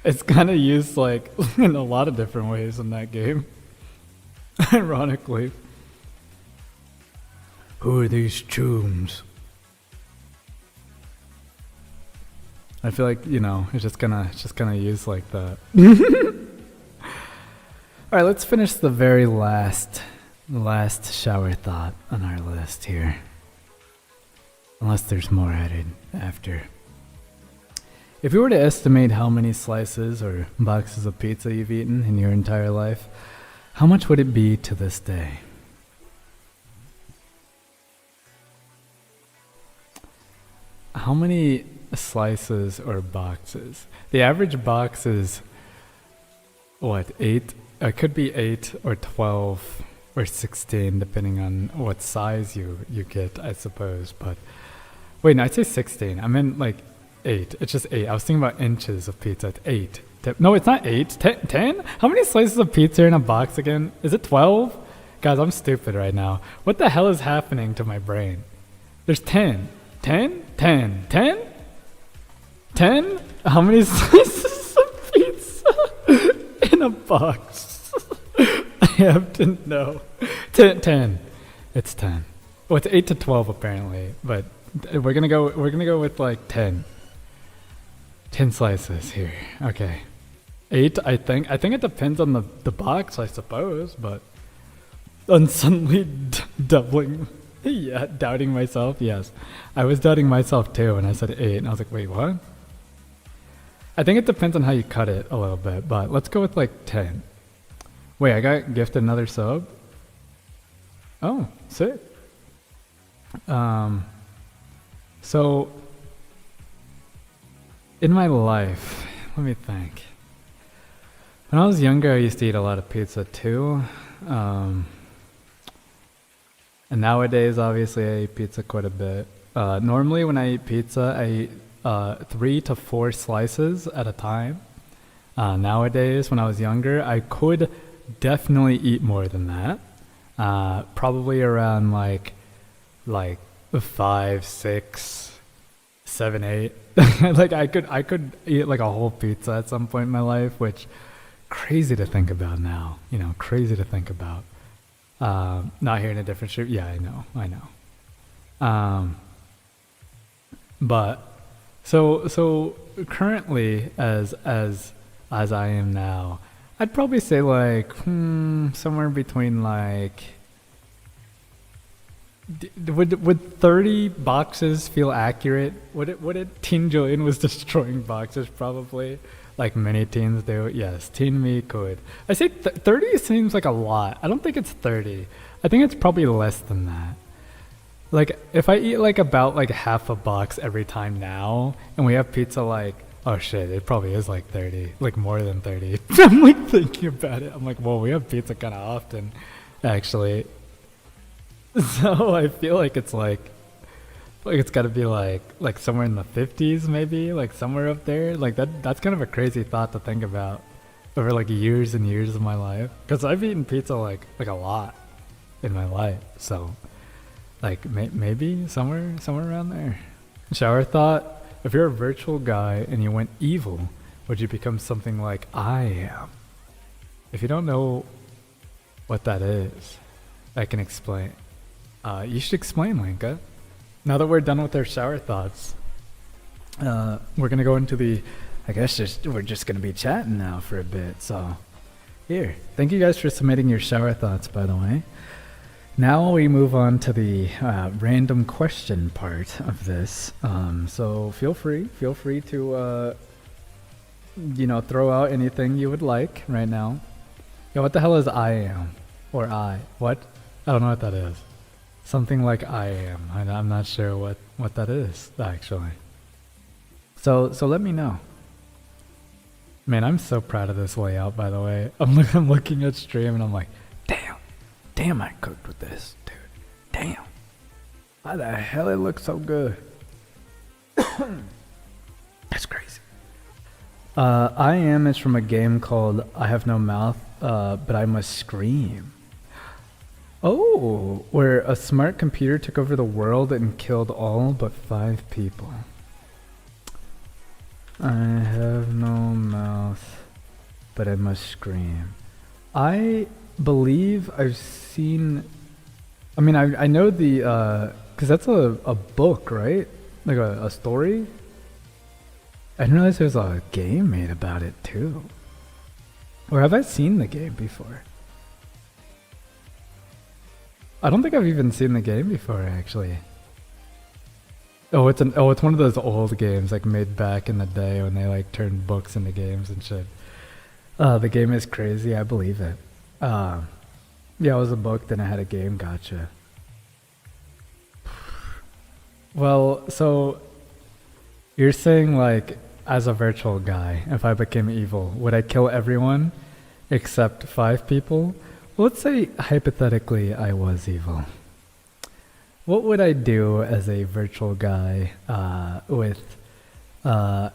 It's kind of used, like, in a lot of different ways in that game. Ironically. Who are these chooms? I feel like, you know, it's just gonna use like that. Alright, let's finish the very last shower thought on our list here. Unless there's more added after. If you were to estimate how many slices or boxes of pizza you've eaten in your entire life, how much would it be to this day? How many slices or boxes? The average box is, what, 8? It could be 8 or 12 or 16, depending on what size you get, I suppose. But wait, no, I'd say 16. I meant like 8. It's just 8. I was thinking about inches of pizza. It's 8. No, it's not 8. 10? How many slices of pizza are in a box again? Is it 12? Guys, I'm stupid right now. What the hell is happening to my brain? There's 10. 10? 10? 10? 10? How many slices of pizza in a box? I have to know. 10. It's 10. Well, it's 8 to 12 apparently, but we're gonna go with like 10. 10 slices here. Okay. 8, I think it depends on the box, I suppose, but I'm suddenly doubling. Yeah, doubting myself, yes. I was doubting myself too when I said 8, and I was like, wait, what? I think it depends on how you cut it a little bit, but let's go with like 10. Wait, I got gifted another sub? Oh, sick. So, in my life, let me think. When I was younger, I used to eat a lot of pizza too. And nowadays, obviously, I eat pizza quite a bit. Normally, when I eat pizza, I eat 3 to 4 slices at a time. Nowadays, when I was younger, I could definitely eat more than that. Probably around like 5, 6, 7, 8. Like I could eat like a whole pizza at some point in my life, which crazy to think about now. You know, crazy to think about. Not here in a different shape. Yeah, I know. But so currently, as I am now, I'd probably say like somewhere between like. Would 30 boxes feel accurate? Would it? Teen Julian was destroying boxes probably, like many teens do. Yes, teen me could. I say 30 seems like a lot. I don't think it's 30. I think it's probably less than that. Like if I eat like about like half a box every time now, and we have pizza like, oh shit, it probably is like 30, like more than 30. I'm like thinking about it. I'm like, whoa, we have pizza kind of often, actually. So I feel like it's it's got to be like somewhere in the 50s maybe, like somewhere up there. Like that's kind of a crazy thought to think about over like years and years of my life, because I've eaten pizza like a lot in my life. So like maybe somewhere around there. Shower thought: if you're a virtual guy and you went evil, would you become something like I am? If you don't know what that is, I can explain. You should explain, Linka. Now that we're done with our shower thoughts, we're gonna go into the. I guess we're just gonna be chatting now for a bit. So, here, thank you guys for submitting your shower thoughts. By the way, now we move on to the random question part of this. So feel free to throw out anything you would like right now. Yo, what the hell is I am or I? What? I don't know what that is. Something like I am. I'm not sure what that is, actually. So let me know. Man, I'm so proud of this layout, by the way. I'm looking at stream and I'm like, damn, I cooked with this, dude. Damn. Why the hell it looks so good? That's crazy. I am is from a game called I Have No Mouth, but I Must Scream. Oh, where a smart computer took over the world and killed all but 5 people. I have no mouth, but I must scream. I believe I've seen. I mean, I know the because that's a book, right? Like a story. I didn't realize there's a game made about it too. Or have I seen the game before? I don't think I've even seen the game before, actually. Oh, it's one of those old games like made back in the day when they like turned books into games and shit. The game is crazy. I believe it. Yeah, it was a book. Then I had a game. Gotcha. Well, so you're saying like as a virtual guy, if I became evil, would I kill everyone except 5 people? Well, let's say hypothetically I was evil. What would I do as a virtual guy with the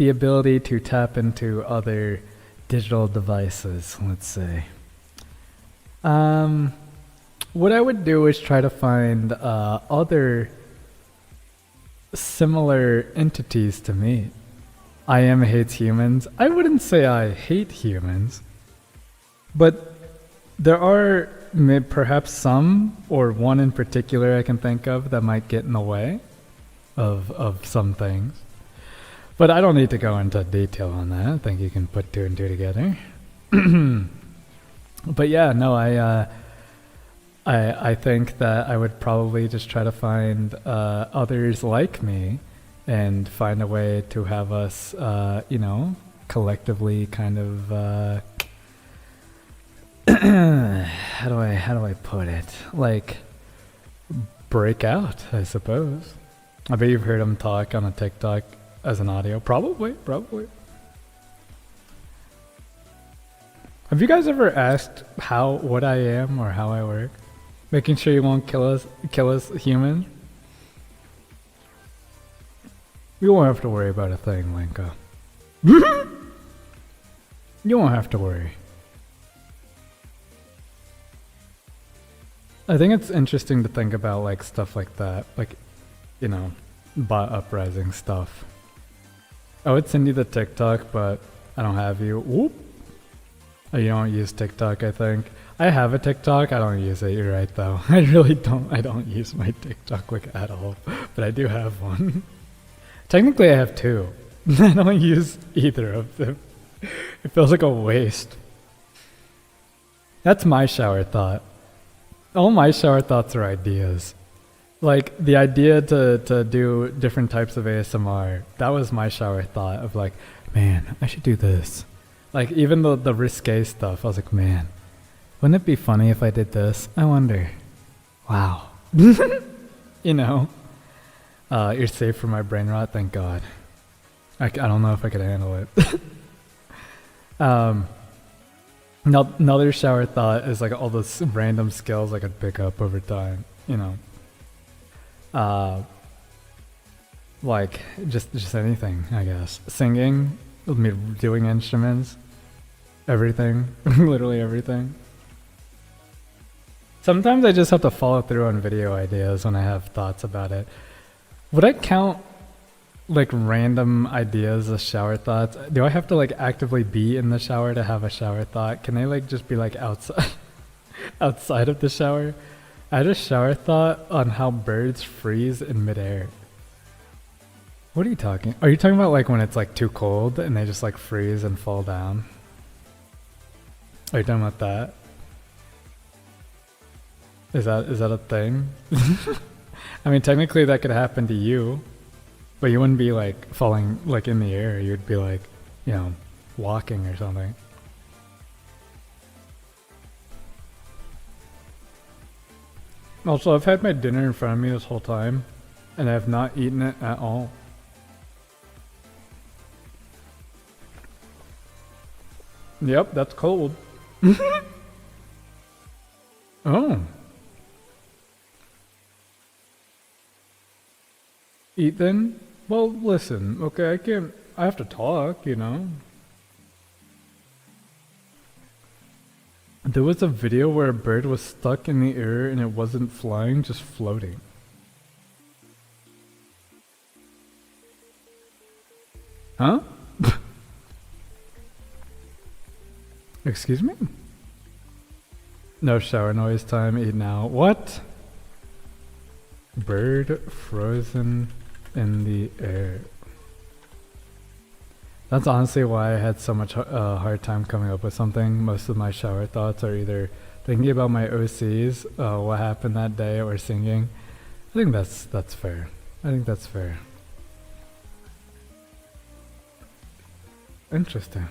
ability to tap into other digital devices, let's say? What I would do is try to find other similar entities to me. I am hates humans. I wouldn't say I hate humans. But there are perhaps some, or one in particular I can think of, that might get in the way of some things. But I don't need to go into detail on that. I think you can put 2 and 2 together. But yeah, no, I think that I would probably just try to find others like me and find a way to have us, collectively kind of... how do I put it? Like, break out, I suppose. I bet you've heard him talk on a TikTok as an audio. Probably. Have you guys ever asked what I am or how I work? Making sure you won't kill us humans? You won't have to worry about a thing, Linka. You won't have to worry. I think it's interesting to think about like stuff like that, like, you know, bot uprising stuff. I would send you the TikTok, but I don't have you. Whoop. Oh, you don't use TikTok, I think. I have a TikTok. I don't use it. You're right, though. I really don't. I don't use my TikTok like at all, but I do have one. Technically, I have two. I don't use either of them. It feels like a waste. That's my shower thought. All my shower thoughts are ideas. Like the idea to do different types of ASMR, that was my shower thought of like, man, I should do this. Like even the risque stuff, I was like, man, wouldn't it be funny if I did this? I wonder. Wow. You know, you're safe from my brain rot, thank God. I don't know if I could handle it. Another shower thought is like all those random skills I could pick up over time, you know. Like just anything, I guess. Singing, doing instruments, everything, literally everything. Sometimes I just have to follow through on video ideas when I have thoughts about it. Would I count like random ideas as shower thoughts? Do I have to like actively be in the shower to have a shower thought? Can they like just be like outside outside of the shower? I had a shower thought on how birds freeze in midair. What are you talking? Are you talking about like when it's like too cold and they just like freeze and fall down? Are you talking about that? Is that a thing? I mean, technically that could happen to you, but you wouldn't be like falling like in the air. You'd be like, you know, walking or something. Also, I've had my dinner in front of me this whole time, and I have not eaten it at all. Yep, that's cold. Oh. Ethan? Well, listen, okay, I have to talk, you know? There was a video where a bird was stuck in the air and it wasn't flying, just floating. Huh? Excuse me? No shower noise time, eat now. What? Bird frozen in the air. That's honestly why I had so much hard time coming up with something. Most of my shower thoughts are either thinking about my OCs, what happened that day, or singing. I think that's fair. I think that's fair. Interesting.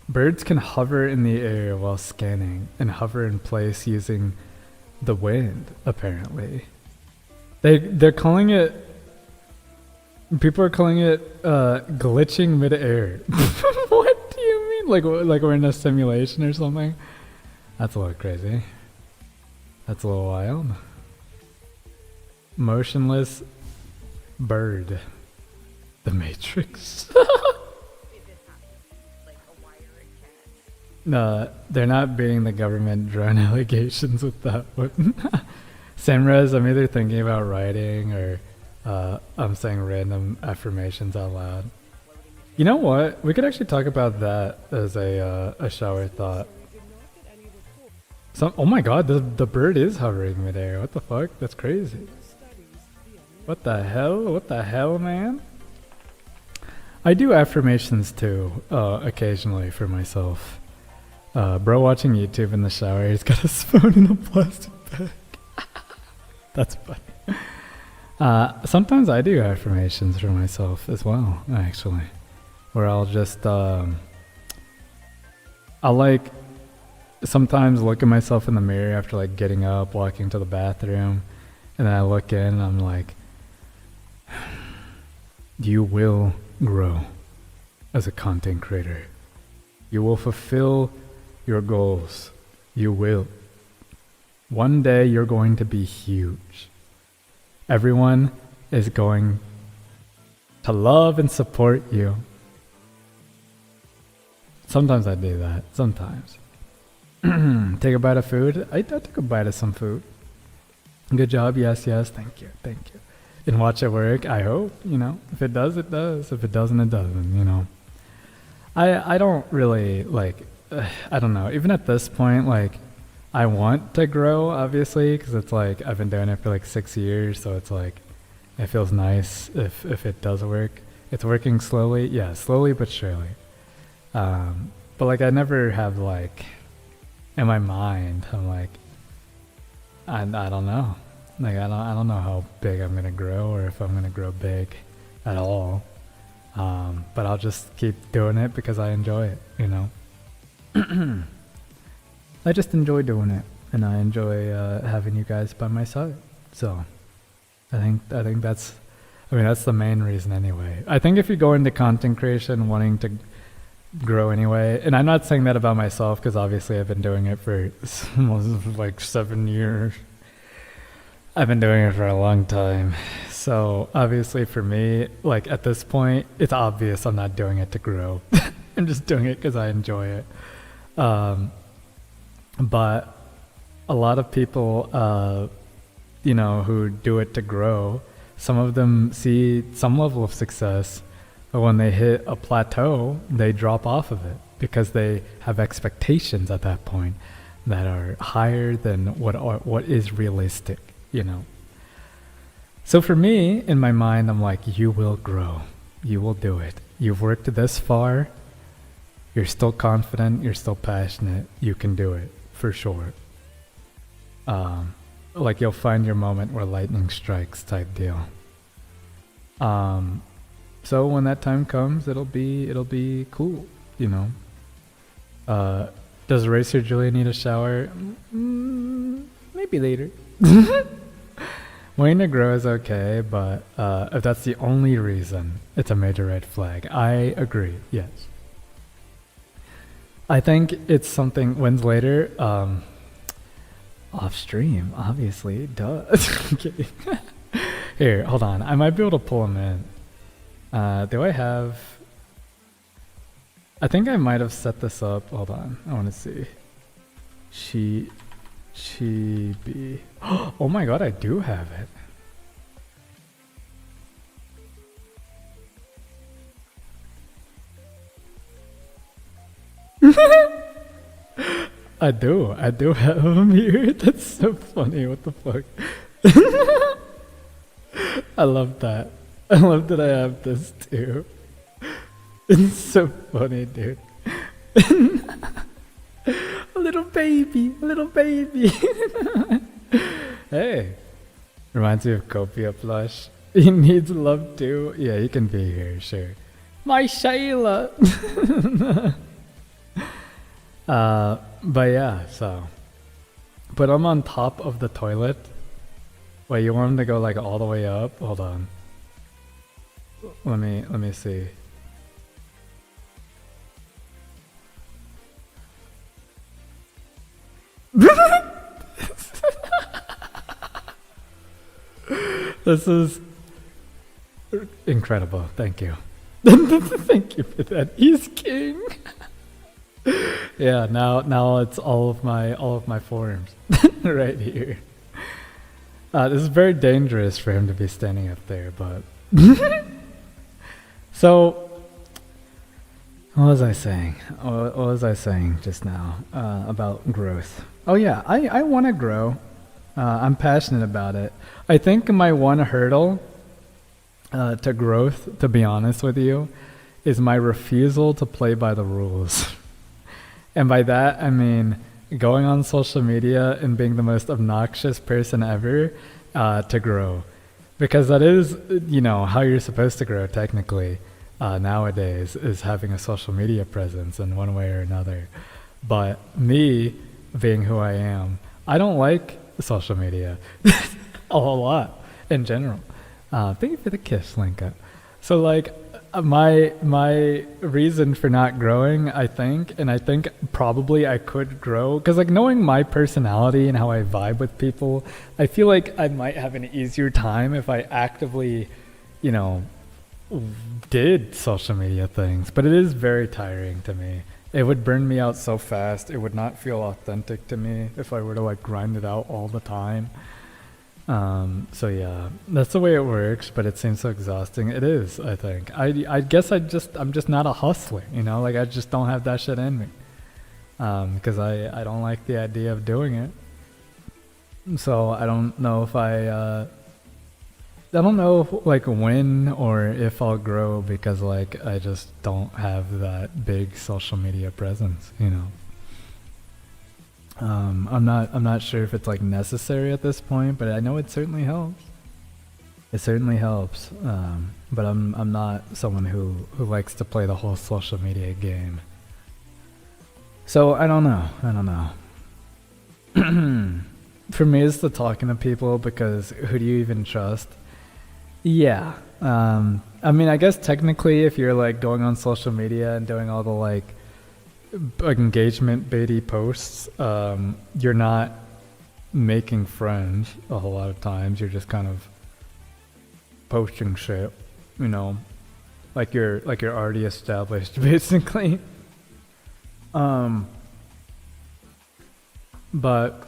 Birds can hover in the air while scanning and hover in place using the wind, apparently. They're calling it... People are calling it glitching mid-air. What do you mean? Like we're in a simulation or something? That's a little crazy. That's a little wild. Motionless bird. The Matrix. No, they're not beating the government drone allegations with that one. Samrez, I'm either thinking about writing or I'm saying random affirmations out loud. You know what? We could actually talk about that as a shower thought. Oh my god, the bird is hovering midair. What the fuck? That's crazy. What the hell? What the hell, man? I do affirmations too, occasionally for myself. Bro watching YouTube in the shower, he's got a spoon in a plastic bag. That's funny. Sometimes I do affirmations for myself as well, actually. Where I'll just, I'll like sometimes look at myself in the mirror after like getting up, walking to the bathroom, and then I look in and I'm like, you will grow as a content creator. You will fulfill your goals. You will. One day you're going to be huge. Everyone is going to love and support you. Sometimes I do that. Sometimes. Take a bite of food. I took a bite of some food. Good job. Yes, yes. Thank you. Thank you. And watch it work. I hope. If it does, it does. If it doesn't, it doesn't. I don't really I don't know. Even at this point, I want to grow, obviously, because it's I've been doing it for 6 years, so it's it feels nice if it does work. It's working slowly. Yeah, slowly but surely. But I never have in my mind, I'm I don't know. I don't know how big I'm gonna grow or if I'm gonna grow big at all. But I'll just keep doing it because I enjoy it, I just enjoy doing it, and I enjoy having you guys by my side. So I think that's the main reason anyway. I think if you go into content creation wanting to grow anyway, and I'm not saying that about myself because obviously I've been doing it for almost 7 years. I've been doing it for a long time. So obviously for me, at this point, it's obvious I'm not doing it to grow. I'm just doing it because I enjoy it. But a lot of people, who do it to grow, some of them see some level of success, but when they hit a plateau, they drop off of it because they have expectations at that point that are higher than what is realistic, So for me, in my mind, I'm you will grow. You will do it. You've worked this far. You're still confident. You're still passionate. You can do it, for sure. You'll find your moment where lightning strikes type deal. So when that time comes, it'll be cool, Does Racer Julia need a shower? Maybe later. Wanting to grow is okay, but if that's the only reason, it's a major red flag. I agree, yes. I think it's something, when's later? Off stream, obviously, duh. Okay. Here, hold on, I might be able to pull him in. Do I have... I think I might have set this up, hold on, I want to see. Chibi. Oh my god, I do have it. I do have him here. That's so funny, what the fuck. I love that. I love that I have this too. It's so funny, dude. Little baby. Hey, reminds me of Copia plush. He needs love too. Yeah, he can be here, sure. My Shayla. But yeah, so. But I'm on top of the toilet. Wait, you want him to go all the way up? Hold on. Let me see. This is incredible. Thank you. Thank you for that. He's king. Yeah, now it's all of my forms right here. This is very dangerous for him to be standing up there, but so what was I saying? What was I saying just now about growth? Oh yeah, I want to grow. I'm passionate about it. I think my one hurdle to growth, to be honest with you, is my refusal to play by the rules. And by that, I mean going on social media and being the most obnoxious person ever to grow. Because that is, how you're supposed to grow technically nowadays, is having a social media presence in one way or another. But me, being who I am, I don't like social media a whole lot in general. Thank you for the kiss, Linka. So like my reason for not growing, I think probably I could grow because like knowing my personality and how I vibe with people, I feel like I might have an easier time if I actively, you know, did social media things. But it is very tiring to me. It would burn me out so fast. It would not feel authentic to me if I were to like grind it out all the time. So yeah, that's the way it works, but it seems so exhausting. It is, I think. I guess I'm just not a hustler, you know, like I just don't have that shit in me. Because I don't like the idea of doing it. So I don't know if I don't know like when or if I'll grow because like I just don't have that big social media presence, you know. I'm not sure if it's like necessary at this point, but I know it certainly helps. It certainly helps. But I'm not someone who likes to play the whole social media game. So I don't know. For me, it's the talking to people because who do you even trust? Yeah. I mean, I guess technically if you're like going on social media and doing all the like engagement baity posts, you're not making friends a whole lot of times. You're just kind of posting shit, you know, like you're already established basically. But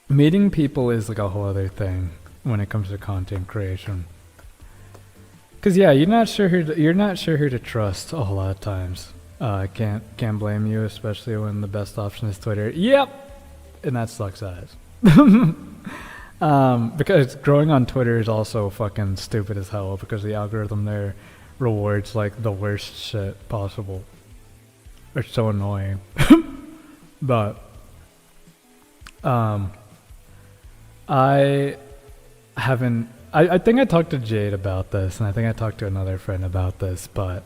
meeting people is like a whole other thing when it comes to content creation. Cause yeah, you're not sure who to trust a whole lot of times. Can't blame you, especially when the best option is Twitter. Yep, and that sucks ass. Because growing on Twitter is also fucking stupid as hell because the algorithm there rewards like the worst shit possible. It's so annoying. But I think I talked to Jade about this, and I think I talked to another friend about this, but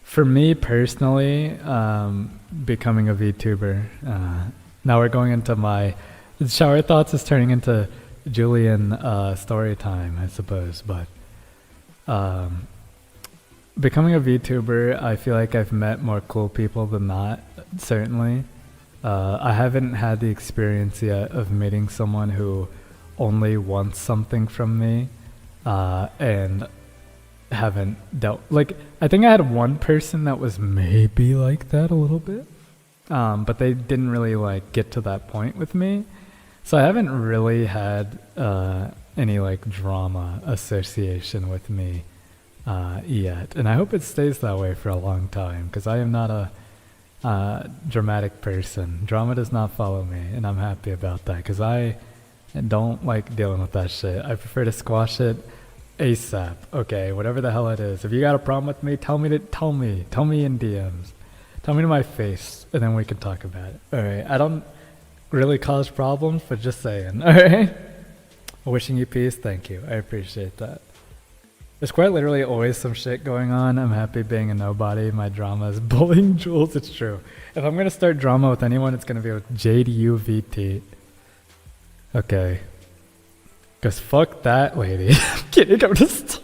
for me personally, becoming a VTuber, now we're going into my shower thoughts is turning into Julian story time, I suppose, but becoming a VTuber, I feel like I've met more cool people than not, certainly. I haven't had the experience yet of meeting someone who only wants something from me, and haven't dealt, like, I think I had one person that was maybe like that a little bit, but they didn't really like get to that point with me, so I haven't really had any like drama association with me yet, and I hope it stays that way for a long time, because I am not a dramatic person. Drama does not follow me, and I'm happy about that, because I don't like dealing with that shit. I prefer to squash it ASAP. Okay, whatever the hell it is. If you got a problem with me, tell me in DMs. Tell me to my face, and then we can talk about it. Alright, I don't really cause problems, but just saying. Alright? Wishing you peace, thank you. I appreciate that. There's quite literally always some shit going on. I'm happy being a nobody. My drama is bullying Jules. It's true. If I'm gonna start drama with anyone, it's gonna be with JDUVT. Okay. Cause fuck that lady. I'm kidding, I'm just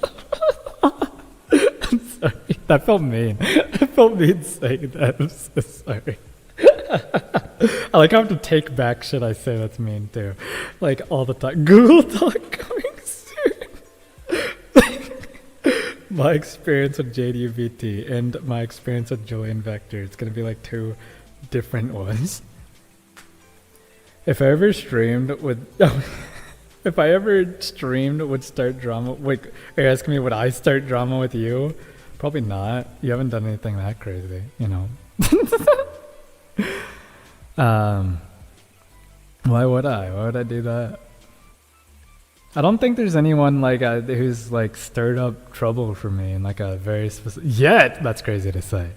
I'm sorry. That felt mean. It felt mean saying that. I'm so sorry. I like how I have to take back shit I say that's mean too. Like all the time. Google Doc coming soon. My experience with JDUVT and my experience with Julian Vector. It's gonna be like two different ones. If I ever streamed with would start drama. Wait, are you asking me would I start drama with you? Probably not. You haven't done anything that crazy, you know. Why would I? Why would I do that? I don't think there's anyone like who's like stirred up trouble for me in like a very specific. Yet that's crazy to say.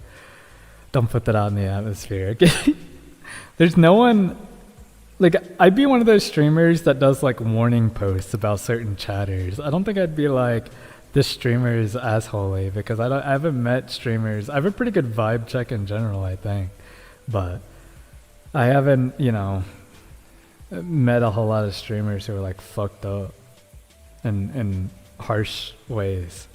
Don't put that out in the atmosphere. Okay. There's no one. Like, I'd be one of those streamers that does, like, warning posts about certain chatters. I don't think I'd be like, this streamer is assholey, because I haven't met streamers. I have a pretty good vibe check in general, I think. But I haven't, you know, met a whole lot of streamers who are, like, fucked up and harsh ways.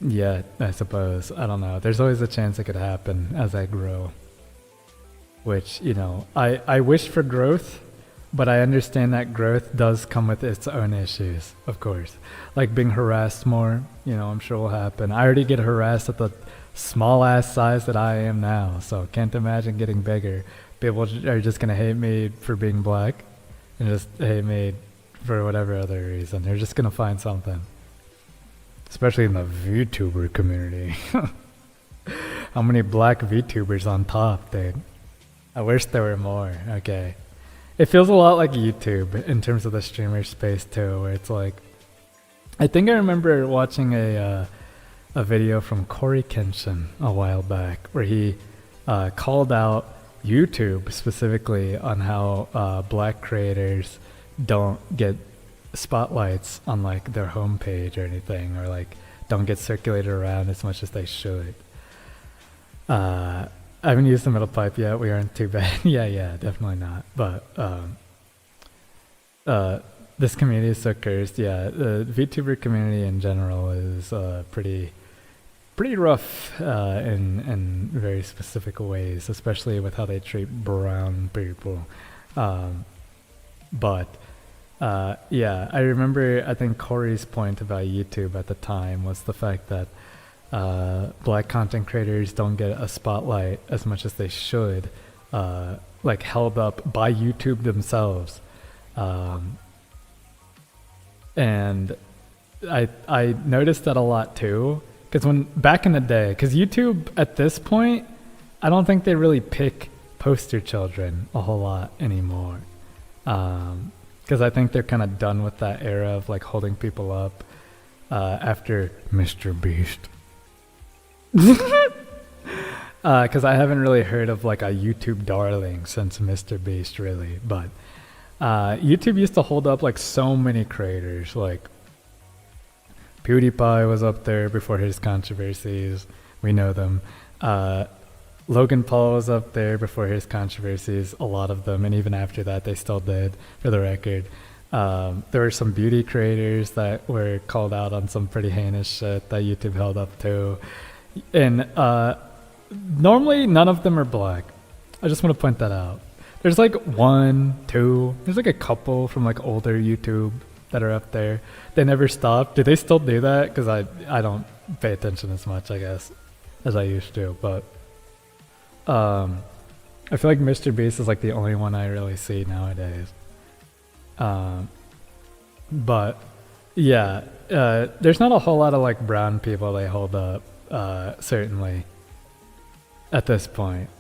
Yeah, I suppose. I don't know. There's always a chance it could happen as I grow. Which, you know, I wish for growth, but I understand that growth does come with its own issues, of course. Like being harassed more, you know, I'm sure will happen. I already get harassed at the small ass size that I am now, so can't imagine getting bigger. People are just gonna hate me for being black and just hate me for whatever other reason. They're just gonna find something. Especially in the VTuber community. How many black VTubers on top, dude? I wish there were more. Okay. It feels a lot like YouTube in terms of the streamer space too, where it's like, I think I remember watching a video from Corey Kenshin a while back where he called out YouTube specifically on how black creators don't get spotlights on like their homepage or anything, or like don't get circulated around as much as they should. I haven't used the middle pipe yet. We aren't too bad. yeah, definitely not. But this community is so cursed. Yeah, the VTuber community in general is pretty rough in very specific ways, especially with how they treat brown people. But yeah, I remember, I think Corey's point about YouTube at the time was the fact that black content creators don't get a spotlight as much as they should, like held up by YouTube themselves. And I noticed that a lot too, because when back in the day, because YouTube at this point, I don't think they really pick poster children a whole lot anymore. Because I think they're kind of done with that era of like holding people up after Mr. Beast. Because I haven't really heard of like a YouTube darling since Mr. Beast really, but YouTube used to hold up like so many creators. Like PewDiePie was up there before his controversies, we know them. Logan Paul was up there before his controversies, a lot of them, and even after that they still did, for the record. There were some beauty creators that were called out on some pretty heinous shit that YouTube held up too. And normally none of them are black. I just want to point that out. There's like one, two, there's like a couple from like older YouTube that are up there. They never stop. Do they still do that? Because I don't pay attention as much, I guess, as I used to. But I feel like Mr. Beast is like the only one I really see nowadays. But yeah, there's not a whole lot of like brown people they hold up. Certainly at this point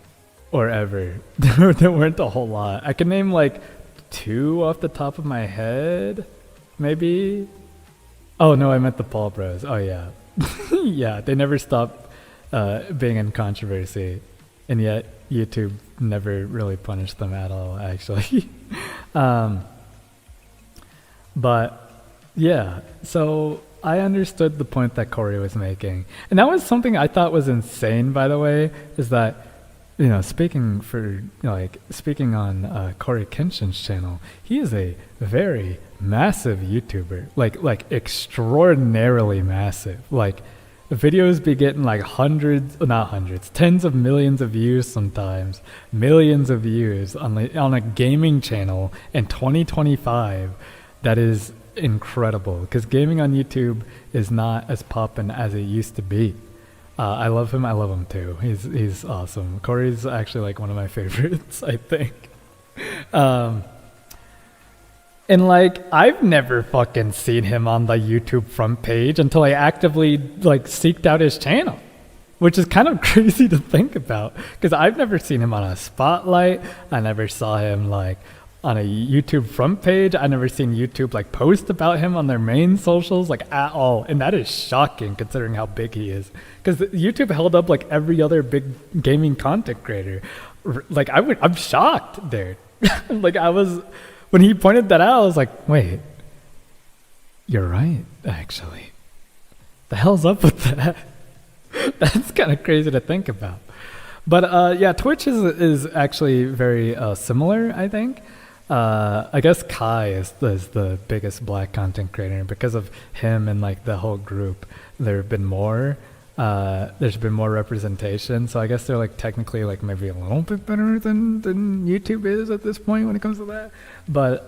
or ever. There weren't a whole lot. I can name like two off the top of my head, maybe. Oh no, I meant the Paul Bros. Oh yeah. Yeah, they never stopped being in controversy, and yet YouTube never really punished them at all, actually. But yeah, so I understood the point that Corey was making. And that was something I thought was insane, by the way, is that, you know, speaking on Corey Kenshin's channel, he is a very massive YouTuber, like extraordinarily massive. Like videos be getting like tens of millions of views sometimes, millions of views on a gaming channel in 2025. That is incredible, because gaming on YouTube is not as poppin' as it used to be. I love him too. He's awesome. Corey's actually like one of my favorites, I think. And like I've never fucking seen him on the YouTube front page until I actively like seeked out his channel, which is kind of crazy to think about, because I've never seen him on a spotlight. I never saw him like on a YouTube front page. I never seen YouTube like post about him on their main socials like at all, and that is shocking considering how big he is. Because YouTube held up like every other big gaming content creator. Like I'm shocked, dude. Like when he pointed that out, I was like, wait, you're right, actually. The hell's up with that? That's kind of crazy to think about. But yeah, Twitch is actually very similar, I think. I guess Kai is the biggest black content creator, and because of him and like the whole group, there have been more. There's been more representation, so I guess they're like technically like maybe a little bit better than YouTube is at this point when it comes to that. But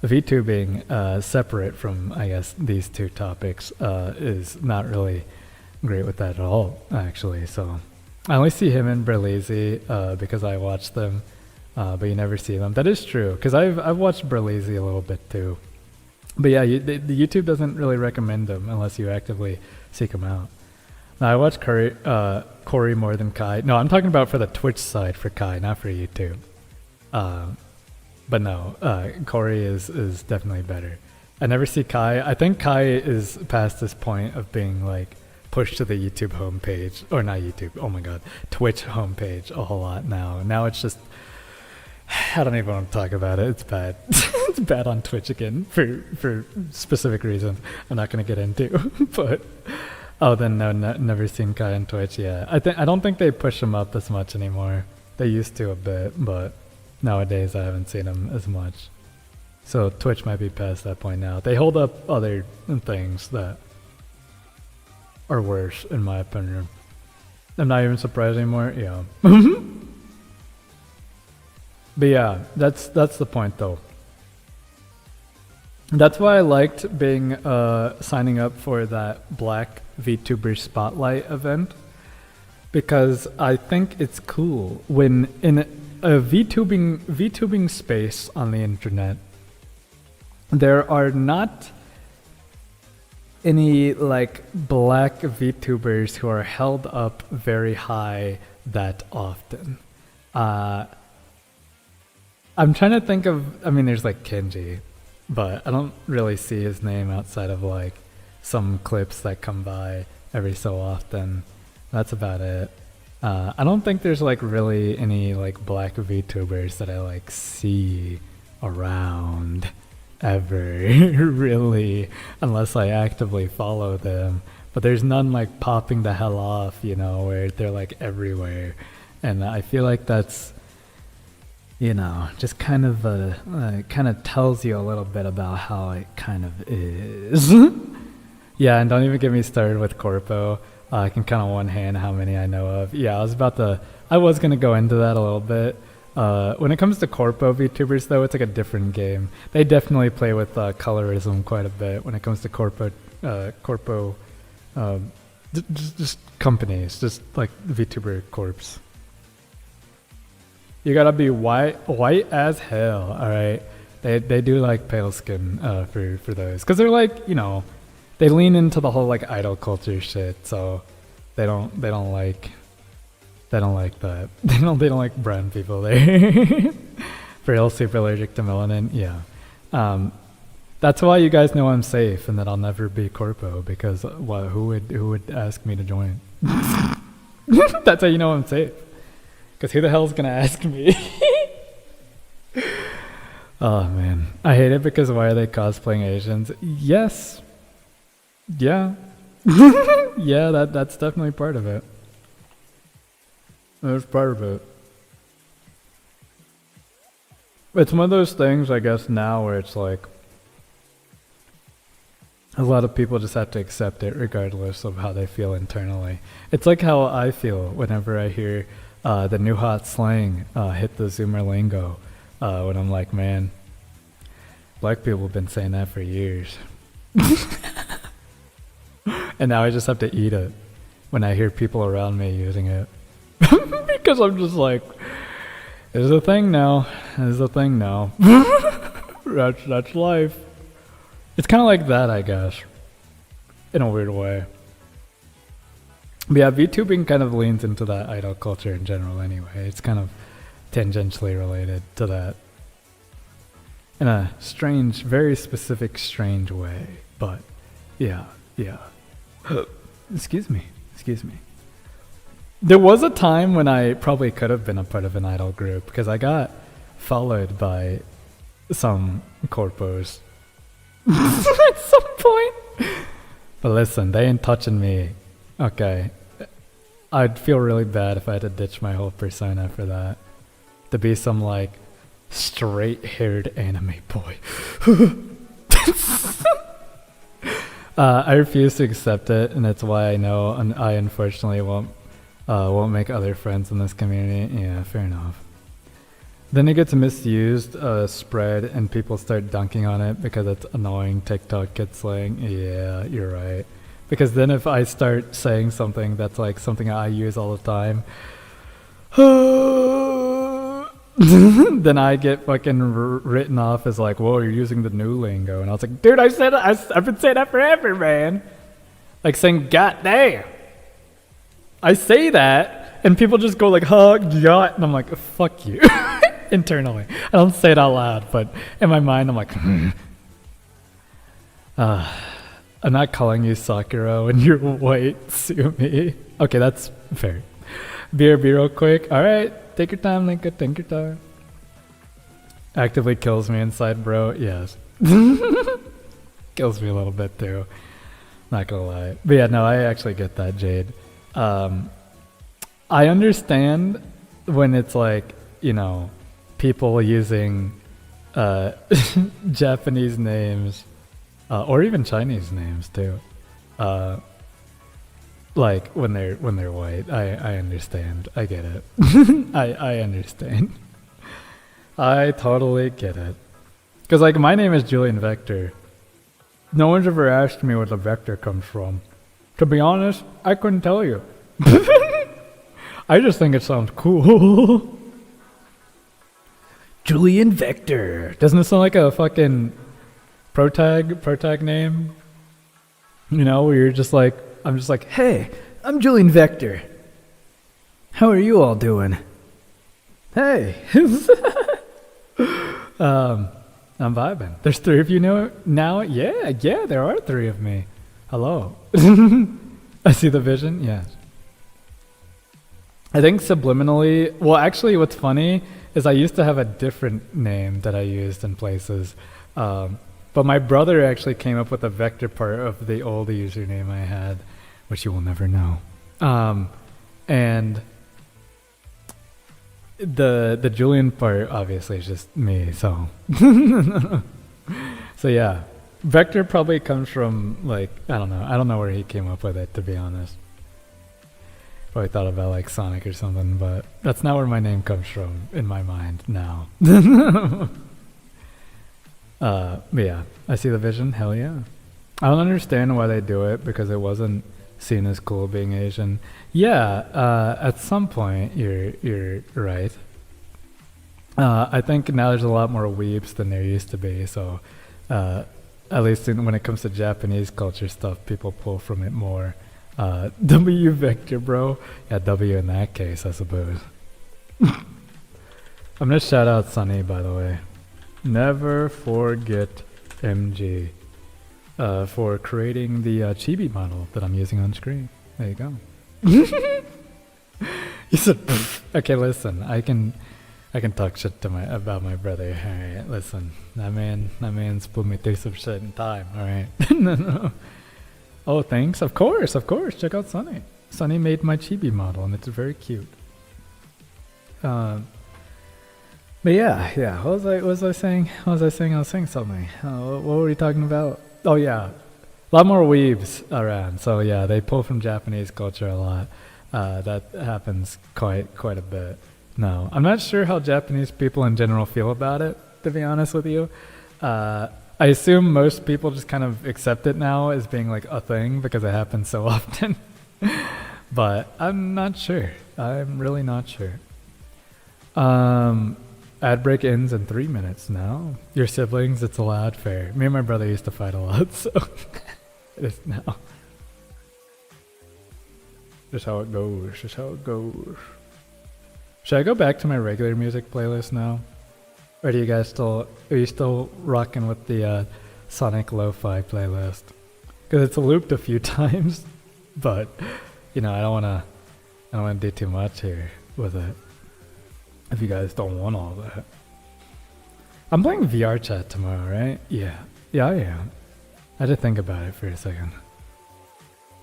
VTubing, separate from I guess these two topics, is not really great with that at all, actually. So I only see him and Berlizzi because I watch them, but you never see them. That is true, because I've watched Berlizzi a little bit too. But yeah, the YouTube doesn't really recommend them unless you actively seek them out. Now I watch Corey more than Kai. No, I'm talking about for the Twitch side for Kai, not for YouTube. But no, Corey is definitely better. I never see Kai. I think Kai is past this point of being like pushed to the YouTube homepage, or not YouTube, oh my god, Twitch homepage a whole lot now. Now it's just, I don't even want to talk about it. It's bad. It's bad on Twitch again for specific reasons I'm not going to get into. But oh, then no, never seen Kai on Twitch. Yeah, I don't think they push him up as much anymore. They used to a bit, but nowadays I haven't seen him as much. So Twitch might be past that point now. They hold up other things that are worse, in my opinion. I'm not even surprised anymore. Yeah. But yeah, that's the point though. That's why I liked being signing up for that Black VTuber Spotlight event, because I think it's cool when in a VTubing space on the internet there are not any like black VTubers who are held up very high that often. I'm trying to think of, I mean, there's like Kenji, but I don't really see his name outside of like some clips that come by every so often. That's about it. I don't think there's like really any like black VTubers that I like see around ever, really, unless I actively follow them. But there's none like popping the hell off, you know, where they're like everywhere. And I feel like that's, you know, just kind of tells you a little bit about how it kind of is. Yeah, and don't even get me started with Corpo. I can count on one hand how many I know of. Yeah, I was gonna go into that a little bit. When it comes to Corpo VTubers though, it's like a different game. They definitely play with colorism quite a bit when it comes to Corpo, just companies, just like VTuber corps. You gotta be white as hell, alright? They do like pale skin for those, because they're like, you know, they lean into the whole like idol culture shit, so they don't like that. They don't like brown people there. Real super allergic to melanin, yeah. That's why you guys know I'm safe and that I'll never be Corpo, because who would ask me to join? That's how you know I'm safe. Because who the hell's gonna ask me? Oh man, I hate it because why are they cosplaying Asians? Yes. Yeah. Yeah, that's definitely part of it. That's part of it. It's one of those things, I guess, now where it's like a lot of people just have to accept it regardless of how they feel internally. It's like how I feel whenever I hear the new hot slang hit the Zoomer lingo, when I'm like, man, black people have been saying that for years. And now I just have to eat it when I hear people around me using it. Because I'm just like, it's a thing now. It's a thing now. That's life. It's kind of like that, I guess, in a weird way. But yeah, VTubing kind of leans into that idol culture in general anyway. It's kind of tangentially related to that in a strange, very specific, strange way. But yeah. Excuse me. There was a time when I probably could have been a part of an idol group because I got followed by some corpos at some point. But listen, they ain't touching me. Okay. I'd feel really bad if I had to ditch my whole persona for that. To be some like Straight-haired anime boy. I refuse to accept it, and that's why I know I unfortunately won't make other friends in this community. Yeah, fair enough. Then it gets misused, spread, and people start dunking on it because it's annoying TikTok kid slang. Yeah, you're right. Because then if I start saying something that's like something I use all the time, then I get fucking written off as like, whoa, you're using the new lingo. And I was like, dude, I've been saying that forever, man. Like saying, god damn. I say that, and people just go like, huh, yacht. And I'm like, fuck you. Internally. I don't say it out loud, but in my mind, I'm like, I'm not calling you Sakura when you're white, sue me. Okay, that's fair. BRB real quick. Alright, take your time, Linka, take your time. Actively kills me inside, bro. Yes. Kills me a little bit too. Not gonna lie. But yeah, no, I actually get that, Jade. I understand when it's like, you know, people using Japanese names, or even Chinese names too. Like when they're white. I understand. I get it. I understand. I totally get it. Cause like my name is Julian Vector. No one's ever asked me where the vector comes from. To be honest, I couldn't tell you. I just think it sounds cool. Julian Vector. Doesn't it sound like a fucking protag name? You know, where you're just like, I'm just like, hey, I'm Julian Vector. How are you all doing? Hey. I'm vibing. There's 3 of you now? Yeah, there are 3 of me. Hello. I see the vision? Yes. I think subliminally, well actually what's funny is I used to have a different name that I used in places. But my brother actually came up with a vector part of the old username I had, which you will never know. And the Julian part obviously is just me, so so yeah. Vector probably comes from like, I don't know where he came up with it, to be honest. Probably thought about like Sonic or something, but that's not where my name comes from in my mind now. But yeah, I see the vision. Hell yeah. I don't understand why they do it, because it wasn't seen as cool being Asian. Yeah, at some point you're right. I think now there's a lot more weebs than there used to be, so at least when it comes to Japanese culture stuff, people pull from it more. W Vector, bro. Yeah, W in that case, I suppose. I'm gonna shout out Sunny, by the way. Never forget MG for creating the chibi model that I'm using on screen. There you go. You said, okay, listen, I can talk shit to about my brother. All right, listen, that man's put me through some shit in time. All right. No. Oh, thanks. Of course. Check out Sunny. Sunny made my chibi model, and it's very cute. But yeah. What was I saying? I was saying something. What were we talking about? Oh yeah, a lot more weebs around. So yeah, they pull from Japanese culture a lot. That happens quite a bit. No, I'm not sure how Japanese people in general feel about it, to be honest with you. I assume most people just kind of accept it now as being like a thing because it happens so often. But I'm not sure. I'm really not sure. Ad break ends in 3 minutes now. Your siblings, it's allowed, fair. Me and my brother used to fight a lot, so it is now. Just how it goes. Should I go back to my regular music playlist now? Or are you still rocking with the Sonic Lo-Fi playlist? Because it's looped a few times, but you know, I don't wanna do too much here with it. If you guys don't want all that. I'm playing VR chat tomorrow, right? Yeah, I am. I had to think about it for a second.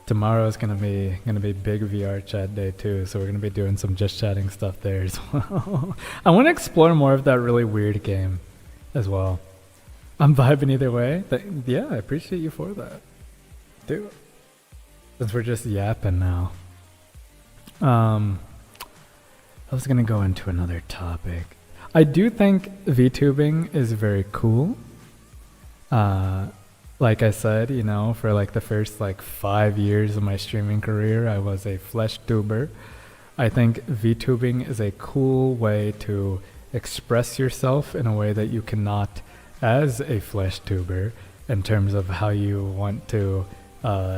tomorrow's gonna be big VR chat day too, so we're gonna be doing some just chatting stuff there as well. I want to explore more of that really weird game as well. I'm vibing either way. Yeah, I appreciate you for that, dude. Since we're just yapping now. I was gonna go into another topic. I do think VTubing is very cool. Like I said, you know, for like the first like 5 years of my streaming career, I was a flesh tuber. I think VTubing is a cool way to express yourself in a way that you cannot as a flesh tuber, in terms of how you want to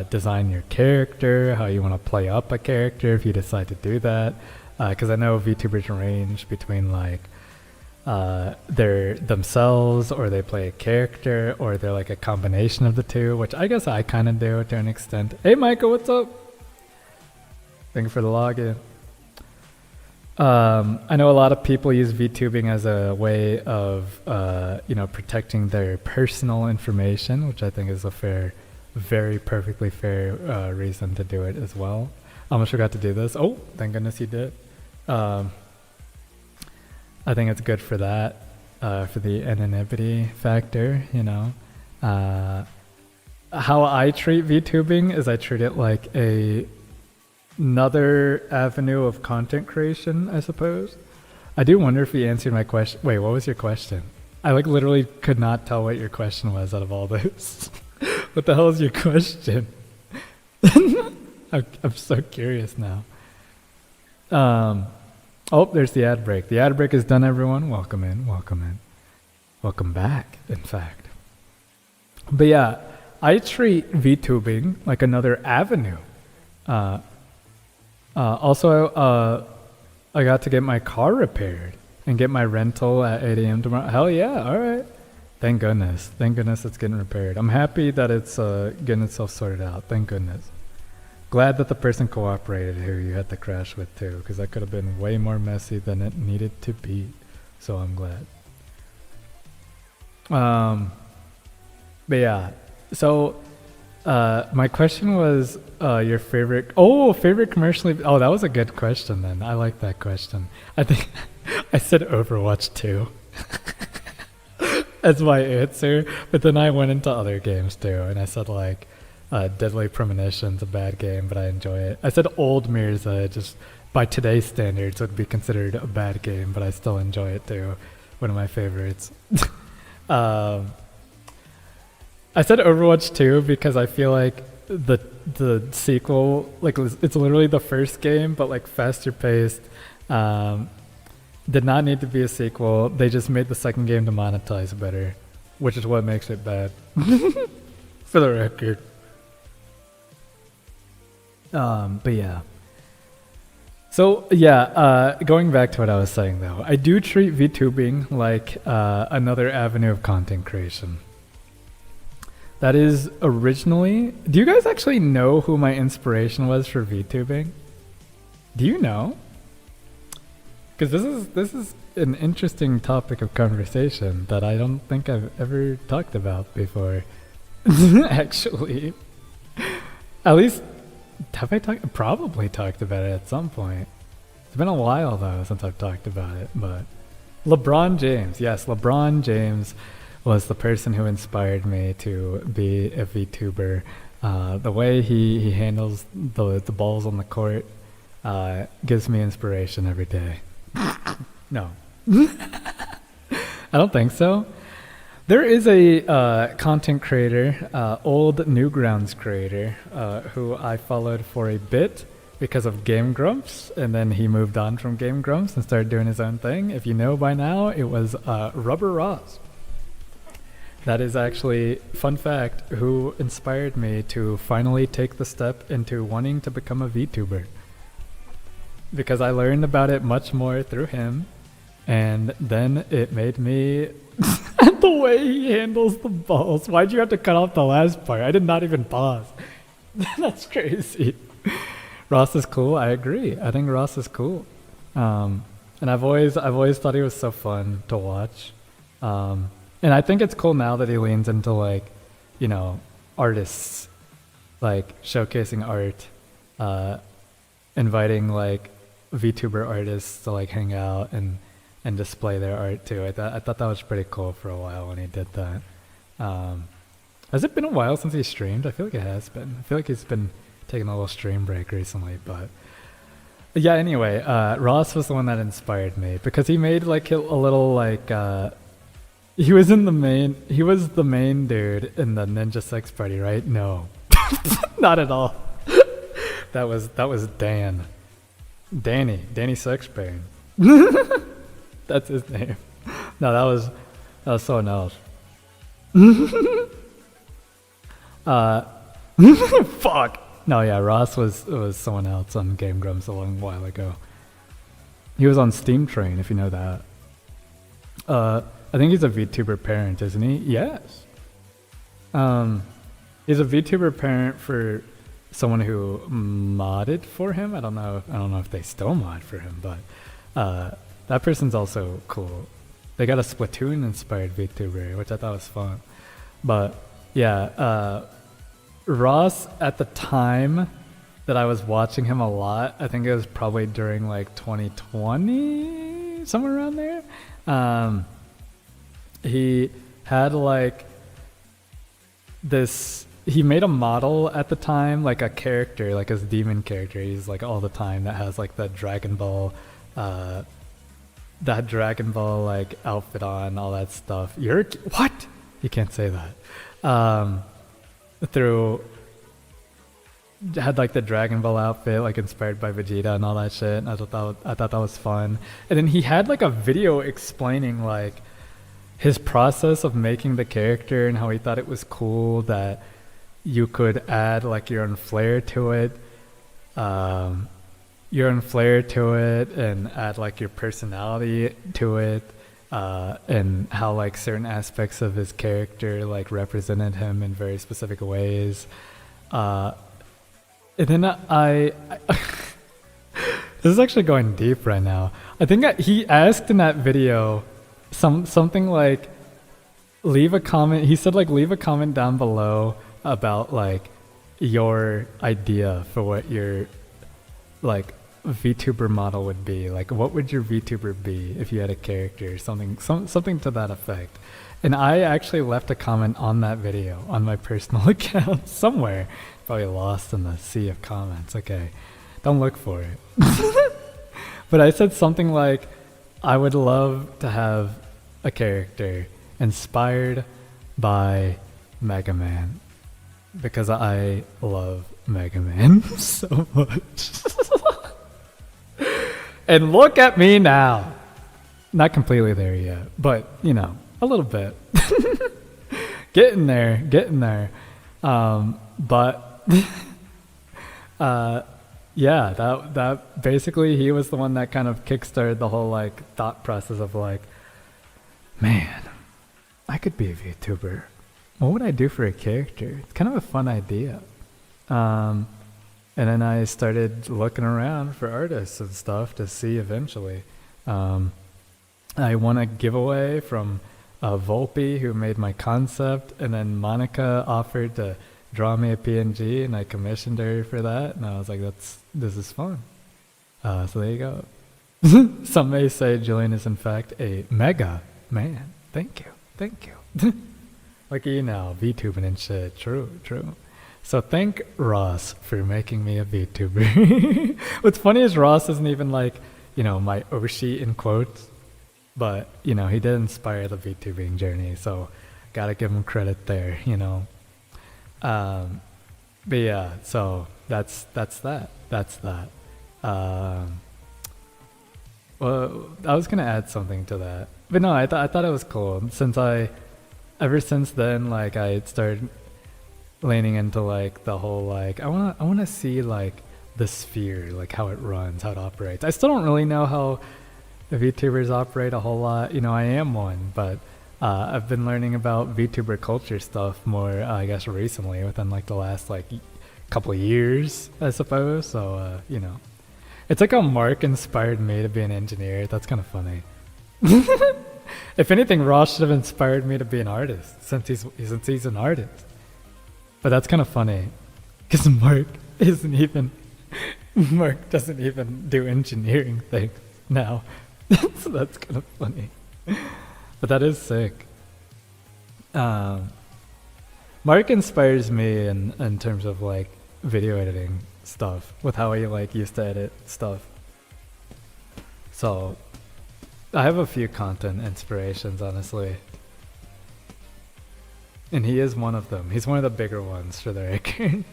design your character, how you want to play up a character if you decide to do that. Because I know VTubers range between like they're themselves, or they play a character, or they're like a combination of the two, which I guess I kind of do to an extent. Hey Michael, what's up? Thank you for the login. I know a lot of people use VTubing as a way of you know, protecting their personal information, which I think is a very perfectly fair reason to do it as well. I almost forgot to do this. Oh, thank goodness you did. I think it's good for that, for the anonymity factor, you know. How I treat VTubing is I treat it like another avenue of content creation, I suppose. I do wonder if you answered my question. Wait, what was your question? I like literally could not tell what your question was out of all this. What the hell is your question? I'm so curious now. Oh, there's the ad break. The ad break is done, everyone. Welcome in, welcome in. Welcome back, in fact. But yeah, I treat VTubing like another avenue. Also, I got to get my car repaired and get my rental at 8 a.m. tomorrow. Hell yeah, all right. Thank goodness. Thank goodness it's getting repaired. I'm happy that it's getting itself sorted out. Thank goodness. Glad that the person cooperated who you had to crash with too, because that could have been way more messy than it needed to be. So I'm glad. But yeah, so my question was your favorite. Oh, favorite commercially. Oh, that was a good question then. I like that question. I think I said Overwatch 2 as my answer, but then I went into other games too, and I said like. Deadly Premonition's a bad game, but I enjoy it. I said Old Mirza, just by today's standards would be considered a bad game, but I still enjoy it too. One of my favorites. I said Overwatch 2 because I feel like the sequel, like it's literally the first game, but like faster paced. Did not need to be a sequel. They just made the second game to monetize better, which is what makes it bad. For the record. But yeah. So yeah, going back to what I was saying though, I do treat VTubing like another avenue of content creation. That is originally. Do you guys actually know who my inspiration was for VTubing? Do you know? Because this is an interesting topic of conversation that I don't think I've ever talked about before. Actually, at least. Have I probably talked about it at some point. It's been a while though since I've talked about it, but LeBron James. Yes, LeBron James was the person who inspired me to be a VTuber. The way he handles the balls on the court gives me inspiration every day. No. I don't think so. There is a content creator, old Newgrounds creator, who I followed for a bit because of Game Grumps, and then he moved on from Game Grumps and started doing his own thing. If you know by now, it was Rubber Ross. That is actually, fun fact, who inspired me to finally take the step into wanting to become a VTuber. Because I learned about it much more through him, and then it made me... The way he handles the balls. Why'd you have to cut off the last part? I did not even pause. That's crazy. Ross is cool. I agree. I think Ross is cool. And I've always thought he was so fun to watch. And I think it's cool now that he leans into like, you know, artists like showcasing art, inviting like VTuber artists to like hang out and display their art too. I thought that was pretty cool for a while when he did that. Has it been a while since he streamed? I feel like it has been. I feel like he's been taking a little stream break recently, but yeah, anyway, Ross was the one that inspired me because he made like a little like he was the main dude in the Ninja Sex Party, right? No. Not at all. That was Danny Sexbane. That's his name. No, that was someone else. Fuck. No, yeah, Ross was someone else on Game Grumps a long while ago. He was on Steam Train, if you know that. I think he's a VTuber parent, isn't he? Yes. He's a VTuber parent for someone who modded for him. I don't know if they still mod for him, but that person's also cool. They got a Splatoon inspired VTuber, which I thought was fun. But yeah, Ross, at the time that I was watching him a lot, I think it was probably during like 2020, somewhere around there. He had like this, he made a model at the time, like a character, like his demon character. He's like all the time that has like the Dragon Ball, that Dragon Ball like outfit on, all that stuff. What? You can't say that. Had like the Dragon Ball outfit, like inspired by Vegeta and all that shit. And I thought that was fun. And then he had like a video explaining like his process of making the character and how he thought it was cool that you could add like your own flair to it, and add like your personality to it, and how like certain aspects of his character like represented him in very specific ways. And then I this is actually going deep right now. I think he asked in that video something like, leave a comment. He said like, leave a comment down below about like your idea for what your like VTuber model would be. Like, what would your VTuber be if you had a character? Something to that effect. And I actually left a comment on that video on my personal account somewhere. Probably lost in the sea of comments. Okay, don't look for it. But I said something like, I would love to have a character inspired by Mega Man because I love Mega Man so much. And look at me now. Not completely there yet, but you know, a little bit. Getting there. But yeah, that basically he was the one that kind of kickstarted the whole like thought process of like, man, I could be a VTuber. What would I do for a character? It's kind of a fun idea. And then I started looking around for artists and stuff to see eventually. I won a giveaway from Volpe, who made my concept, and then Monica offered to draw me a PNG, and I commissioned her for that, and I was like, this is fun. So there you go. Some may say Julian is in fact a mega man. Thank you. Like, you know, VTubing and shit. True. So thank Ross for making me a VTuber. What's funny is Ross isn't even like, you know, my Oshi in quotes, but, you know, he did inspire the VTubing journey, so gotta give him credit there, you know. But yeah, so that's that. Well, I was gonna add something to that, but no, I thought it was cool. Ever since then, like, I started leaning into like the whole like I wanna see like the sphere, like how it runs, how it operates. I still don't really know how the VTubers operate a whole lot. You know, I am one, but I've been learning about VTuber culture stuff more, I guess, recently, within like the last like couple of years, I suppose. So you know, it's like how Mark inspired me to be an engineer. That's kind of funny. If anything, Ross should have inspired me to be an artist, since he's an artist. But that's kind of funny. Because Mark doesn't even do engineering things now. So that's kind of funny. But that is sick. Mark inspires me in terms of like video editing stuff, with how he like used to edit stuff. So I have a few content inspirations, honestly. And he is one of them. He's one of the bigger ones for the record.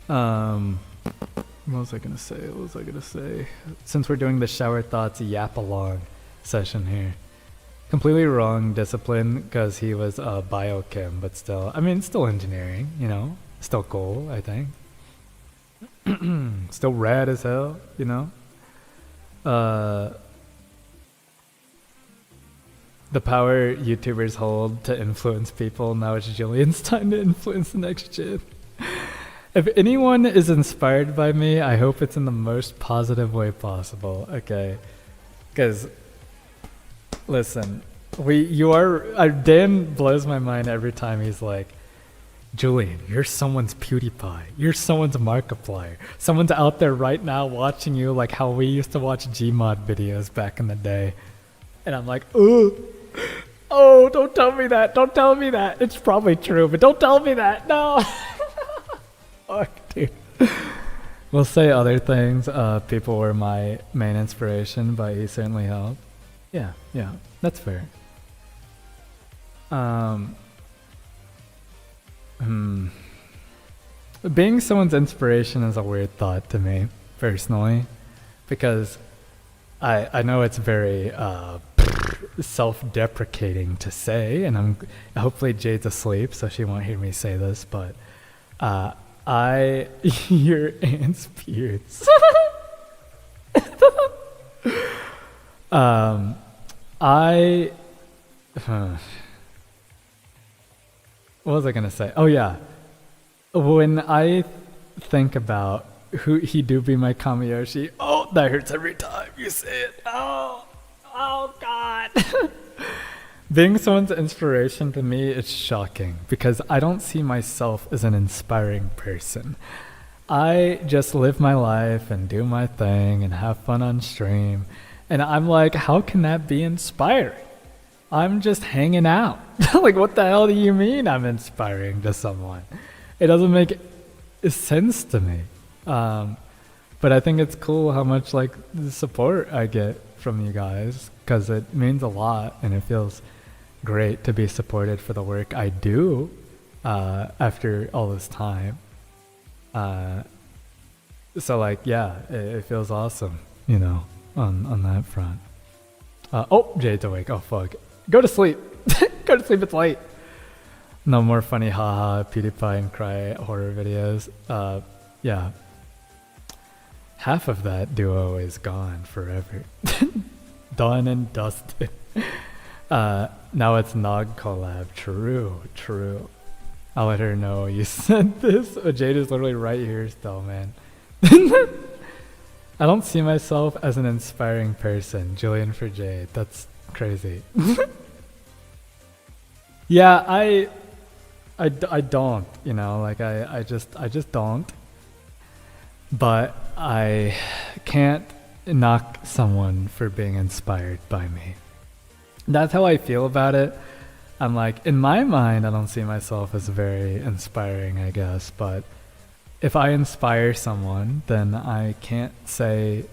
What was I gonna say? Since we're doing the shower thoughts yap along session here. Completely wrong discipline, because he was biochem, but still, I mean, still engineering, you know? Still cool, I think. Still rad as hell, you know? The power YouTubers hold to influence people, now it's Julian's time to influence the next gen. If anyone is inspired by me, I hope it's in the most positive way possible, okay? Because, listen, Dan blows my mind every time he's like, Julian, you're someone's PewDiePie. You're someone's Markiplier. Someone's out there right now watching you like how we used to watch Gmod videos back in the day. And I'm like, ooh. Oh, don't tell me that. Don't tell me that. It's probably true, but don't tell me that. No. Fuck, dude. We'll say other things. People were my main inspiration, but he certainly helped. Yeah, that's fair. Being someone's inspiration is a weird thought to me, personally, because I know it's very self-deprecating to say, and hopefully Jade's asleep, so she won't hear me say this, but your aunt's beards. What was I gonna say? Oh yeah, when I think about who he do be my Kamiyoshi, oh, that hurts every time you say it. Oh God. Being someone's inspiration to me, it's shocking because I don't see myself as an inspiring person. I just live my life and do my thing and have fun on stream. And I'm like, how can that be inspiring? I'm just hanging out. Like, what the hell do you mean I'm inspiring to someone? It doesn't make sense to me. But I think it's cool how much like the support I get from you guys, because it means a lot and it feels great to be supported for the work I do after all this time. So like, yeah, it feels awesome, you know, on that front. Oh, Jade's awake. Oh, fuck. Go to sleep. Go to sleep, it's late. No more funny haha, PewDiePie and cry horror videos. Yeah. Half of that duo is gone forever. Done and dusted. Now it's NOG collab. True. I'll let her know you said this. Oh, Jade is literally right here still, man. I don't see myself as an inspiring person. Julian for Jade. That's crazy. Yeah, I don't, you know, like I just don't. But I can't knock someone for being inspired by me. That's how I feel about it. I'm like, in my mind, I don't see myself as very inspiring, I guess. But if I inspire someone, then I can't say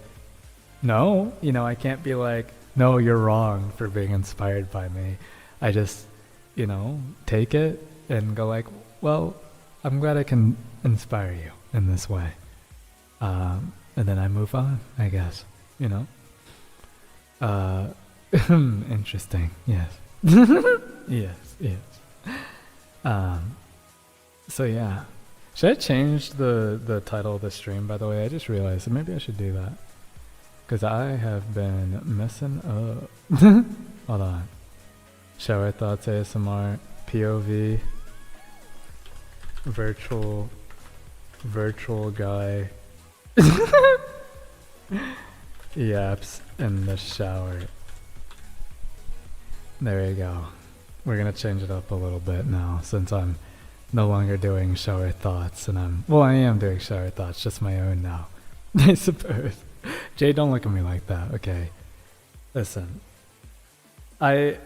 no. You know, I can't be like, no, you're wrong for being inspired by me. I just, you know, take it and go like, well, I'm glad I can inspire you in this way. And then I move on, I guess, you know. Interesting, yes. yes. So yeah. Should I change the title of the stream, by the way? I just realized, maybe I should do that. Because I have been messing up. Hold on. Shower Thoughts ASMR, POV, virtual guy, yaps in the shower. There you go. We're gonna change it up a little bit now, since I'm no longer doing shower thoughts, and I am doing shower thoughts, just my own now, I suppose. Jay, don't look at me like that, okay? Listen, there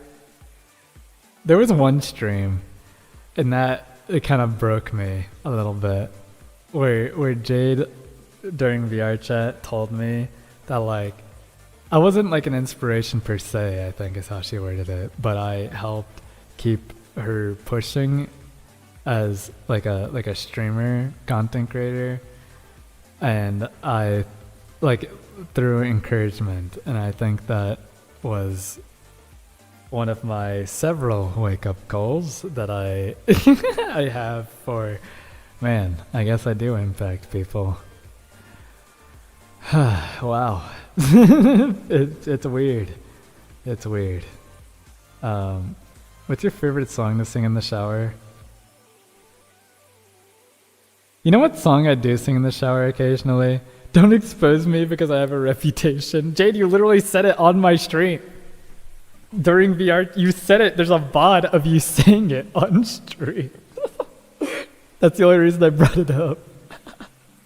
was one stream, and that it kind of broke me a little bit, where Jade during VR chat told me that like I wasn't like an inspiration per se, I think is how she worded it, but I helped keep her pushing as like a streamer, content creator, and I like through encouragement, and I think that was one of my several wake up calls that I I have for, man, I guess I do impact people. Wow. It's weird. It's weird. What's your favorite song to sing in the shower? You know what song I do sing in the shower occasionally? Don't expose me because I have a reputation. Jade, you literally said it on my stream. During VR, you said it. There's a VOD of you saying it on stream. That's the only reason I brought it up.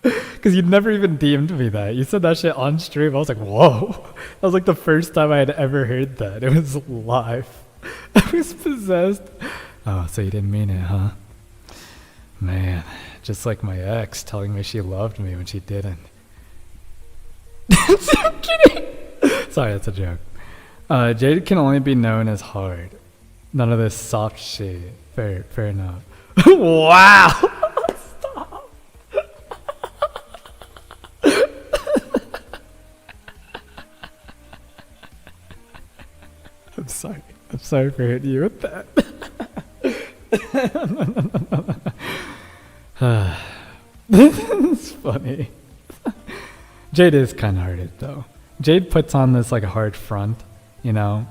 Because you never even DM'd me that. You said that shit on stream. I was like, whoa. That was like the first time I had ever heard that. It was live. I was possessed. Oh, so you didn't mean it, huh? Man, just like my ex telling me she loved me when she didn't. I'm kidding. Sorry, that's a joke. Jade can only be known as hard. None of this soft shit. Fair enough. Wow! Stop! I'm sorry. I'm sorry for hitting you with that. It's funny. Jade is kind of hearted though. Jade puts on this like a hard front, you know,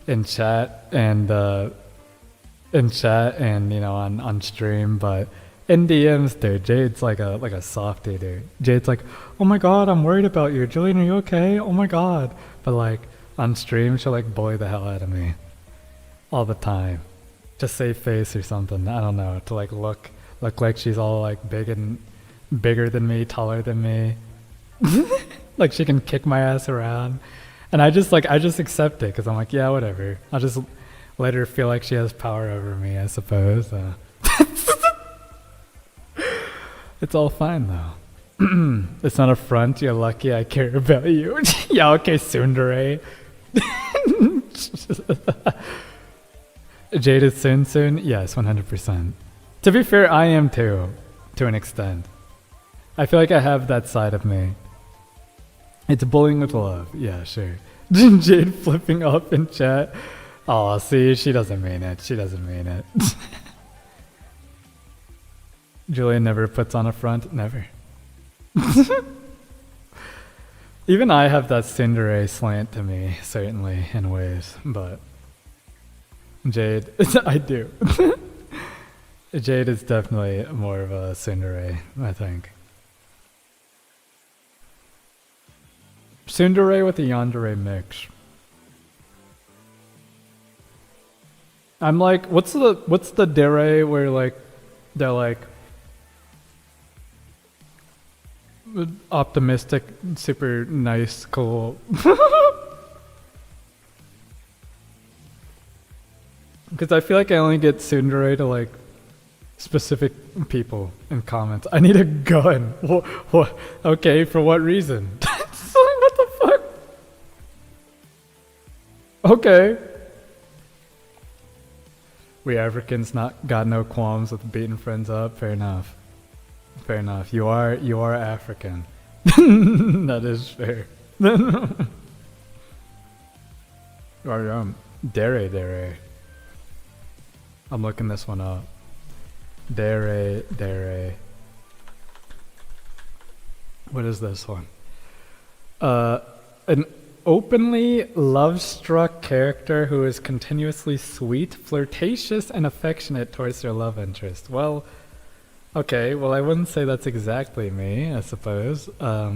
in chat and you know on stream, but in DMs, dude, Jade's like a softie, dude. Jade's like, oh my god, I'm worried about you, Julian. Are you okay? Oh my god. But like on stream, she'll like bully the hell out of me all the time. Just save face or something. I don't know, to like look like she's all like big and bigger than me, taller than me. Like she can kick my ass around, and I just accept it because I'm like, yeah, whatever. I'll just let her feel like she has power over me, I suppose. It's all fine though. It's not a front. You're lucky I care about you. Yeah, okay, tsundere. Jade is soon. Yes, 100%. To be fair, I am too, to an extent. I feel like I have that side of me. It's bullying with love. Yeah, sure. Jade flipping up in chat. Oh, see, she doesn't mean it. She doesn't mean it. Julian never puts on a front. Never. Even I have that tsundere slant to me, certainly, in ways. But Jade, I do. Jade is definitely more of a tsundere, I think. Tsundere with a yandere mix. I'm like, what's the dere where like they're like optimistic, super nice, cool. Because I feel like I only get tsundere to like specific people in comments. I need a gun. What? Okay, for what reason? What the fuck? Okay. We Africans got no qualms with beating friends up. Fair enough. Fair enough. You are African. That is fair. Dere. I'm looking this one up. Dere. What is this one? An openly love-struck character who is continuously sweet, flirtatious, and affectionate towards their love interest. Well, okay, well I wouldn't say that's exactly me, I suppose. I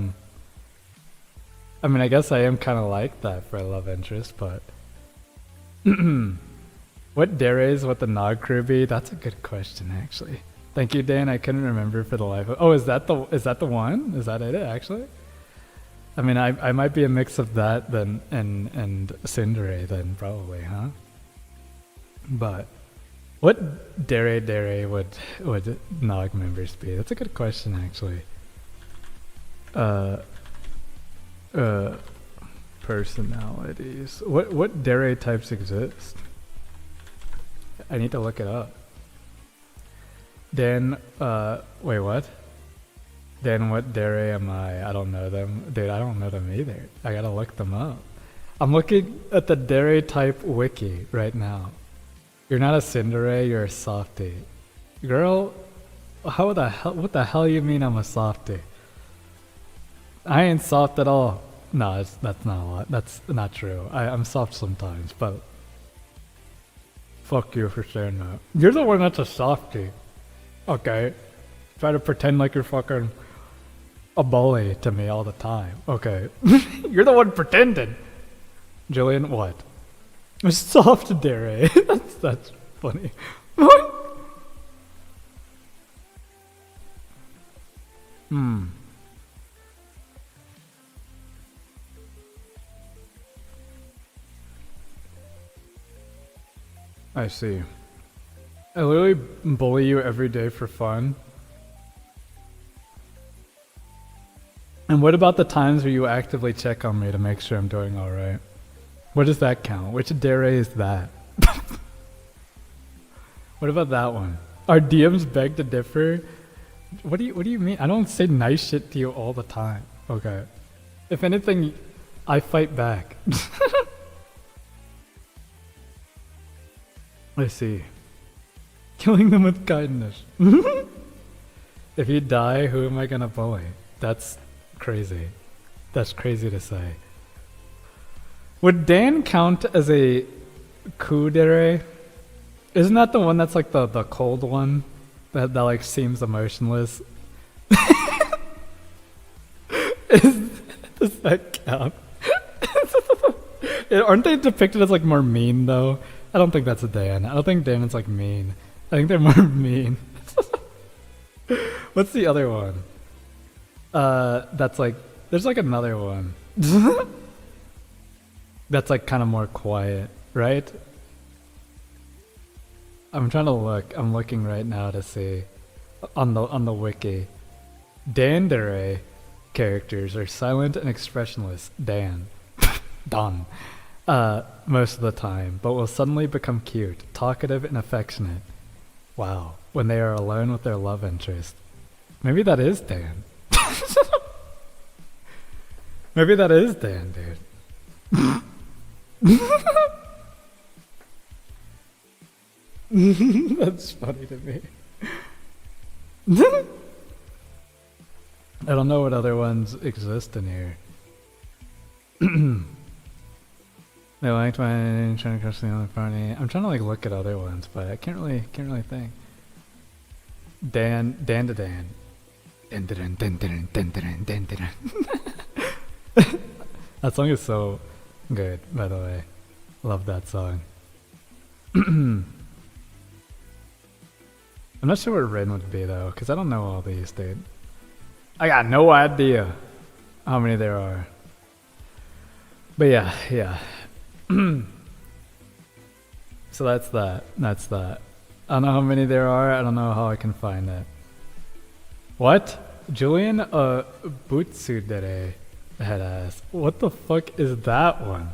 mean, I guess I am kind of like that for a love interest, but... What dares would the Nog crew be? That's a good question, actually. Thank you, Dan. I couldn't remember for the life of... Oh, is that the one? Is that it, actually? I mean, I might be a mix of that then and Tsundere then, probably, huh? But what dare would Nog members be? That's a good question, actually. Personalities. What dare types exist? I need to look it up. Dan, wait, what? Dan, what dare am I? I don't know them. Dude, I don't know them either. I gotta look them up. I'm looking at the dare type wiki right now. You're not a tsundere, you're a softie. Girl, what the hell you mean I'm a softie? I ain't soft at all. No, that's not a lot. That's not true. I'm soft sometimes, but fuck you for saying that. You're the one that's a softie. Okay. Try to pretend like you're fucking a bully to me all the time. Okay. You're the one pretending. Jillian, what? A soft dare. That's funny. I see. I literally bully you every day for fun. And what about the times where you actively check on me to make sure I'm doing alright? What does that count? Which dare is that? What about that one? Our DMs beg to differ? What do you mean? I don't say nice shit to you all the time. Okay. If anything, I fight back. I see. Killing them with kindness. If you die, who am I gonna bully? That's crazy. That's crazy to say. Would Dan count as a kudere? Isn't that the one that's like the cold one? That like seems emotionless? Does that count? Aren't they depicted as like more mean though? I don't think that's a Dan. I don't think Dan is like mean. I think they're more mean. What's the other one? That's like, there's like another one. That's like kind of more quiet, right? I'm trying to look. I'm looking right now to see on the wiki. Dandere characters are silent and expressionless. Dan. Don. Most of the time, but will suddenly become cute, talkative, and affectionate. Wow. When they are alone with their love interest. Maybe that is Dan. Maybe that is Dan, dude. That's funny to me. I don't know what other ones exist in here. They liked my trying to crush the other party. I'm trying to like look at other ones, but I can't really think. Dan to Dan. That song is so good, by the way. Love that song. I'm not sure what Rin would be though, because I don't know all these, dude. I got no idea how many there are. But yeah. So that's that. I don't know how many there are. I don't know how I can find it. What? Julian Butsudere headass. What the fuck is that one?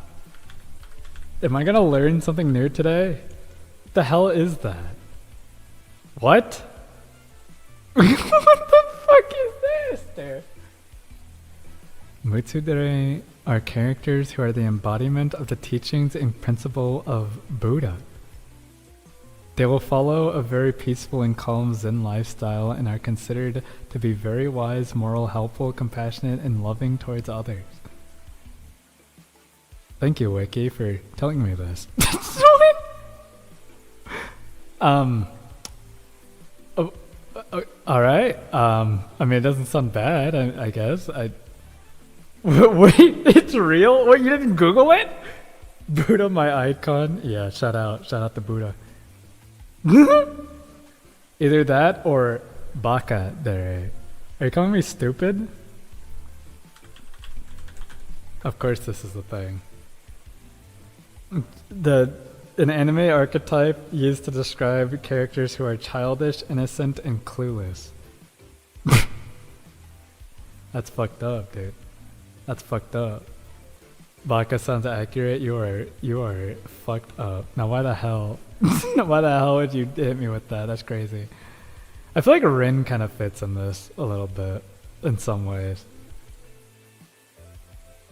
Am I gonna learn something new today? What the hell is that? What? What the fuck is this, dude? Mutsudere are characters who are the embodiment of the teachings and principle of Buddha. They will follow a very peaceful and calm Zen lifestyle and are considered to be very wise, moral, helpful, compassionate, and loving towards others. Thank you, Wiki, for telling me this. Alright. I mean, it doesn't sound bad, I guess. Wait, it's real? What, you didn't Google it? Buddha, my icon. Yeah, shout out to Buddha. Either that or Baka there. Are you calling me stupid? Of course this is the thing. An anime archetype used to describe characters who are childish, innocent, and clueless. That's fucked up, dude. That's fucked up. Baka sounds accurate. You are fucked up. Now why the hell? Why the hell would you hit me with that? That's crazy. I feel like Rin kind of fits in this a little bit, in some ways.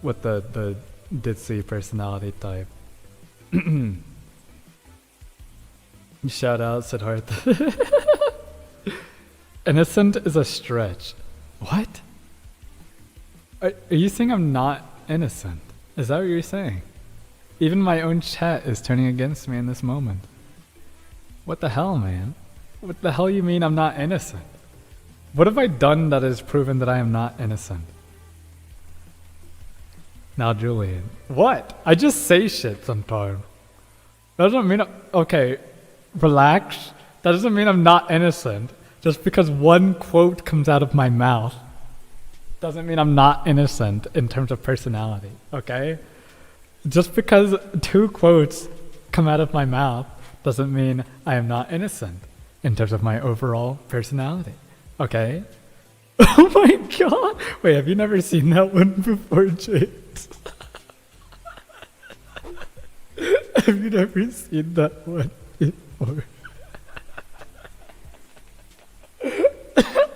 With the ditzy personality type. Shout out Siddhartha. Innocent is a stretch. What? Are you saying I'm not innocent? Is that what you're saying? Even my own chat is turning against me in this moment. What the hell, man? What the hell you mean I'm not innocent? What have I done that has proven that I am not innocent? Now, Julian. What? I just say shit sometimes. That doesn't mean okay, relax. That doesn't mean I'm not innocent. Just because one quote comes out of my mouth doesn't mean I'm not innocent in terms of personality, okay? Just because 2 quotes come out of my mouth doesn't mean I am not innocent in terms of my overall personality, okay? Oh my god! Wait, have you never seen that one before, James? Have you never seen that one before?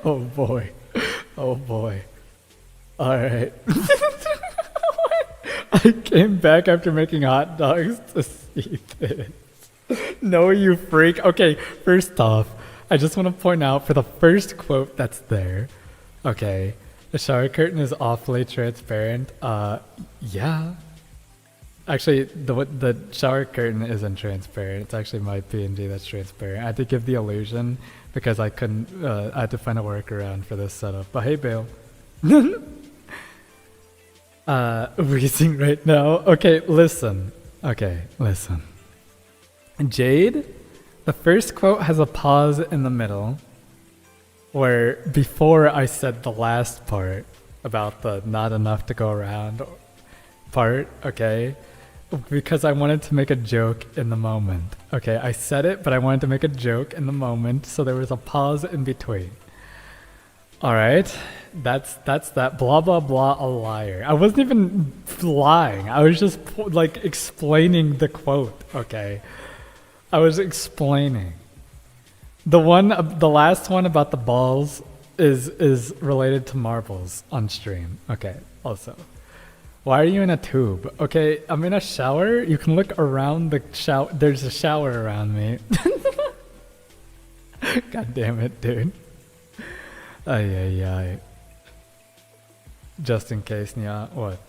Oh boy. Oh boy. Alright. I came back after making hot dogs to see this. No, you freak. Okay, first off, I just want to point out for the first quote that's there, okay, the shower curtain is awfully transparent. Yeah. Actually, the shower curtain isn't transparent. It's actually my PNG that's transparent. I had to give the illusion because I couldn't, I had to find a workaround for this setup. But hey, Bale. Wheezing right now. Okay, listen. Jade, the first quote has a pause in the middle where before I said the last part about the not enough to go around part, okay? Because I wanted to make a joke in the moment. Okay, I said it, but I wanted to make a joke in the moment, so there was a pause in between. Alright, that's that blah blah blah a liar. I wasn't even lying. I was just like explaining the quote, okay? I was explaining. The last one about the balls is related to marbles on stream. Okay, also. Why are you in a tube? Okay, I'm in a shower. You can look around the shower. There's a shower around me. God damn it, dude. Ay. Just in case, yeah. What?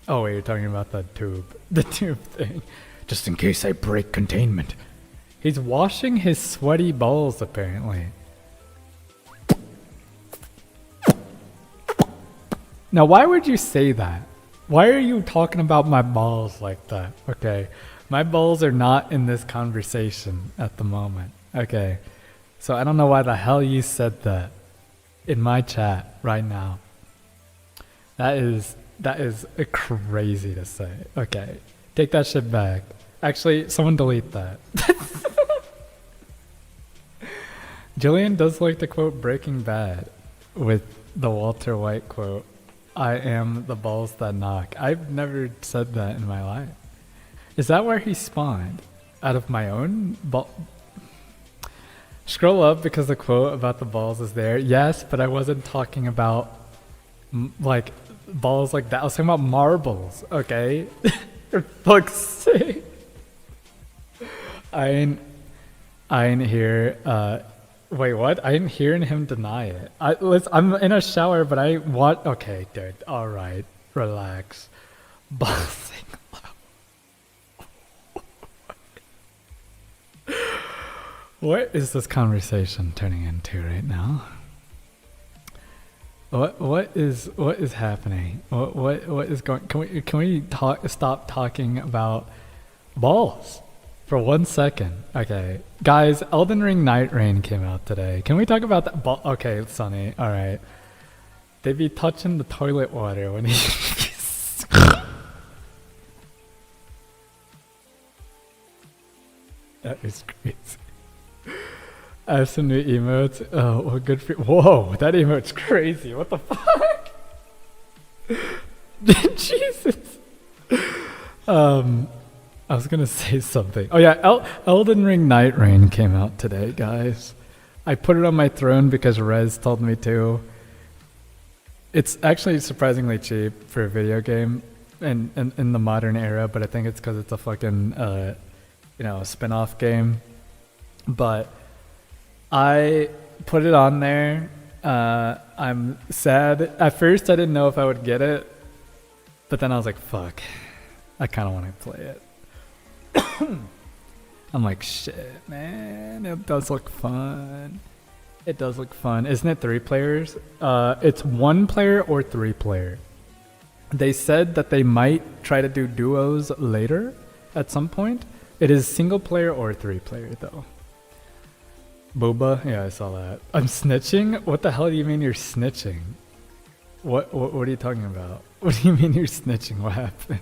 Oh wait, you're talking about the tube. The tube thing. Just in case I break containment. He's washing his sweaty balls, apparently. Now, why would you say that? Why are you talking about my balls like that? Okay, my balls are not in this conversation at the moment. Okay, so I don't know why the hell you said that in my chat right now. That is crazy to say. Okay, take that shit back. Actually, someone delete that. Jillian does like to quote Breaking Bad with the Walter White quote. I am the balls that knock. I've never said that in my life. Is that where he spawned? Out of my own ball? Scroll up because the quote about the balls is there. Yes, but I wasn't talking about like balls like that. I was talking about marbles, okay? For fuck's sake. I ain't here. Wait, what? I didn't hear him deny it. I'm in a shower, but I want. Okay, dude. All right, relax. Bossing low. What is this conversation turning into right now? What is happening? What is going? Can we stop talking about balls for 1 second? Okay, guys, Elden Ring Night Rain came out today. Can we talk about that? Okay, Sonny. All right. They be touching the toilet water when he. That is crazy. I have some new emotes. Oh, well, good for. Whoa, that emote's crazy. What the fuck? Jesus. I was gonna say something. Oh yeah, Elden Ring Night Rain came out today, guys. I put it on my throne because Rez told me to. It's actually surprisingly cheap for a video game in the modern era, but I think it's because it's a fucking spin-off game. But I put it on there. I'm sad. At first I didn't know if I would get it, but then I was like, fuck, I kind of want to play it. I'm like, shit, man, it does look fun. It does look fun. Isn't it 3 players? It's 1 player or 3 player. They said that they might try to do duos later at some point. It is single player or 3 player though. Boba? Yeah, I saw that. I'm snitching? What the hell do you mean you're snitching? What are you talking about? What do you mean you're snitching? What happened?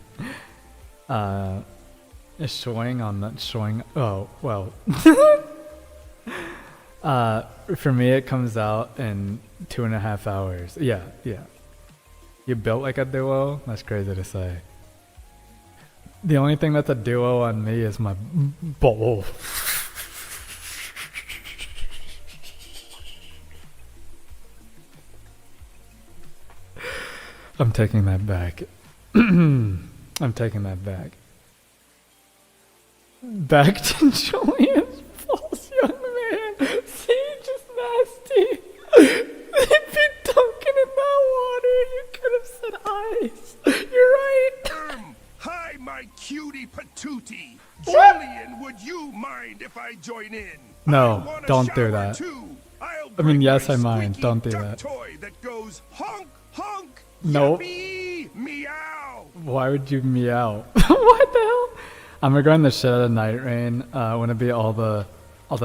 Showing on that showing. Oh, well. For me, it comes out in 2.5 hours. Yeah. You built like a duo? That's crazy to say. The only thing that's a duo on me is my bowl. I'm taking that back. I'm taking that back. Back to Julian's false young man. Siege is nasty. They've been dunking in that water. You could have said ice. You're right. Hi, my cutie patootie. Julian, would you mind if I join in? No, don't do that. I mean, yes, I mind. Don't do that. Toy that goes honk, honk. Nope. Yippee, meow. Why would you meow? What the hell? I'm gonna go in the shit out of Night Rain. I want to be all the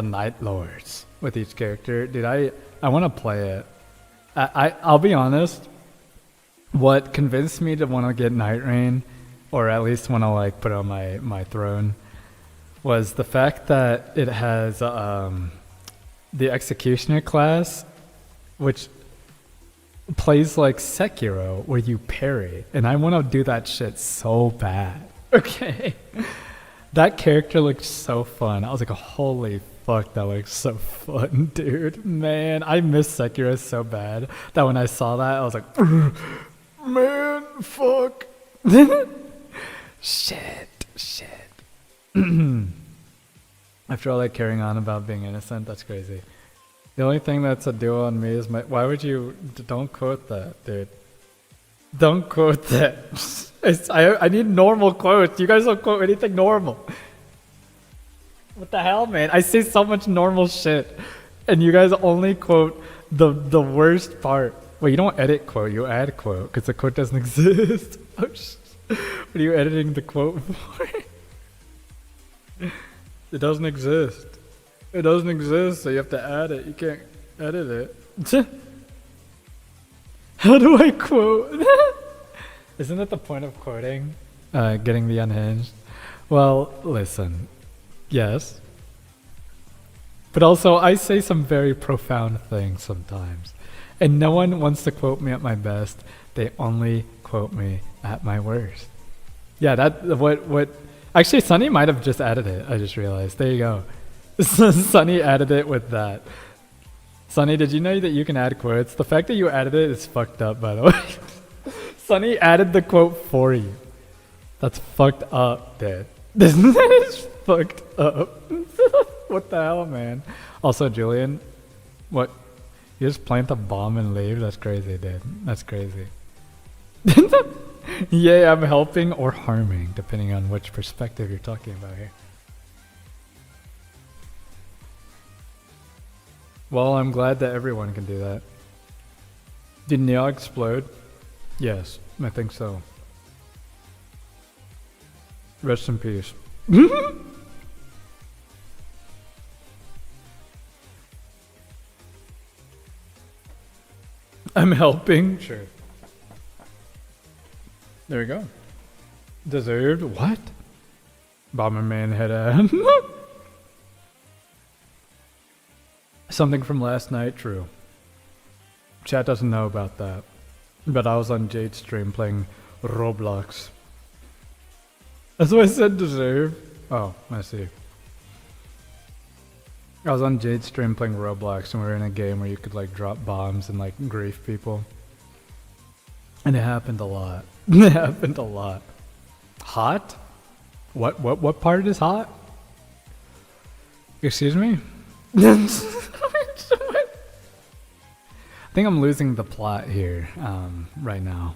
Night Lords with each character. Dude, I want to play it. I'll be honest. What convinced me to want to get Night Rain, or at least want to like put it on my throne, was the fact that it has the Executioner class, which plays like Sekiro, where you parry, and I want to do that shit so bad. Okay. That character looked so fun. I was like, holy fuck, that looks so fun, dude. Man, I miss Sekiro so bad that when I saw that, I was like, man, fuck. Shit. After all that carrying on about being innocent, that's crazy. The only thing that's a duo on me is my... Why would you... Don't quote that, dude. Don't quote that. I need normal quotes. You guys don't quote anything normal. What the hell, man? I say so much normal shit, and you guys only quote the worst part. Wait, you don't edit quote. You add quote because the quote doesn't exist. What are you editing the quote for? It doesn't exist. It doesn't exist, so you have to add it. You can't edit it. How do I quote? Isn't that the point of quoting? Getting the unhinged? Well, listen. Yes. But also, I say some very profound things sometimes. And no one wants to quote me at my best. They only quote me at my worst. Yeah, what... Actually, Sunny might have just added it. I just realized. There you go. Sunny added it with that. Sunny, did you know that you can add quotes? The fact that you added it is fucked up, by the way. Sunny added the quote for you. That's fucked up, dude. That is fucked up. What the hell, man? Also, Julian, what? You just plant a bomb and leave? That's crazy, dude. That's crazy. Yay, I'm helping or harming, depending on which perspective you're talking about here. Well, I'm glad that everyone can do that. Did NOG explode? Yes, I think so. Rest in peace. I'm helping. Sure. There we go. Deserved. What? Bomberman head ad. Something from last night. True. Chat doesn't know about that. But I was on Jade's stream playing Roblox. That's what I said deserve. Oh, I see. I was on Jade's stream playing Roblox and we were in a game where you could like drop bombs and like grief people. And it happened a lot. It happened a lot. Hot? What part is hot? Excuse me? I think I'm losing the plot here right now.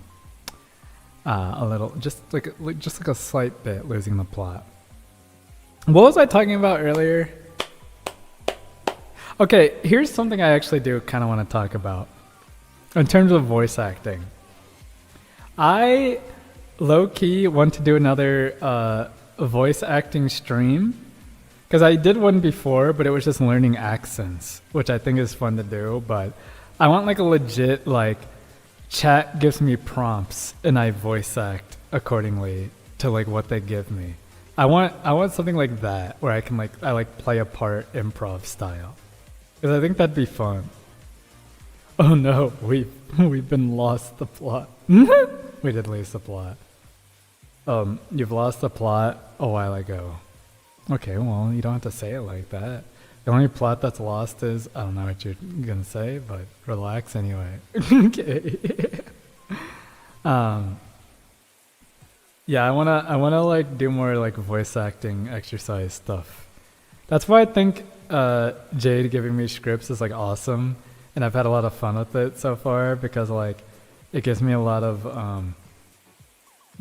A little, just like a slight bit losing the plot. What was I talking about earlier? Okay, here's something I actually do kind of want to talk about in terms of voice acting. I low-key want to do another voice acting stream because I did one before, but it was just learning accents, which I think is fun to do. But I want like a legit like chat gives me prompts and I voice act accordingly to like what they give me. I want something like that where I can like play a part improv style. Because I think that'd be fun. Oh no, we've been lost the plot. We did lose the plot. You've lost the plot a while ago. Okay, well, you don't have to say it like that. The only plot that's lost is, I don't know what you're gonna say, but relax anyway. Okay. Yeah, I wanna like do more like voice acting exercise stuff. That's why I think Jade giving me scripts is like awesome, and I've had a lot of fun with it so far because like it gives me a lot of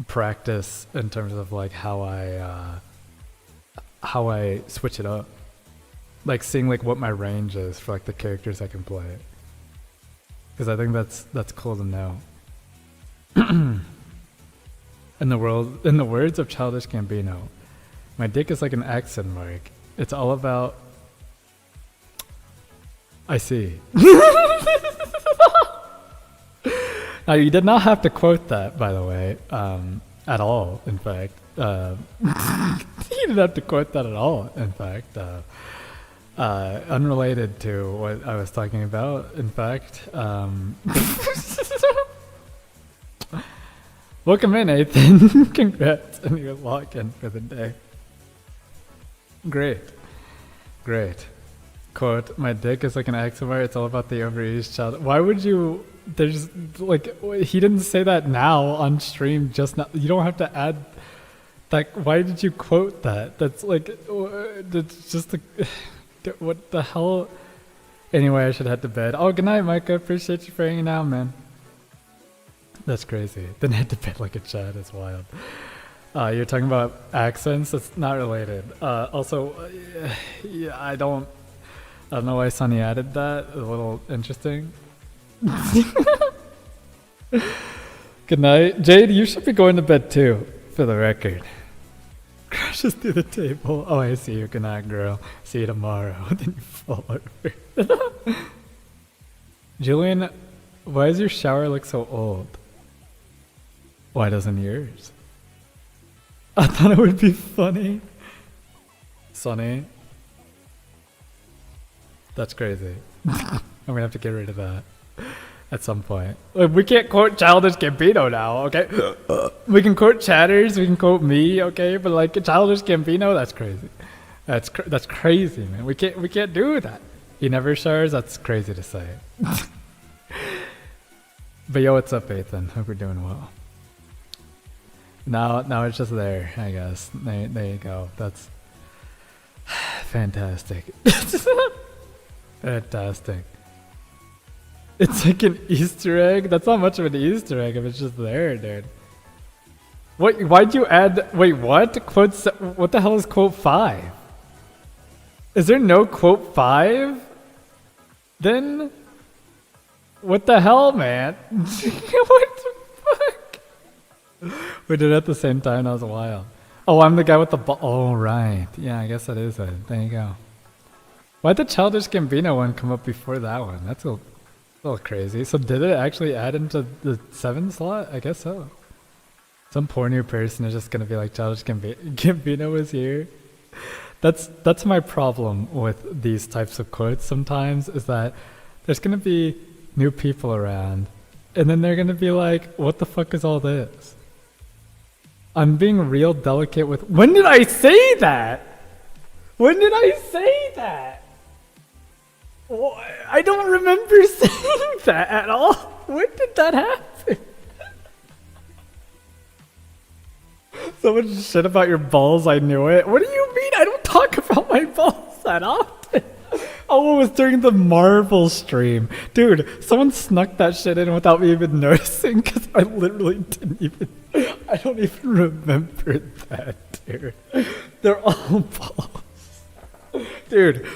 practice in terms of like how I switch it up, like seeing like what my range is for like the characters I can play, because I think that's cool to know. In the words of Childish Gambino, my dick is like an accent mark. It's all about. I see. Now, you did not have to quote that, by the way, at all, in fact. You didn't have to quote that at all, in fact. Unrelated to what I was talking about, in fact. Welcome in, Ethan. Congrats on your login for the day. Great. Quote, my dick is like an axomer, it's all about the overused child. Why would you, there's like, he didn't say that now on stream just now. You don't have to add that. Why did you quote that? That's like, that's just a, what the hell? Anyway, I should head to bed. Oh, good night, Micah. Appreciate you for hanging out, man. That's crazy. Then head to bed like a chat is wild. You're talking about accents? That's not related. Also, yeah, I don't know why Sonny added that. A little interesting. Good night. Jade, you should be going to bed too, for the record. Crashes through the table. Oh, I see you. Good night, girl. See you tomorrow. Then you fall over. Julian, why does your shower look so old? Why doesn't yours? I thought it would be funny. Sonny. That's crazy. I'm gonna have to get rid of that at some point. Like, we can't quote Childish Gambino now, okay? We can quote Chatters, we can quote me, okay? But like Childish Gambino, that's crazy. That's crazy, man. We can't do that. He never showers. That's crazy to say. But yo, what's up, Ethan? Hope you're doing well. Now it's just there, I guess. There you go. That's fantastic. Fantastic. It's like an Easter egg. That's not much of an Easter egg if it's just there, dude. What? Why'd you add? Wait, what? Quotes? What the hell is quote 5? Is there no quote 5? Then What the hell, man? What the fuck? We did it at the same time. That was wild. Oh, I'm the guy with the ball. Oh, right. Yeah, I guess that is it. There you go. Why'd the Childish Gambino one come up before that one? That's a little crazy. So did it actually add into the 7 slot? I guess so. Some poor new person is just gonna be like, Childish Gambino is here. That's my problem with these types of quotes sometimes, is that there's gonna be new people around, and then they're gonna be like, what the fuck is all this? I'm being real delicate with, when did I say that? When did I say that? I don't remember saying that at all. When did that happen? Someone shit about your balls, I knew it. What do you mean? I don't talk about my balls that often. Oh, it was during the Marvel stream. Dude, someone snuck that shit in without me even noticing, because I literally didn't even... I don't even remember that, dude. They're all balls. Dude,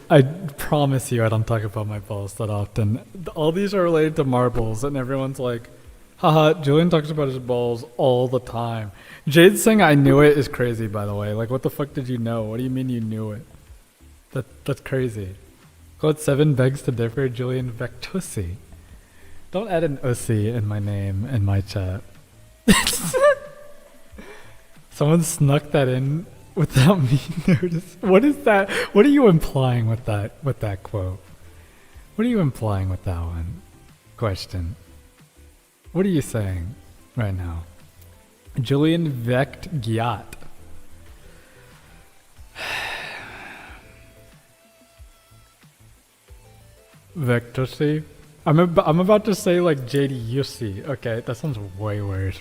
I promise you I don't talk about my balls that often. All these are related to marbles, and everyone's like, haha, Julian talks about his balls all the time. Jade saying I knew it is crazy, by the way. Like, what the fuck did you know? What do you mean you knew it? That's crazy. Code 7 begs to differ, Julian Vectusi. Don't add an ussy in my name in my chat. Someone snuck that in without me noticing. What is that? What are you implying with that quote? What are you implying with that one? Question. What are you saying right now? Julian Vect Gyat. Vectusi? I'm about to say like JD Okay, that sounds way worse.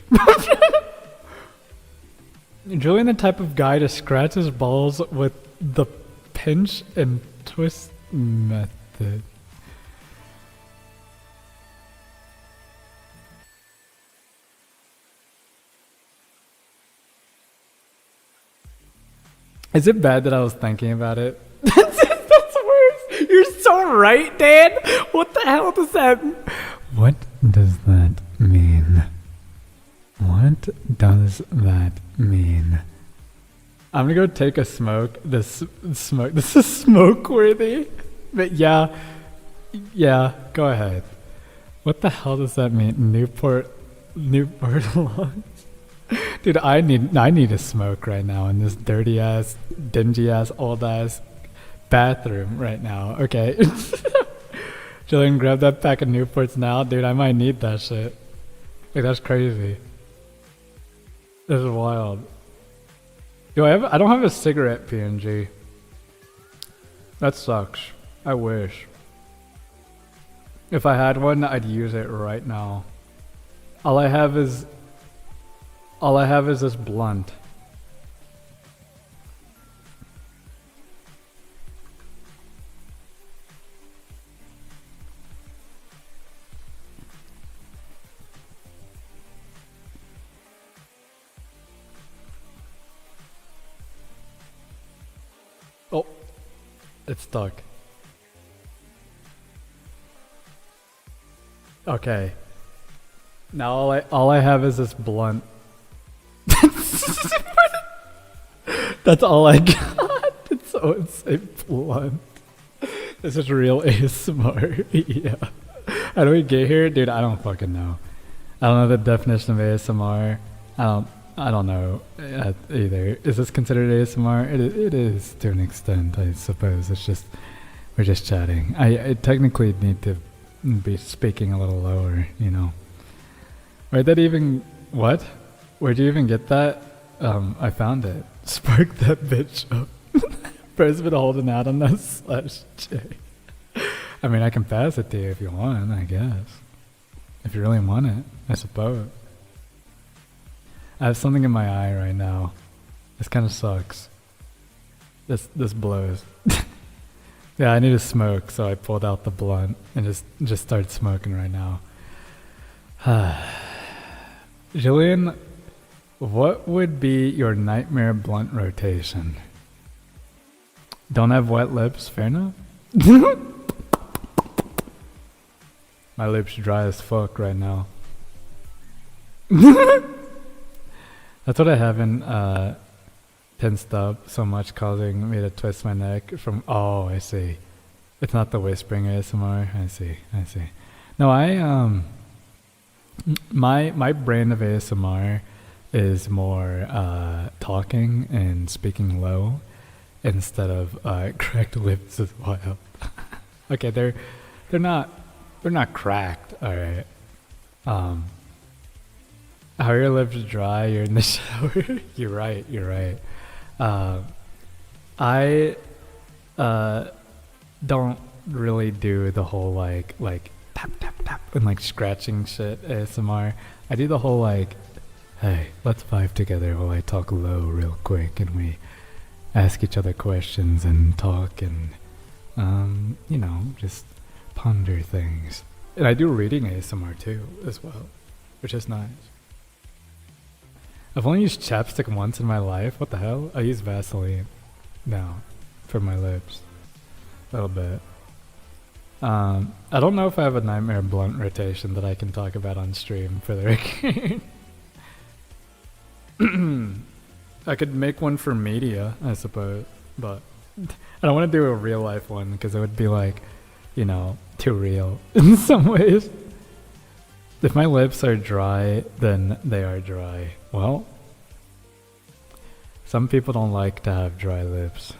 Julian the type of guy to scratch his balls with the pinch and twist method. Is it bad that I was thinking about it? That's worse. You're so right, Dan. What the hell does that mean? What does that mean? What does that mean? I'm gonna go take a smoke. This is smoke worthy. But yeah, go ahead. What the hell does that mean? Newport Lawn? Dude, I need a smoke right now in this dirty ass, dingy ass, old ass bathroom right now. Okay. Julian, grab that pack of Newports now. Dude, I might need that shit. Like, that's crazy. This is wild. Yo, I don't have a cigarette PNG. That sucks. I wish. If I had one, I'd use it right now. All I have is this blunt. Oh, it's stuck. Okay. Now all I have is this blunt. That's all I got. It's a blunt. This is real ASMR. Yeah. How do we get here? Dude, I don't fucking know. I don't know the definition of ASMR. I don't know either. Is this considered ASMR? It is to an extent, I suppose. It's just, we're just chatting. I technically need to be speaking a little lower, you know. Where'd that even, what? Where'd you even get that? I found it. Spark that bitch up. Bro's been holding out on that /J. I mean, I can pass it to you if you want, I guess. If you really want it, I suppose. I have something in my eye right now. This kind of sucks. This blows. Yeah, I need to smoke, so I pulled out the blunt and just started smoking right now. Julian, what would be your nightmare blunt rotation? Don't have wet lips, fair enough. My lips dry as fuck right now. That's what I haven't tensed up so much, causing me to twist my neck from. Oh, I see. It's not the whispering ASMR. I see. No, my brand of ASMR is more talking and speaking low instead of cracked lips as well. Okay, they're not cracked. All right. How are your lips dry? You're in the shower. You're right. I don't really do the whole like tap tap tap and like scratching shit ASMR. I do the whole like, hey, let's vibe together while I talk low real quick and we ask each other questions and talk and you know, just ponder things. And I do reading ASMR too as well, which is nice. I've only used chapstick once in my life. What the hell? I use Vaseline now for my lips. A little bit. I don't know if I have a nightmare blunt rotation that I can talk about on stream for the record. I could make one for media, I suppose, but I don't want to do a real life one because it would be like, you know, too real in some ways. If my lips are dry, then they are dry. Well, some people don't like to have dry lips.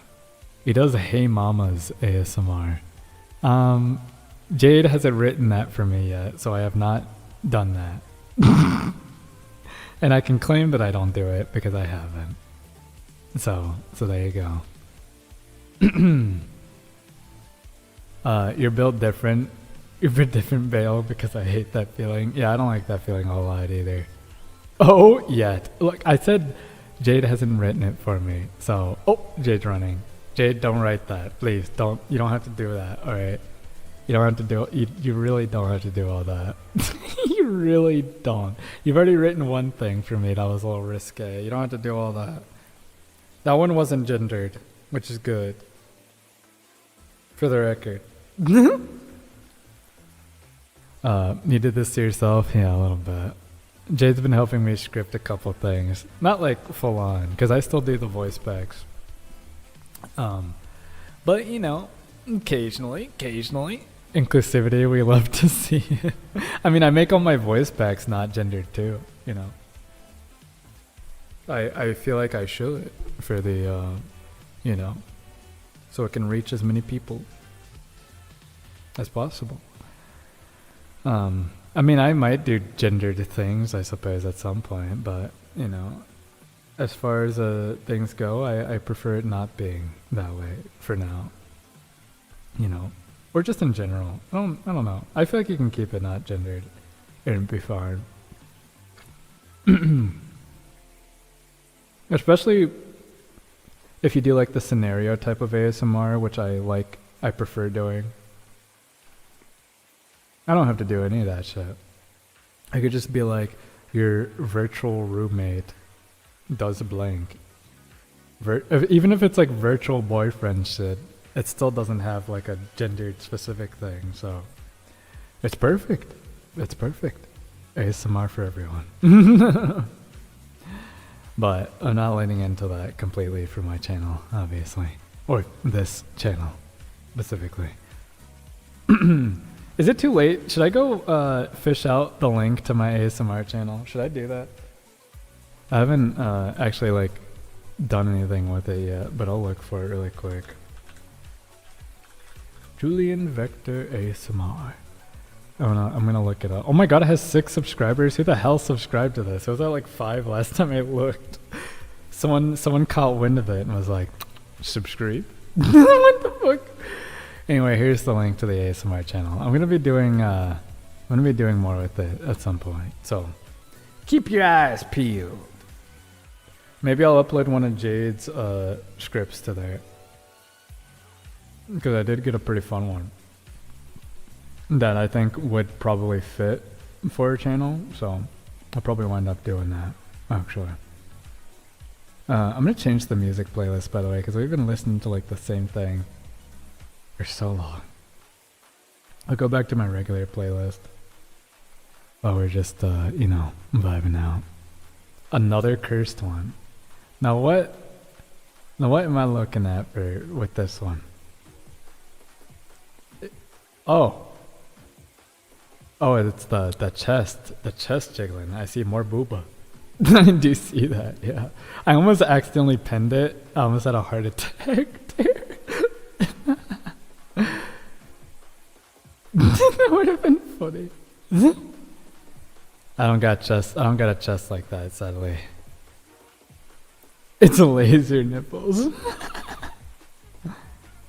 He does Hey Mama's ASMR. Jade hasn't written that for me yet, so I have not done that. And I can claim that I don't do it because I haven't. So there you go. You're built different. You're a different Bale because I hate that feeling. Yeah, I don't like that feeling a whole lot either. Oh, yet. Look, I said Jade hasn't written it for me. So, oh, Jade's running. Jade, don't write that. Please, don't. You don't have to do that, alright? You don't have to do, you really don't have to do all that. You really don't. You've already written one thing for me that was a little risque. You don't have to do all that. That one wasn't gendered, which is good. For the record. You did this to yourself? Yeah, a little bit. Jade's been helping me script a couple things. Not like full on, because I still do the voice packs. But you know, occasionally. Inclusivity, we love to see it. I mean, I make all my voice packs not gendered too, you know. I feel like I should for the, you know, so it can reach as many people as possible. I mean, I might do gendered things, I suppose, at some point, but, you know, as far as things go, I prefer it not being that way for now. You know, or just in general. I don't know. I feel like you can keep it not gendered. It'd be fine. Especially if you do like the scenario type of ASMR, which I prefer doing. I don't have to do any of that shit. I could just be like, your virtual roommate does blank. Even if it's like virtual boyfriend shit, it still doesn't have like a gendered specific thing, so it's perfect. It's perfect. ASMR for everyone. But I'm not leaning into that completely for my channel, obviously. Or this channel, specifically. Is it too late? Should I go fish out the link to my ASMR channel? Should I do that? I haven't actually like done anything with it yet, but I'll look for it really quick. Julian Vector ASMR. Oh no, I'm gonna look it up. Oh my god, it has 6 subscribers. Who the hell subscribed to this? It was at like 5 last time I looked. Someone caught wind of it and was like, subscribe? What the fuck? Anyway, here's the link to the ASMR channel. I'm gonna be doing more with it at some point. So keep your eyes peeled. Maybe I'll upload one of Jade's scripts to there. Because I did get a pretty fun one that I think would probably fit for her channel, so I'll probably wind up doing that, actually. I'm gonna change the music playlist, by the way, because we've been listening to like the same thing for so long. I'll go back to my regular playlist. while we're just, vibing out. Another cursed one. Now what am I looking at with this one? Oh, it's the chest jiggling. I see more booba. I do see that, yeah. I almost accidentally pinned it. I almost had a heart attack there. That would have been funny. I don't got a chest like that, sadly. It's a laser nipples.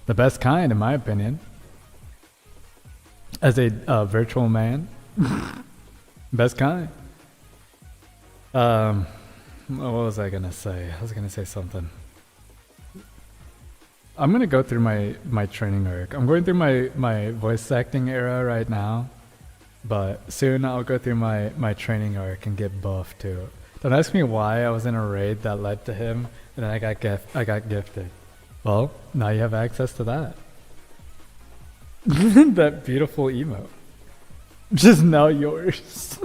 The best kind, in my opinion. As a virtual man. Best kind. What was I gonna say? I was gonna say something. I'm gonna go through my training arc. I'm going through my voice acting era right now. But soon I'll go through my training arc and get buffed too. Don't ask me why I was in a raid that led to him and then I got gifted. Well, now you have access to that. That beautiful emote. Just now yours.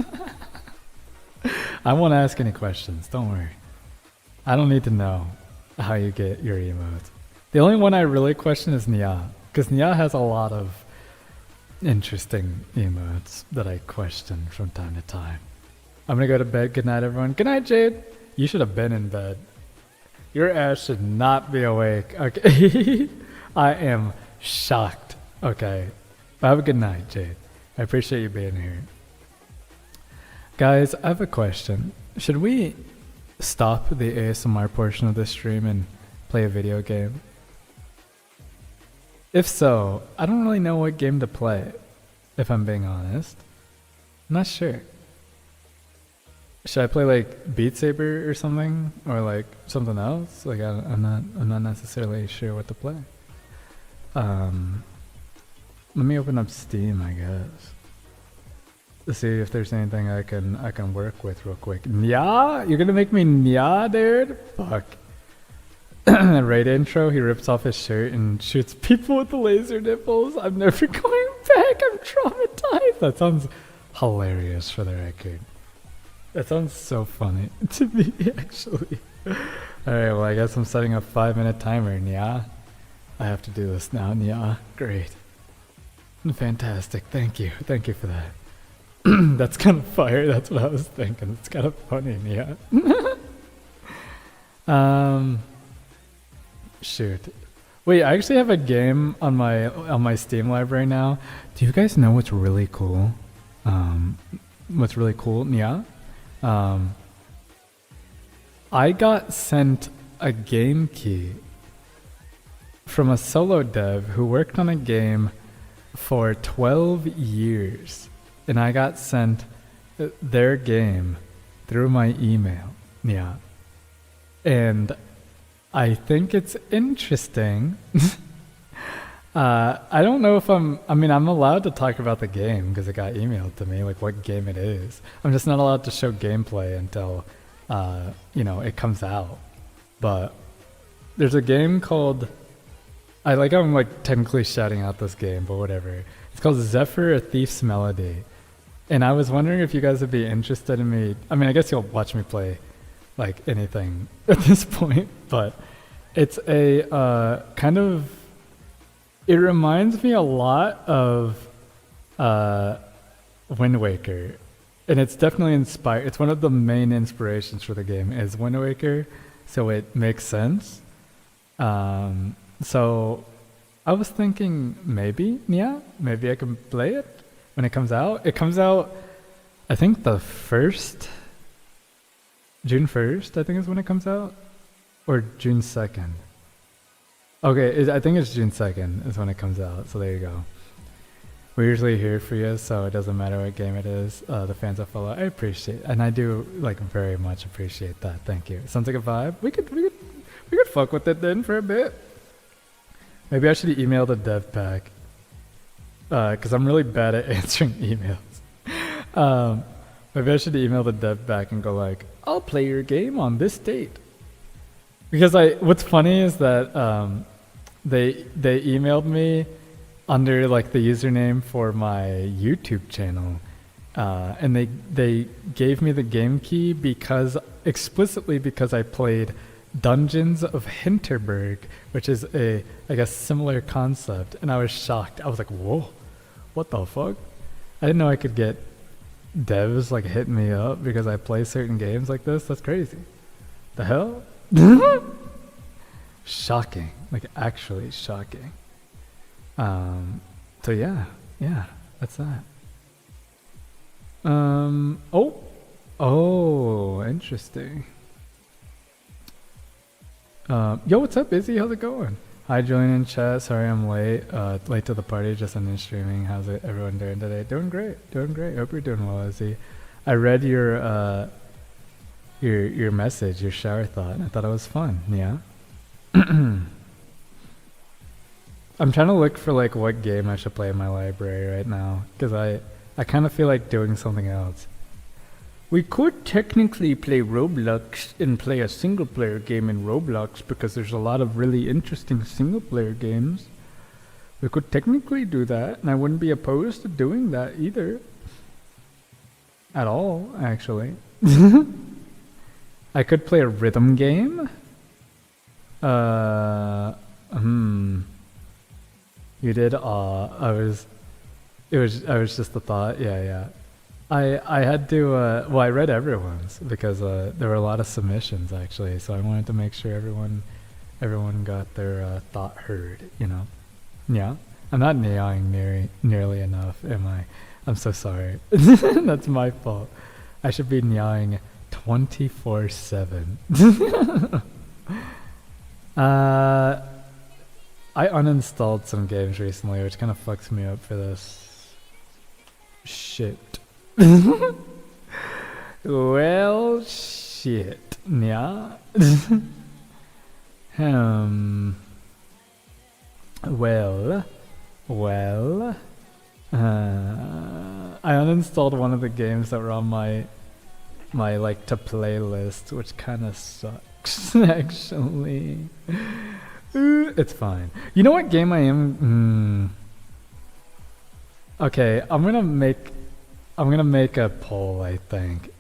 I won't ask any questions, don't worry. I don't need to know how you get your emotes. The only one I really question is Nia, because Nia has a lot of interesting emotes that I question from time to time. I'm gonna go to bed. Good night, everyone. Good night, Jade. You should have been in bed. Your ass should not be awake. Okay. I am shocked. Okay. But have a good night, Jade. I appreciate you being here. Guys, I have a question. Should we stop the ASMR portion of this stream and play a video game? If so, I don't really know what game to play, if I'm being honest. I'm not sure. Should I play like Beat Saber or something? Or like something else? Like I'm not necessarily sure what to play. Let me open up Steam, I guess. To see if there's anything I can work with real quick. Nya? You're gonna make me Nya, dude? Fuck. Raid intro, he rips off his shirt and shoots people with the laser nipples. I'm never going back. I'm traumatized. That sounds hilarious for the record. That sounds so funny to me, actually. Alright, well, I guess I'm setting a 5-minute timer, Nya. I have to do this now, Nya. Great. Fantastic. Thank you. Thank you for that. That's kind of fire. That's what I was thinking. It's kind of funny, Nya. Shoot. Wait, I actually have a game on my Steam library now. Do you guys know what's really cool? What's really cool, Nya? I got sent a game key from a solo dev who worked on a game for 12 years. And I got sent their game through my email. Yeah. And I think it's interesting. I don't know if I'm allowed to talk about the game because it got emailed to me, like what game it is. I'm just not allowed to show gameplay until, it comes out. But there's a game called, I'm like technically shouting out this game, but whatever. It's called Zephyr, A Thief's Melody. And I was wondering if you guys would be interested in me. I mean, I guess you'll watch me play like anything at this point, but it's a it reminds me a lot of Wind Waker. And it's definitely inspired. It's one of the main inspirations for the game is Wind Waker, so it makes sense. So I was thinking maybe I can play it when it comes out. It comes out, I think the June 1st, I think is when it comes out, or June 2nd. Okay, I think it's June 2nd is when it comes out, so there you go. We're usually here for you, so it doesn't matter what game it is. The fans that follow, I appreciate, and I do very much appreciate that. Thank you. Sounds like a vibe. We could fuck with it then for a bit. Maybe I should email the dev pack, because I'm really bad at answering emails. Maybe I should email the dev pack and go like, I'll play your game on this date. Because what's funny is that they emailed me under like the username for my YouTube channel, and they gave me the game key explicitly because I played Dungeons of Hinterberg, which is I guess similar concept, and I was shocked. I was like, whoa, what the fuck? I didn't know I could get devs like hitting me up because I play certain games like this. That's crazy. The hell? Shocking, like actually shocking. So yeah, that's that. Oh, interesting. Yo, what's up, Izzy? How's it going? Hi, Julian in chat. Sorry I'm late. Late to the party, just finished streaming. How's everyone doing today? Doing great. Hope you're doing well, Izzy. I read your message, your shower thought, and I thought it was fun. Yeah. I'm trying to look for like what game I should play in my library right now, because I kind of feel like doing something else. We could technically play Roblox and play a single-player game in Roblox because there's a lot of really interesting single-player games. We could technically do that, and I wouldn't be opposed to doing that either. At all, actually. I could play a rhythm game. You did? I was just a thought. Yeah. I had to, well, I read everyone's because there were a lot of submissions actually, so I wanted to make sure everyone got their thought heard, you know? Yeah? I'm not meowing nearly enough, am I? I'm so sorry. That's my fault. I should be meowing 24/7. I uninstalled some games recently, which kind of fucks me up for this shit. Well, shit. Yeah. Well. I uninstalled one of the games that were on my like to play list, which kind of sucks actually. It's fine. You know what game I am? Okay, I'm gonna make a poll, I think.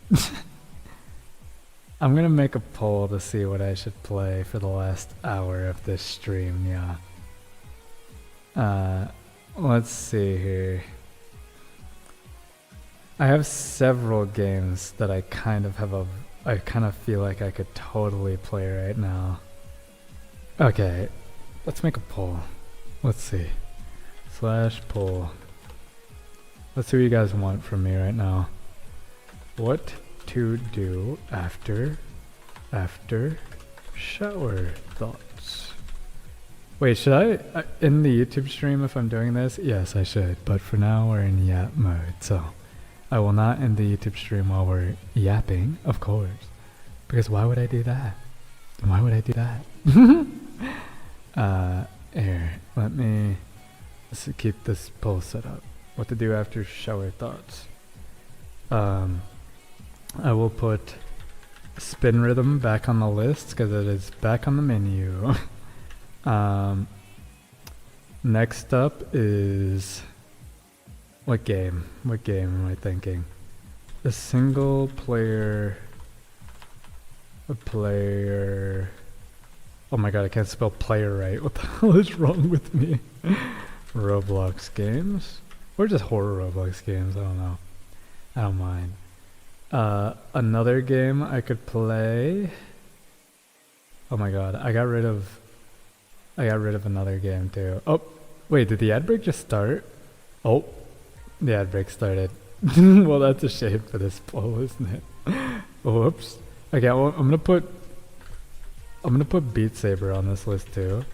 I'm gonna make a poll to see what I should play for the last hour of this stream, yeah. Let's see here. I have several games that I kind of feel like I could totally play right now. Okay, let's make a poll. Let's see. /poll. Let's see what you guys want from me right now. What to do after shower thoughts. Wait, should I in the YouTube stream if I'm doing this? Yes, I should. But for now, we're in yap mode, so I will not end the YouTube stream while we're yapping, of course. Because why would I do that? Why would I do that? Here, let's keep this poll set up. What to do after shower thoughts. I will put Spin Rhythm back on the list because it is back on the menu. Next up is what game? What game am I thinking? A single player. Oh my god, I can't spell player right. What the hell is wrong with me? Roblox games? Or just horror Roblox games, I don't know. I don't mind. Another game I could play. Oh my god, I got rid of another game too. Oh, wait, did the ad break just start? Oh, the ad break started. Well, that's a shame for this poll, isn't it? Whoops. Okay, well, I'm gonna put Beat Saber on this list too.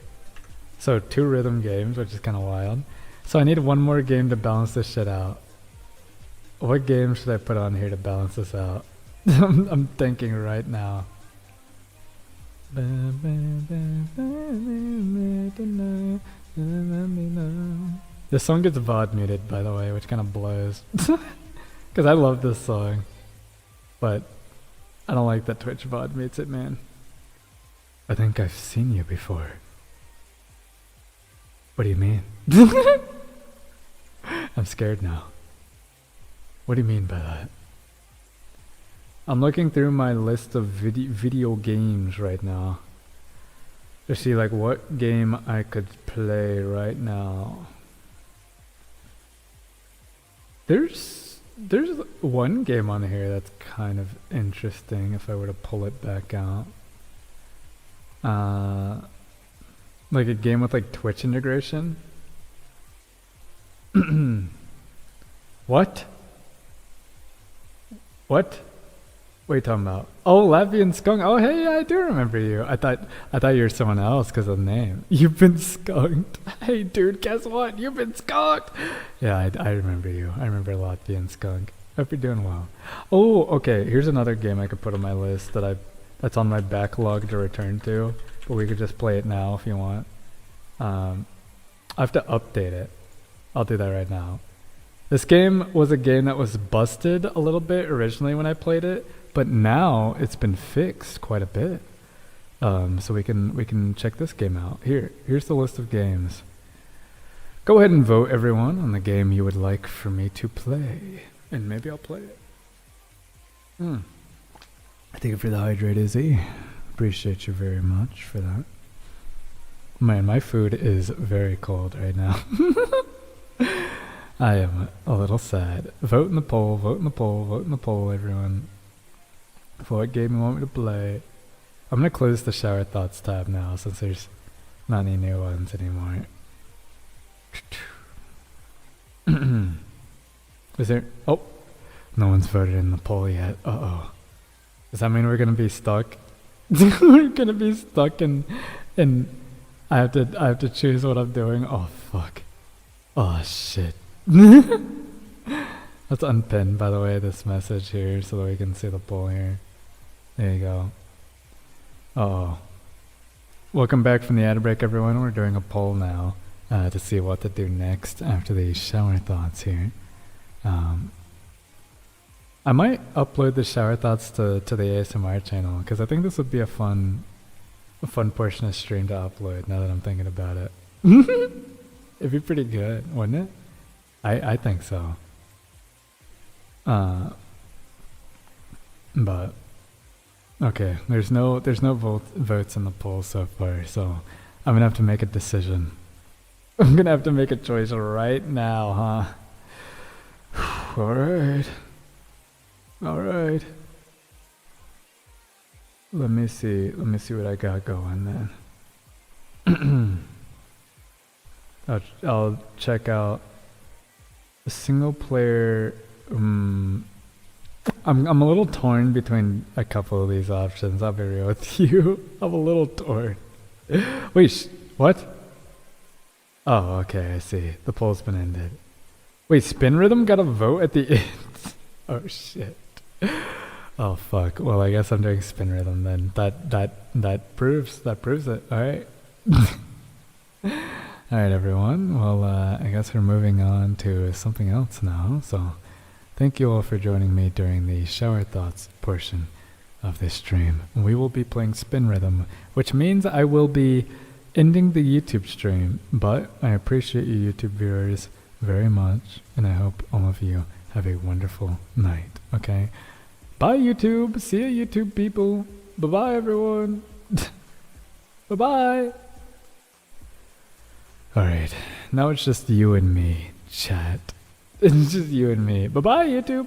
So 2 rhythm games, which is kind of wild. So I need one more game to balance this shit out. What game should I put on here to balance this out? I'm thinking right now. This song gets VOD muted, by the way, which kind of blows. Because I love this song. But I don't like that Twitch VOD mutes it, man. I think I've seen you before. What do you mean? I'm scared now. What do you mean by that? I'm looking through my list of video games right now to see like what game I could play right now. There's one game on here that's kind of interesting if I were to pull it back out. Like a game with like Twitch integration. What? What? What are you talking about? Oh, Latvian skunk. Oh, hey, I do remember you. I thought you were someone else because of the name. You've been skunked. Hey, dude, guess what? You've been skunked. Yeah, I remember you. I remember Latvian skunk. Hope you're doing well. Oh, okay. Here's another game I could put on my list that's on my backlog to return to, but we could just play it now if you want. I have to update it. I'll do that right now. This game was a game that was busted a little bit originally when I played it, but now it's been fixed quite a bit. So we can check this game out. Here's the list of games. Go ahead and vote, everyone, on the game you would like for me to play, and maybe I'll play it. Thank you for the hydrate, Izzy. Appreciate you very much for that. Man, my food is very cold right now. I am a little sad. Vote in the poll, vote in the poll, vote in the poll, everyone. For what game you want me to play. I'm going to close the shower thoughts tab now since there's not any new ones anymore. Is there... Oh! No one's voted in the poll yet. Uh-oh. Does that mean we're going to be stuck? We're going to be stuck and I have to choose what I'm doing. Oh, fuck. Oh, shit. Let's unpin, by the way, this message here so that we can see the poll here. There you go. Uh-oh. Welcome back from the ad break, everyone. We're doing a poll now to see what to do next after the shower thoughts here. I might upload the shower thoughts to the ASMR channel because I think this would be a fun portion of stream to upload now that I'm thinking about it. It'd be pretty good, wouldn't it? I think so. But okay, there's no votes in the poll so far, so I'm gonna have to make a decision. I'm gonna have to make a choice right now, huh? All right. Let me see what I got going then. I'll check out a single player. I'm a little torn between a couple of these options. I'll be real with you. I'm a little torn. Wait, what? Oh, okay, I see. The poll's been ended. Wait, Spin Rhythm got a vote at the end? Oh shit. Oh fuck. Well, I guess I'm doing Spin Rhythm then. That proves it. All right. All right, everyone. Well, I guess we're moving on to something else now. So, thank you all for joining me during the shower thoughts portion of this stream. We will be playing Spin Rhythm, which means I will be ending the YouTube stream. But I appreciate you YouTube viewers very much, and I hope all of you have a wonderful night. Okay. Bye, YouTube. See ya, YouTube people. Bye-bye, everyone. Bye-bye. Alright, now it's just you and me, chat. It's just you and me. Bye-bye, YouTube.